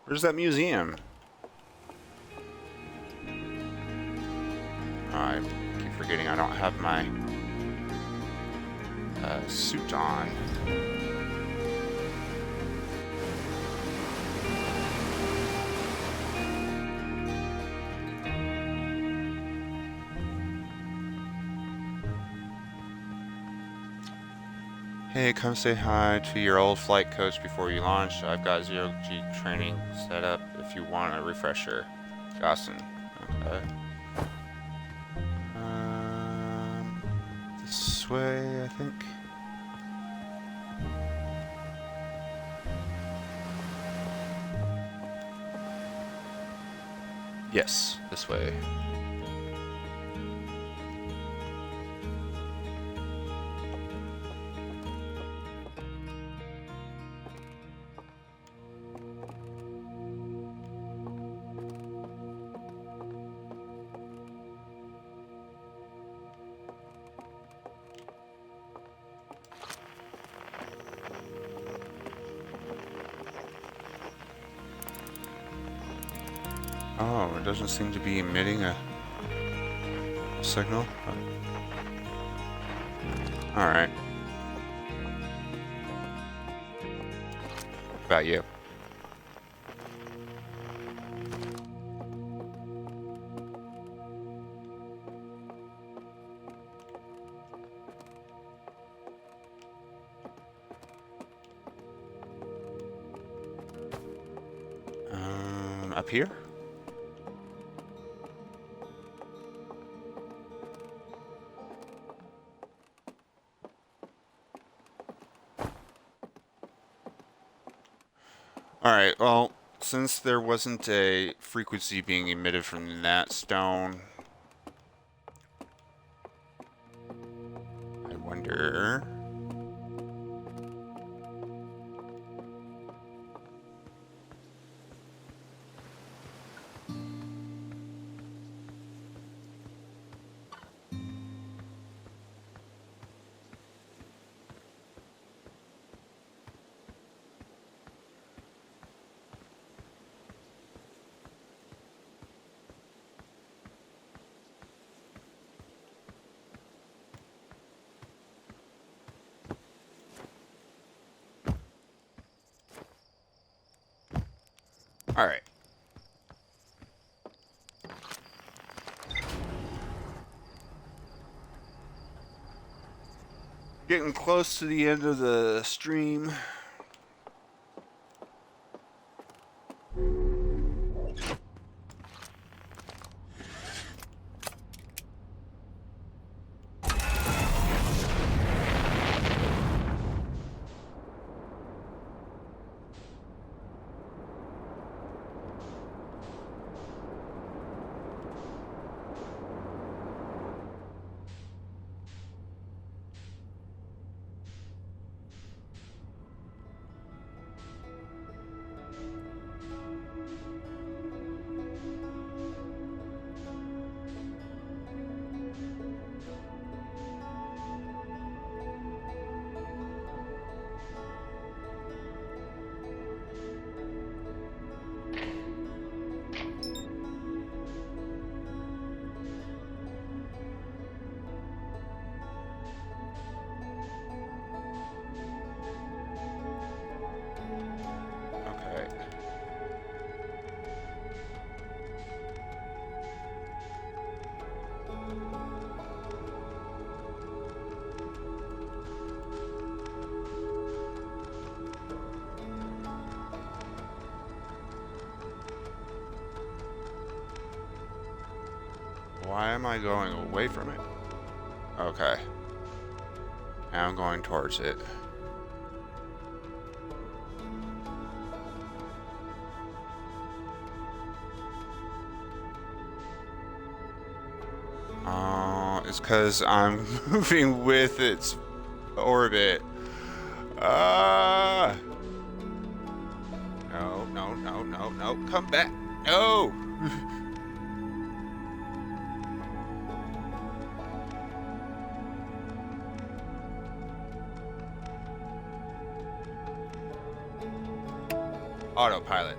Where's that museum? I keep forgetting I don't have my suit on. Hey, come say hi to your old flight coach before you launch. I've got zero G training set up if you want a refresher. Jocelyn. Okay. This way, I think. Yes, this way. Oh, it doesn't seem to be emitting a signal. Alright. What about you? up here? Alright, well, since there wasn't a frequency being emitted from that stone, I wonder... Alright. Getting close to the end of the stream. Why am I going away from it? Okay. Now I'm going towards it. It's because I'm moving with its orbit. No, no, no, no, no. Come back. No! Autopilot.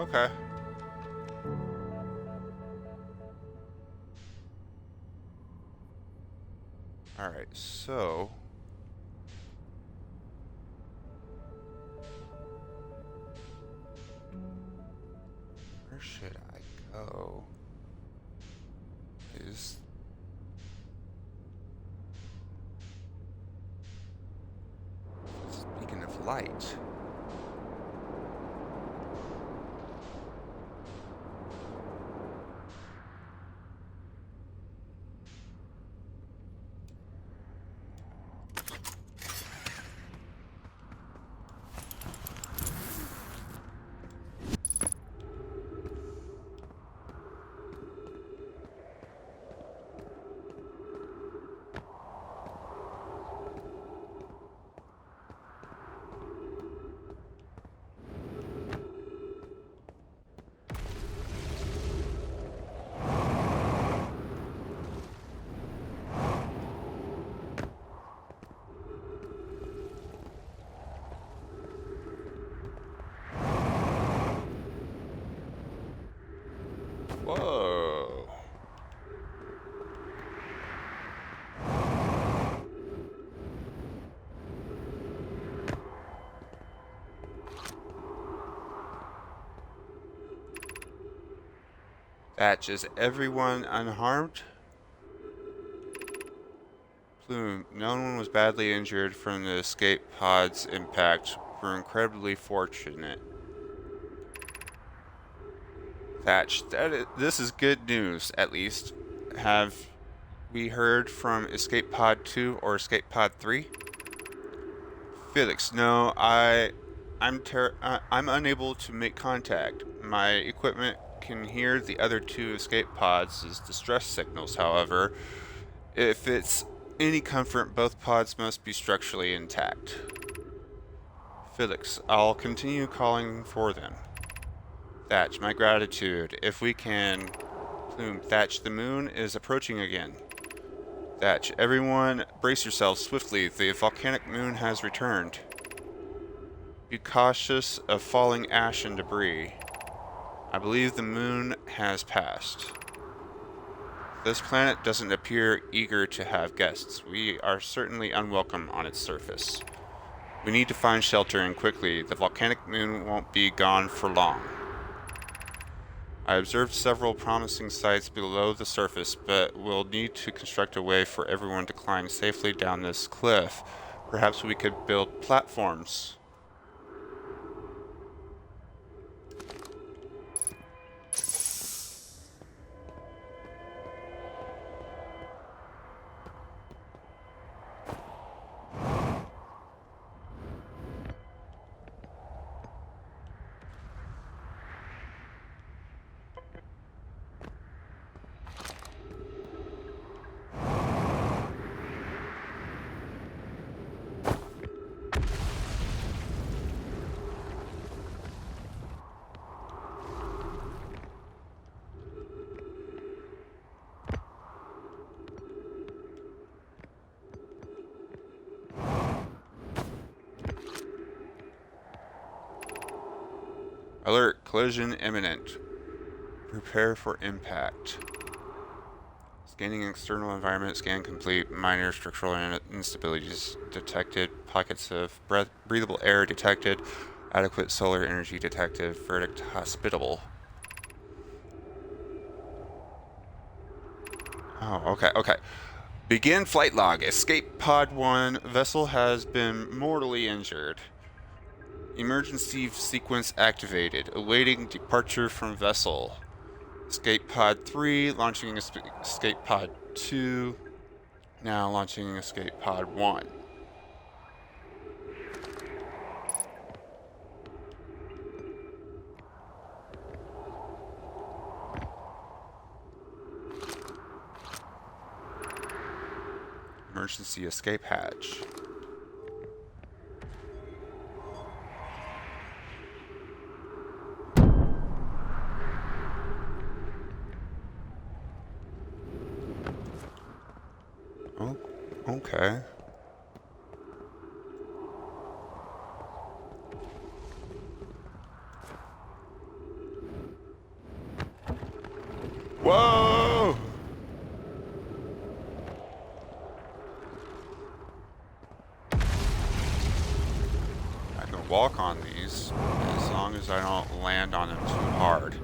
Okay. Alright, so... where should I go? Speaking of light... Thatch, is everyone unharmed? Plume, no one was badly injured from the escape pod's impact. We're incredibly fortunate. Thatch, this is good news, at least. Have we heard from Escape Pod 2 or Escape Pod 3? Felix, no, I'm unable to make contact. My equipment can hear the other two escape pods' distress signals, however. If it's any comfort, both pods must be structurally intact. Felix, I'll continue calling for them. Thatch, my gratitude. If we can... Plume, Thatch, the moon is approaching again. Thatch, everyone brace yourselves swiftly. The volcanic moon has returned. Be cautious of falling ash and debris. I believe the moon has passed. This planet doesn't appear eager to have guests. We are certainly unwelcome on its surface. We need to find shelter and quickly. The volcanic moon won't be gone for long. I observed several promising sites below the surface, but we'll need to construct a way for everyone to climb safely down this cliff. Perhaps we could build platforms. Alert, collision imminent. Prepare for impact. Scanning external environment, scan complete. Minor structural instabilities detected. Pockets of breathable air detected. Adequate solar energy detected. Verdict hospitable. Oh, okay. Begin flight log. Escape Pod 1. Vessel has been mortally injured. Emergency sequence activated. Awaiting departure from vessel. Escape Pod 3, launching Escape Pod 2, now launching Escape Pod 1. Emergency escape hatch. Oh, okay. Whoa! I can walk on these as long as I don't land on them too hard.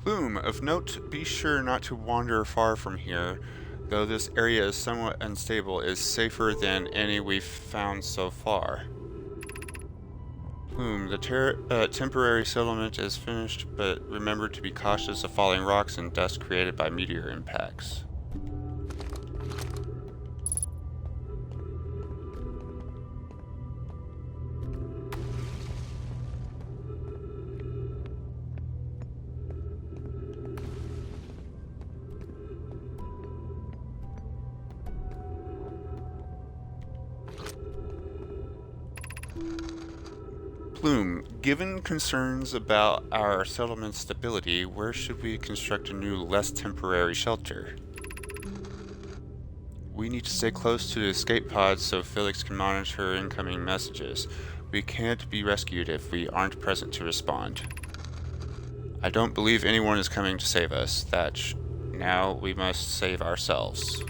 Plume, of note, be sure not to wander far from here. Though this area is somewhat unstable, it is safer than any we've found so far. Plume, the temporary settlement is finished, but remember to be cautious of falling rocks and dust created by meteor impacts. Plume, given concerns about our settlement stability, where should we construct a new, less temporary shelter? We need to stay close to the escape pods so Felix can monitor incoming messages. We can't be rescued if we aren't present to respond. I don't believe anyone is coming to save us, Thatch. Now we must save ourselves.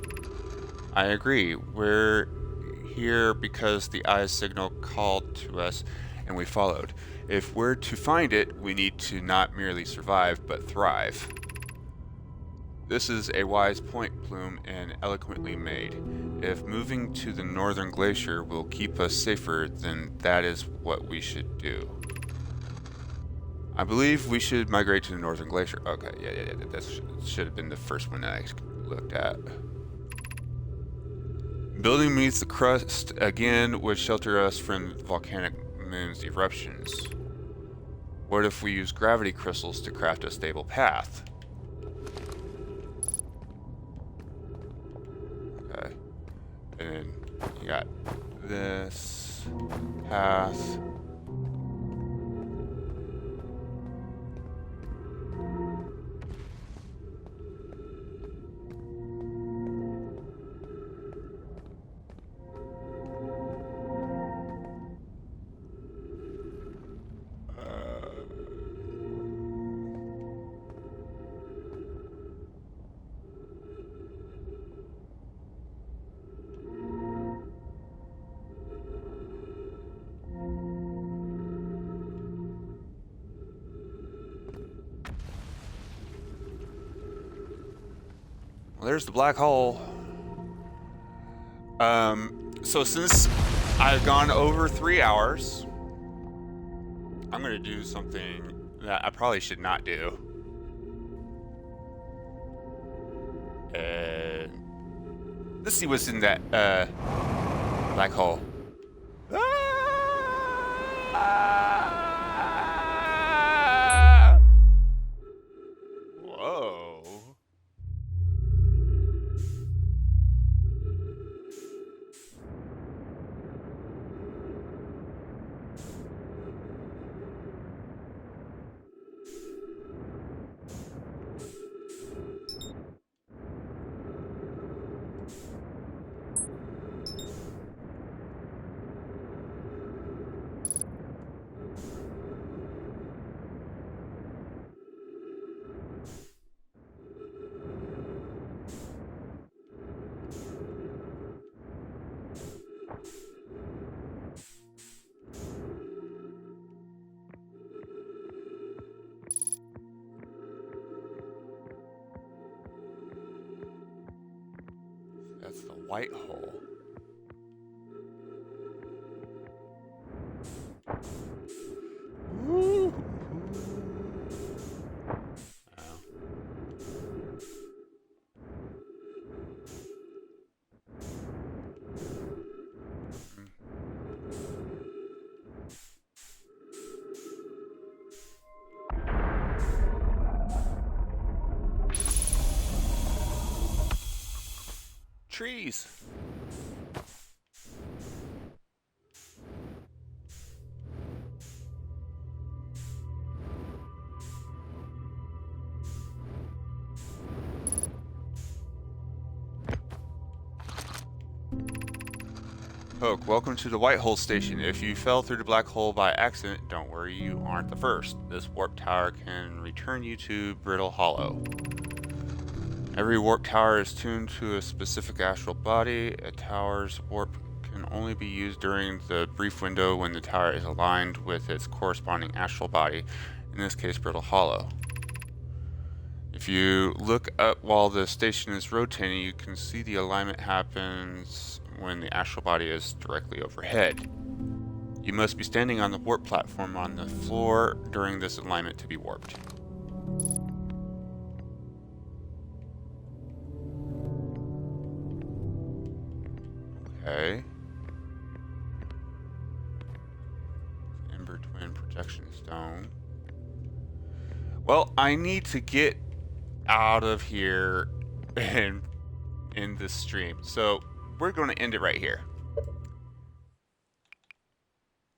I agree. We're here because the eye's signal called to us and we followed. If we're to find it, we need to not merely survive, but thrive. This is a wise point, Plume, and eloquently made. If moving to the northern glacier will keep us safer, then that is what we should do. I believe we should migrate to the northern glacier. Okay, yeah, that should have been the first one that I looked at. Building beneath the crust again would shelter us from the volcanic moon's eruptions. What if we use gravity crystals to craft a stable path? Okay. And then you got this path. Well, there's the black hole. So since I've gone over 3 hours, I'm gonna do something that I probably should not do. Let's see what's in that black hole. Whoa. That's the white hole. Woo. Oh. Trees. Poke, welcome to the White Hole Station. If you fell through the black hole by accident, don't worry, you aren't the first. This warp tower can return you to Brittle Hollow. Every warp tower is tuned to a specific astral body. A tower's warp can only be used during the brief window when the tower is aligned with its corresponding astral body, in this case Brittle Hollow. If you look up while the station is rotating, you can see the alignment happens when the astral body is directly overhead. You must be standing on the warp platform on the floor during this alignment to be warped. Okay. Ember Twin Projection Stone. Well, I need to get out of here and in this stream. So we're going to end it right here.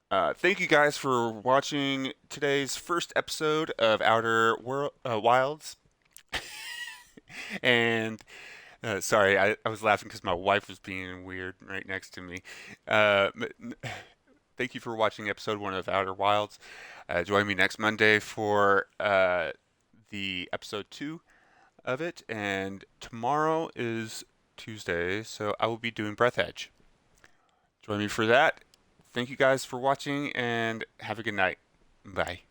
Thank you guys for watching today's first episode of Wilds. And sorry, I was laughing because my wife was being weird right next to me. Thank you for watching episode 1 of Outer Wilds. Join me next Monday for the episode 2 of it. And tomorrow is Tuesday, so I will be doing Breath Edge. Join me for that. Thank you guys for watching and have a good night. Bye.